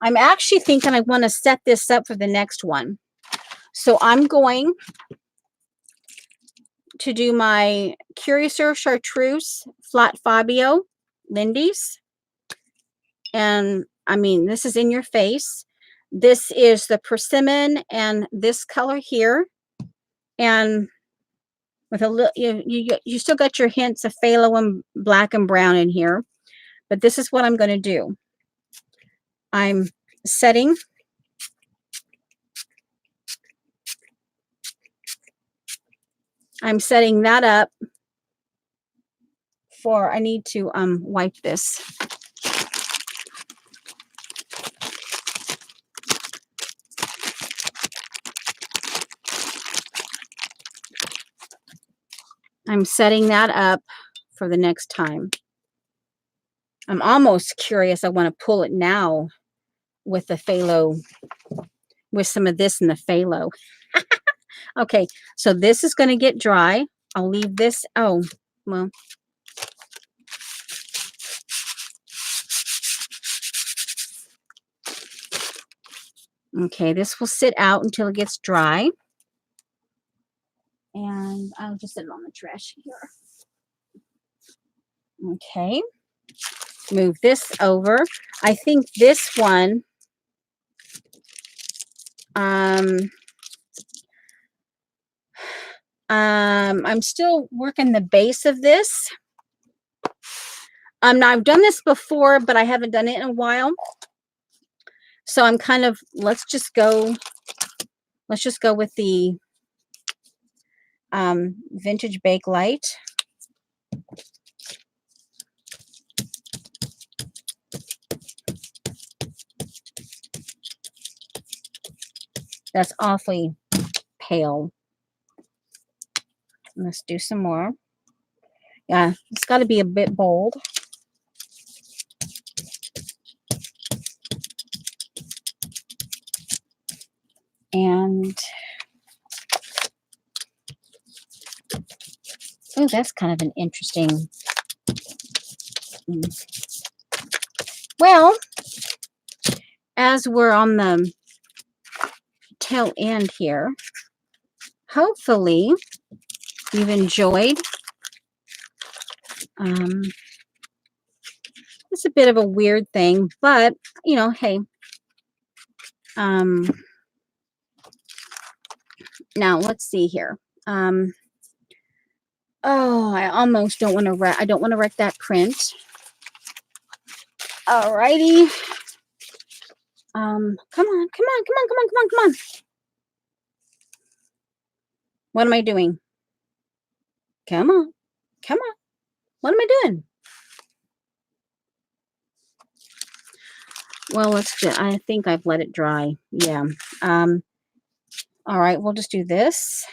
I'm actually thinking I want to set this up for the next one. So I'm going to do my Curaçao Chartreuse Flat Fabio Lindy's. And I mean, this is in your face. This is the persimmon and this color here. And with a little, you still got your hints of phthalo and black and brown in here. But this is what I'm going to do. I'm setting that up for, I need to wipe this. I'm setting that up for the next time. I'm almost curious. I want to pull it now with the phthalo, with some of this in the phthalo. Okay, so this is going to get dry. I'll leave this. Oh, well. Okay, this will sit out until it gets dry. And I'll just set it on the trash here. Okay. Move this over. I think this one, I'm still working the base of this. Now I've done this before, but I haven't done it in a while. So I'm kind of, let's just go with the Vintage Bakelite. That's awfully pale. Let's do some more. Yeah, it's got to be a bit bold. And oh, that's kind of an interesting. Well, as we're on the tail end here, hopefully you've enjoyed. It's a bit of a weird thing, but you know, hey. Now let's see here. Oh, I almost don't want to wreck. I don't want to wreck that print. Alrighty. Come on, come on, come on, come on, come on, come on. What am I doing? Come on, come on. What am I doing? Well, let's just, I think I've let it dry. Yeah. All right, we'll just do this.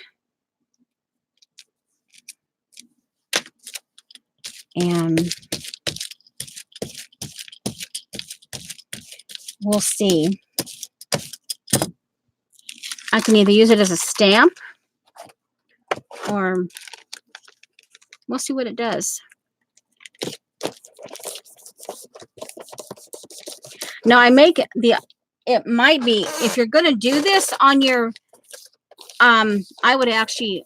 And we'll see. I can either use it as a stamp or we'll see what it does. Now I make it might be, if you're going to do this on your, I would actually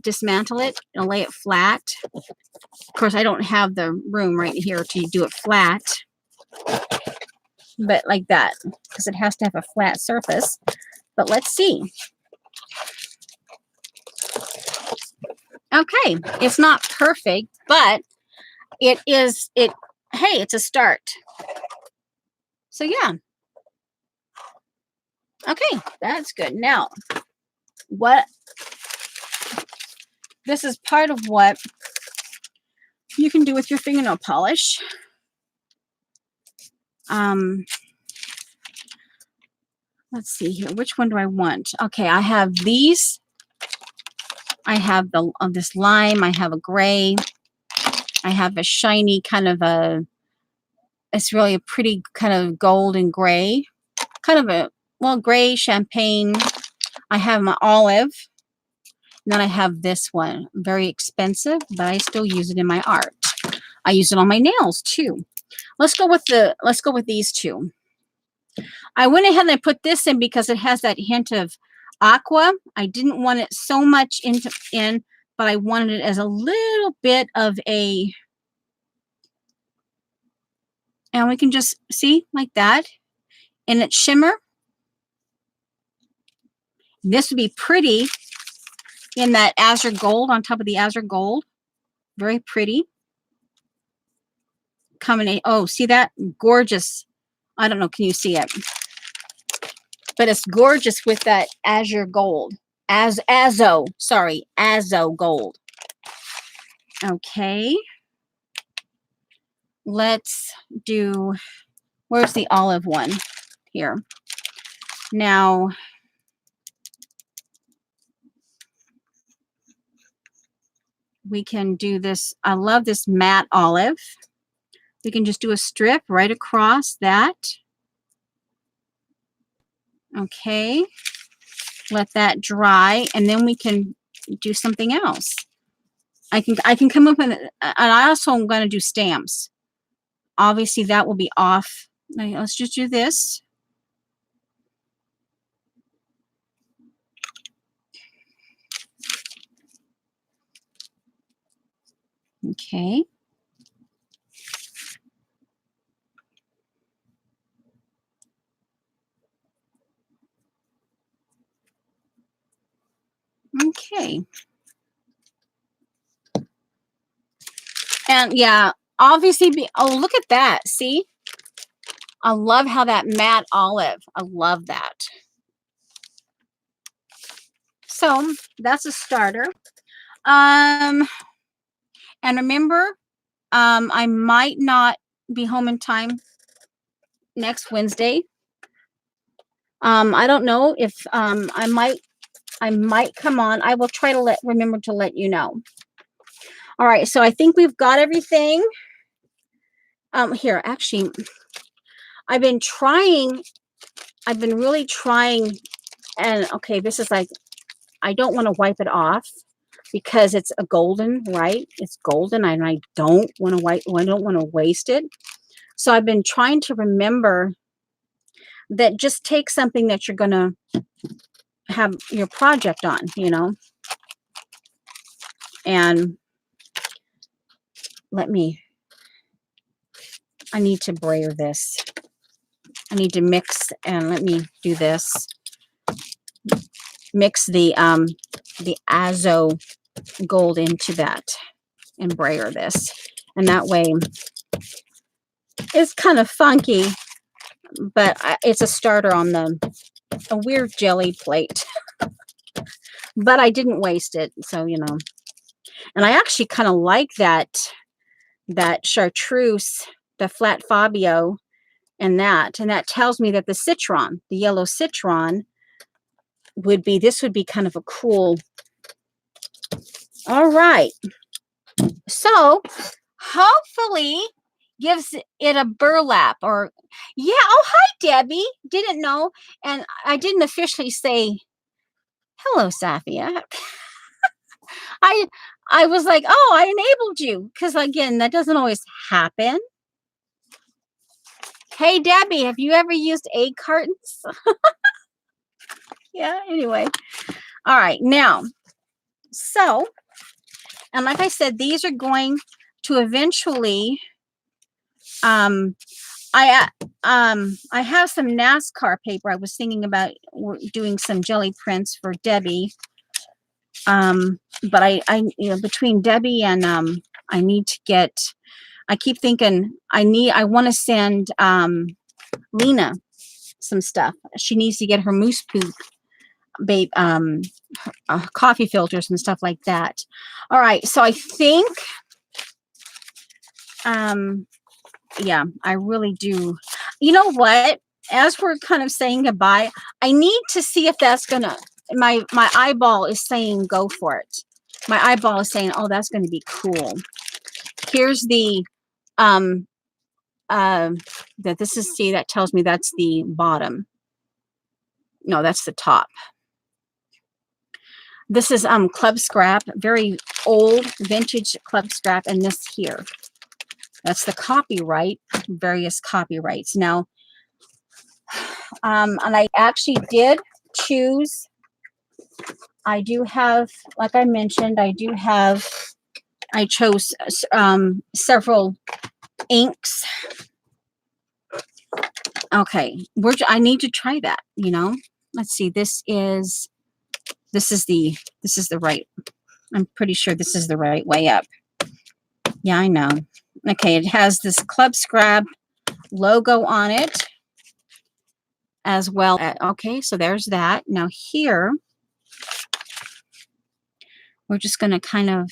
dismantle it and lay it flat. Of course, I don't have the room right here to do it flat, but like that, because it has to have a flat surface. But let's see. Okay, it's not perfect, but it is, hey, it's a start. So yeah. Okay, that's good. Now, this is part of what you can do with your fingernail polish. Let's see here. Which one do I want? Okay, I have these. I have this lime. I have a gray. I have a shiny kind of it's really a pretty kind of gold and gray. Kind of a, well, gray champagne. I have my olive. And then I have this one. Very expensive, but I still use it in my art. I use it on my nails too. Let's go with these two. I went ahead and I put this in because it has that hint of aqua. I didn't want it so much in, but I wanted it as a little bit of a, and we can just see like that. And it's shimmer. This would be pretty in that azure gold, on top of the azure gold. Very pretty. Coming in, oh, see that? Gorgeous. I don't know, can you see it? But it's gorgeous with that azure gold. Azo gold. Okay. Let's do, where's the olive one? Here. Now, we can do this. I love this matte olive. We can just do a strip right across that. Okay. Let that dry, and then we can do something else. I can come up with, and I also am going to do stamps. Obviously, that will be off. Let's just do this. Okay. Okay. And yeah, obviously, oh, look at that. See? I love how that matte olive, I love that. So that's a starter. And remember, I might not be home in time next Wednesday. I don't know if I might come on. I will try to remember to let you know. All right, so I think we've got everything. Here, actually, I've been really trying, and okay, this is like, I don't want to wipe it off because it's a golden, right? It's golden, and I don't want to waste it. So I've been trying to remember that just take something that you're going to have your project on, you know. And I need to brayer this. I need to mix, and let me do this. Mix the Azo gold into that and brayer this. And that way it's kind of funky, but it's a starter on a weird jelly plate. But I didn't waste it, so you know. And I actually kind of like that chartreuse, the flat Fabio, and that tells me that the citron, the yellow citron, would be kind of a cool. All right, so hopefully gives it a burlap, or yeah. Oh, hi Debbie, didn't know, and I didn't officially say hello, Safia. I was like, oh, I enabled you, because again, that doesn't always happen. Hey Debbie, have you ever used egg cartons? Yeah, anyway. All right, now, so, and like I said, these are going to eventually, I have some NASCAR paper. I was thinking about doing some jelly prints for Debbie. But I you know, between Debbie and I need to get, I keep thinking I want to send Lena some stuff. She needs to get her moose poop babe coffee filters and stuff like that. All right, so I think yeah, I really do. You know what? As we're kind of saying goodbye, I need to see if that's gonna, my eyeball is saying go for it. My eyeball is saying, oh, that's going to be cool. Here's the that this is, see, that tells me that's the bottom. No, that's the top. This is club scrap, very old vintage club scrap, and this here, that's the copyright, various copyrights. Now, and I actually did choose, I do have, like I mentioned, I chose several inks. Okay, I need to try that, you know. Let's see, this is the right, I'm pretty sure this is the right way up. Yeah, I know. Okay, it has this club scrap logo on it as well. Okay, so there's that. Now here, we're just going to kind of,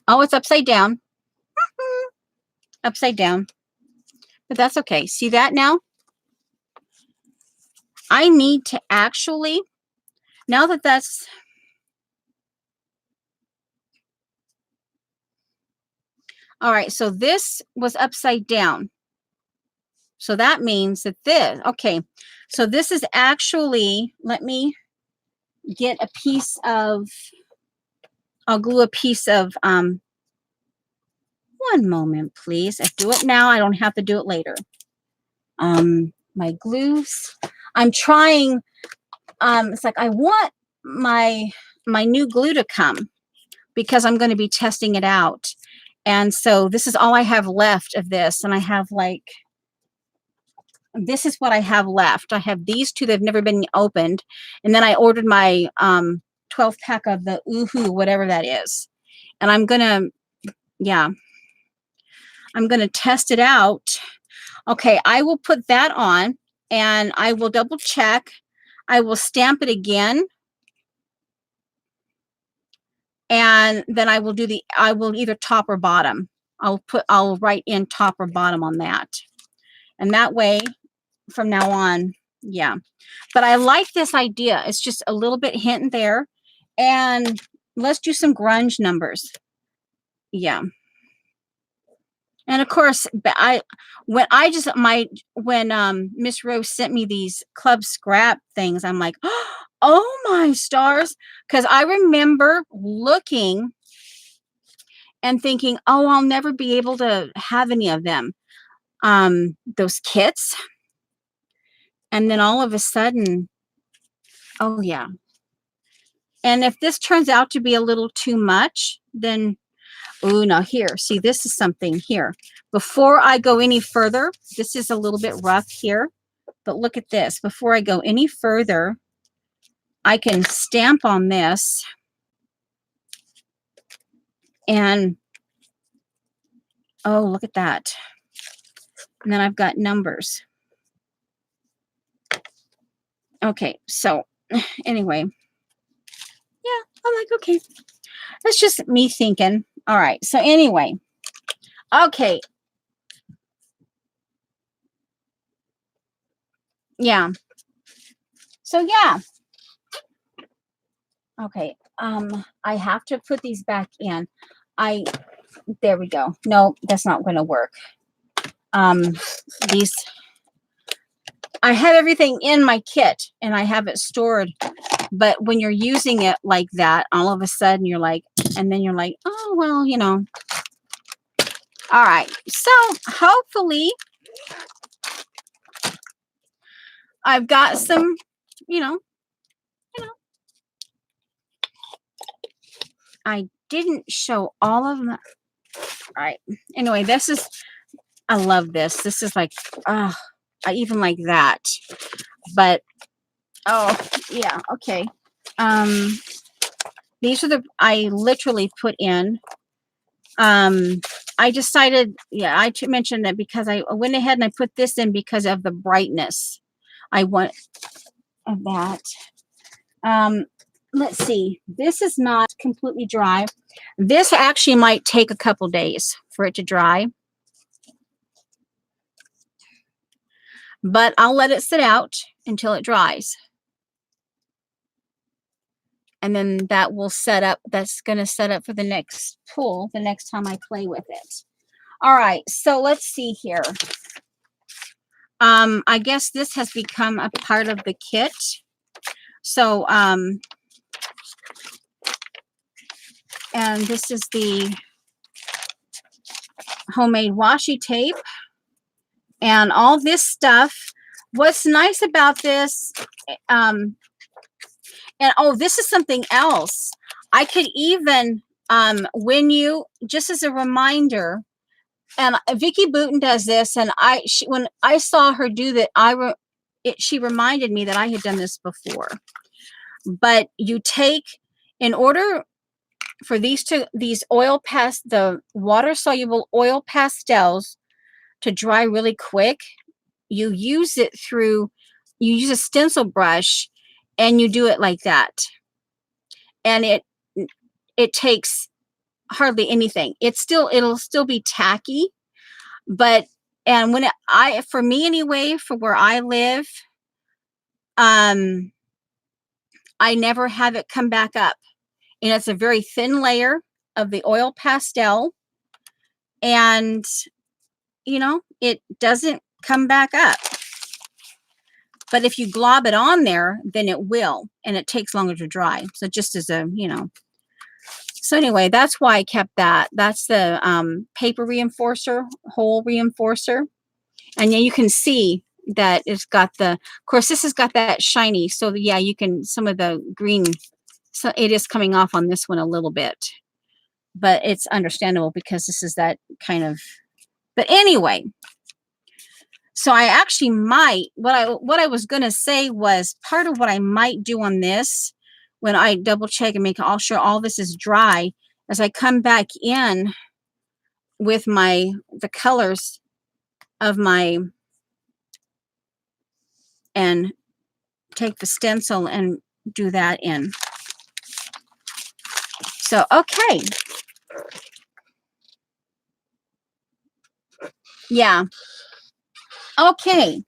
oh, it's upside down. Upside down. But that's okay. See that now? I need to actually, now that that's, all right, so this was upside down. So that means that this, okay, so this is actually, let me get a piece of, I'll glue a piece of, one moment, please. I do it now. I don't have to do it later. My glues, I'm trying, it's like I want my new glue to come because I'm going to be testing it out. And so this is all I have left of this. And I have like, this is what I have left. I have these two that have never been opened. And then I ordered my 12 pack of the Oohoo, whatever that is. And I'm going to, yeah, I'm going to test it out. Okay, I will put that on and I will double check. I will stamp it again. And then I will do I will either top or bottom. I'll write in top or bottom on that. And that way, from now on, yeah. But I like this idea. It's just a little bit hint there. And let's do some grunge numbers. Yeah. And of course, when Miss Rose sent me these club scrap things, I'm like, oh my stars. Because I remember looking and thinking, oh, I'll never be able to have any of them. Those kits. And then all of a sudden, oh yeah. And if this turns out to be a little too much, then, oh, now here, see, this is something here. Before I go any further, this is a little bit rough here, but look at this. Before I go any further, I can stamp on this and, oh, look at that. And then I've got numbers. Okay, so anyway, yeah, I'm like, okay, that's just me thinking. All right, so anyway, okay. Yeah. So yeah. Okay. I have to put these back in. There we go. No, that's not going to work. These, I have everything in my kit and I have it stored. But when you're using it like that, all of a sudden you're like, and then you're like, oh, well, you know. All right. So hopefully I've got some, you know, I didn't show all of them. All right. Anyway, this is, I love this. This is like, I even like that. But, oh, yeah, okay. These are I literally put in. I decided, yeah, I mentioned that because I went ahead and I put this in because of the brightness. I want of that. Let's see. This is not completely dry. This actually might take a couple days for it to dry. But I'll let it sit out until it dries. And then that will set up, that's going to set up for the next pull, the next time I play with it. All right, so let's see here. I guess this has become a part of the kit. So, and this is the homemade washi tape. And all this stuff. What's nice about this, and oh, this is something else. I could even, when you, just as a reminder, and Vicki Boutin does this, and when I saw her do that, she reminded me that I had done this before. But you take, in order for the water-soluble oil pastels to dry really quick, you use a stencil brush and you do it like that. And it takes hardly anything. It'll still be tacky, but, and for me anyway, for where I live, I never have it come back up. And it's a very thin layer of the oil pastel. And, you know, it doesn't come back up. But if you glob it on there, then it will. And it takes longer to dry. So just as a, you know. So anyway, that's why I kept that. That's the paper reinforcer, hole reinforcer. And yeah, you can see that it's got of course, this has got that shiny. So yeah, you can, some of the green, so it is coming off on this one a little bit. But it's understandable because this is that kind of, but anyway. So I actually might, what I was going to say was part of what I might do on this when I double check and make all sure all this is dry, as I come back in with the colors of my, and take the stencil and do that in. So, okay. Yeah. Okay.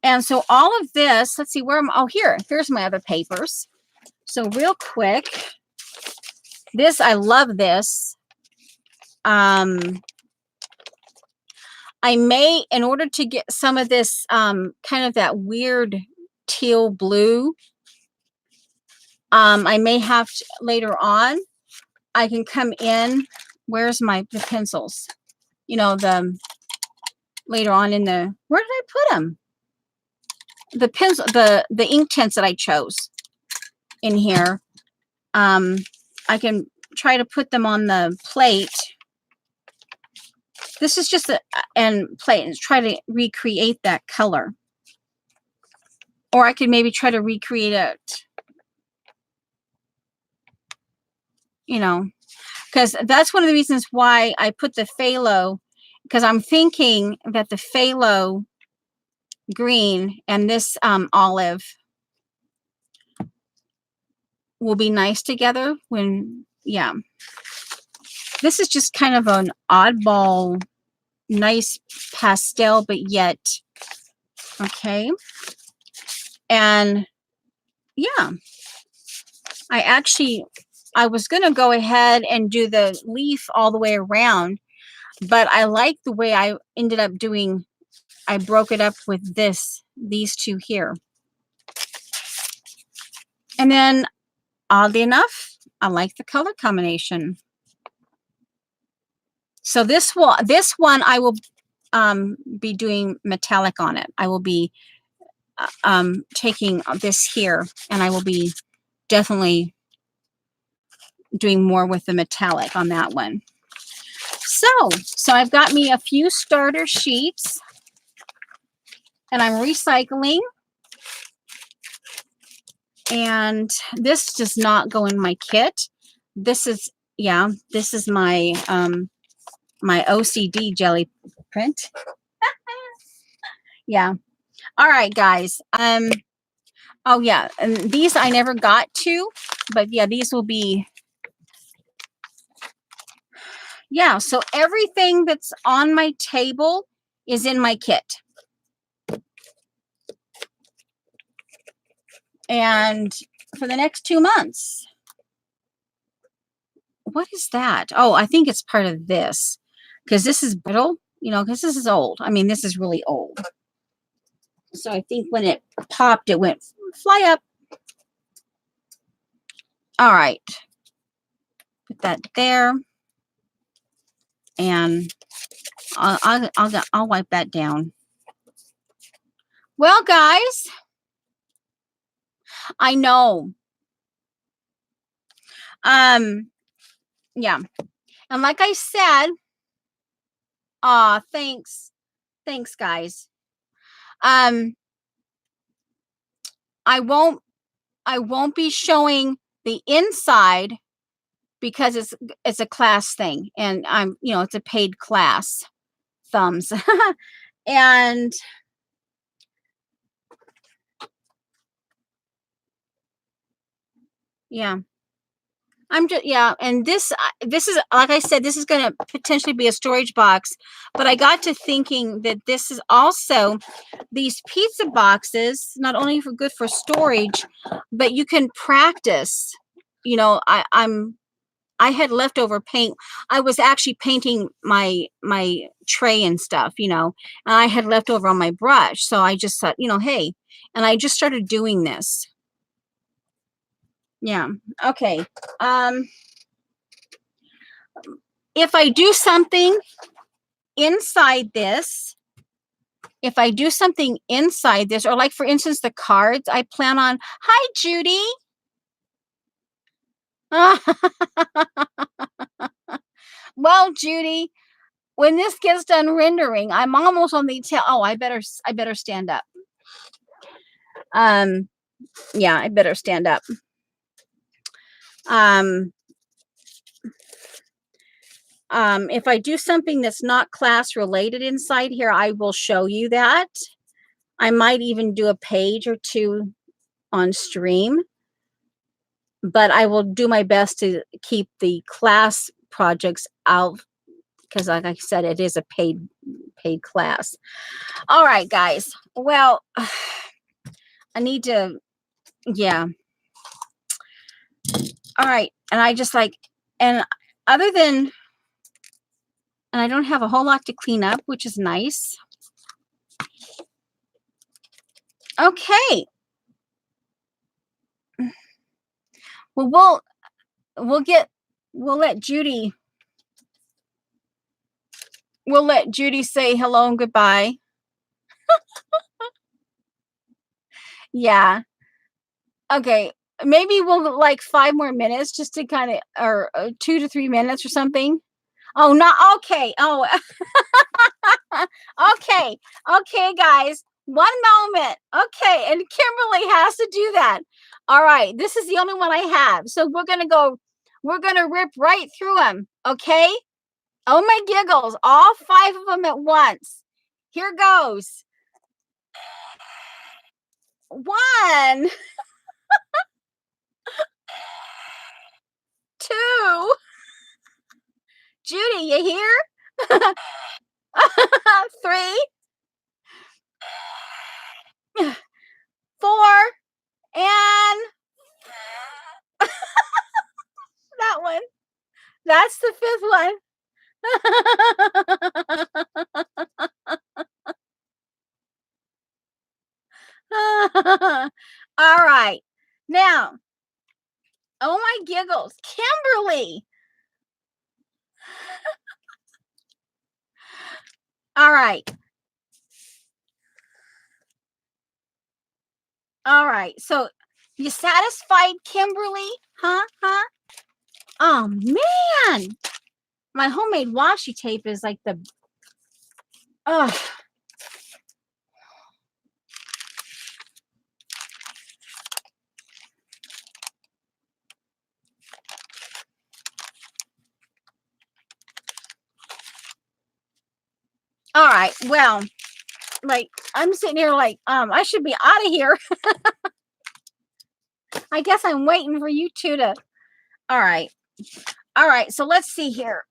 And so all of this, let's see where I'm, oh, here's my other papers. So real quick, this, I love this. I may, in order to get some of this, kind of that weird teal blue, I may have to, later on, I can come in, where's the pencils? You know, later on in where did I put them? The pencil, the ink tints that I chose in here. I can try to put them on the plate. This is just and plate and try to recreate that color. Or I could maybe try to recreate it, you know, because that's one of the reasons why I put the phthalo, because I'm thinking that the phthalo green and this olive will be nice together when, yeah. This is just kind of an oddball, nice pastel, but yet, okay. And yeah, I was going to go ahead and do the leaf all the way around, but I like the way I ended up doing, I broke it up with these two here. And then oddly enough, I like the color combination. So this one I will be doing metallic on it. I will be taking this here, and I will be definitely doing more with the metallic on that one. So I've got me a few starter sheets, and I'm recycling. And this does not go in my kit. This is, yeah, this is my my OCD jelly print. Yeah. All right, guys. Oh yeah, and these I never got to, but yeah, these will be, yeah, so everything that's on my table is in my kit. And for the next 2 months. What is that? Oh, I think it's part of this, because this is brittle, you know, because this is old. I mean, this is really old. So I think when it popped, it went fly up. All right. Put that there. And I'll wipe that down. Well, guys, I know. Yeah. And like I said, thanks. Thanks, guys. I won't be showing the inside because it's a class thing, and it's a paid class. Thumbs. And yeah, I'm just, yeah, and this is, like I said, this is going to potentially be a storage box, but I got to thinking that this is also, these pizza boxes, not only good for storage, but you can practice. You know, I had leftover paint. I was actually painting my tray and stuff, you know, and I had leftover on my brush. So I just thought, you know, hey, and I just started doing this. Yeah. Okay. If I do something inside this, or like, for instance, the cards, I plan on, hi, Judy. Well, Judy, when this gets done rendering, I'm almost on the tail. Oh, I better stand up. Yeah, I better stand up. If I do something that's not class related inside here, I will show you that. I might even do a page or two on stream, but I will do my best to keep the class projects out because, like I said, it is a paid class. All right, guys. Well, I need to, yeah. All right. And I just like, and other than, and I don't have a whole lot to clean up, which is nice. Okay. Well, we'll let Judy say hello and goodbye. Yeah. Okay. Maybe we'll like 5 more minutes just to kind of, or 2 to 3 minutes or something. Oh, not okay. Oh, okay. Okay, guys. 1 moment. Okay. And Kimberly has to do that. All right. This is the only one I have. So we're going to rip right through them. Okay. Oh my giggles. All 5 of them at once. Here goes. 1, 2. Judy, you here? 3, 4, and that one. That's the 5th one. All right. Now, oh my giggles, Kimberly. All right. All right. So, you satisfied, Kimberly? Huh? Oh man. My homemade washi tape is like the oh. All right. Well, like I'm sitting here like I should be out of here. I guess I'm waiting for you two to. All right. So let's see here.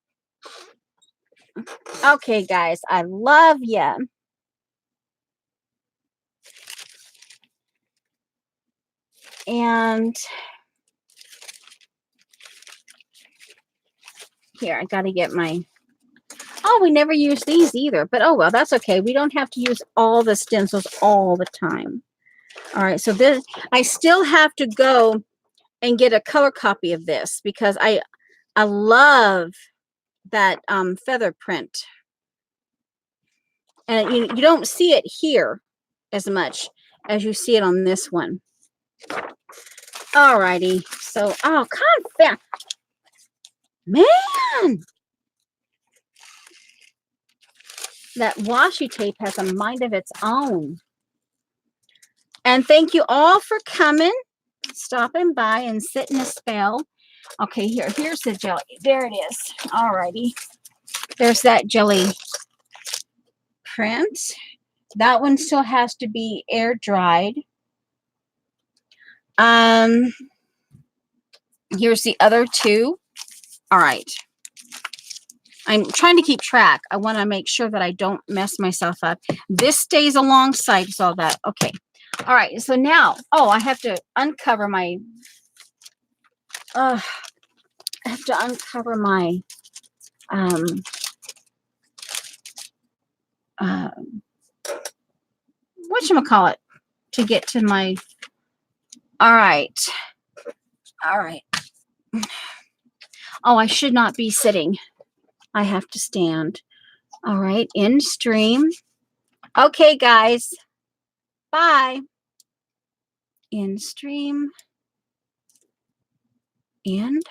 Okay, guys, I love you. And here, I got to get my. Oh, we never use these either, but oh well, that's okay. We don't have to use all the stencils all the time. All right, so this, I still have to go and get a color copy of this because I love that feather print. And you don't see it here as much as you see it on this one. All righty. So, oh, confound. Man! That washi tape has a mind of its own. And thank you all for coming, stopping by and sitting a spell. Okay, here's the jelly. There it is. All righty. There's that jelly print. That one still has to be air dried. Here's the other 2. All right. I'm trying to keep track. I want to make sure that I don't mess myself up. This stays alongside all that. Okay. All right. So now, I have to uncover my, whatchamacallit to get to my, all right. Oh, I should not be sitting. I have to stand. All right, in stream. Okay, guys. Bye. In stream. And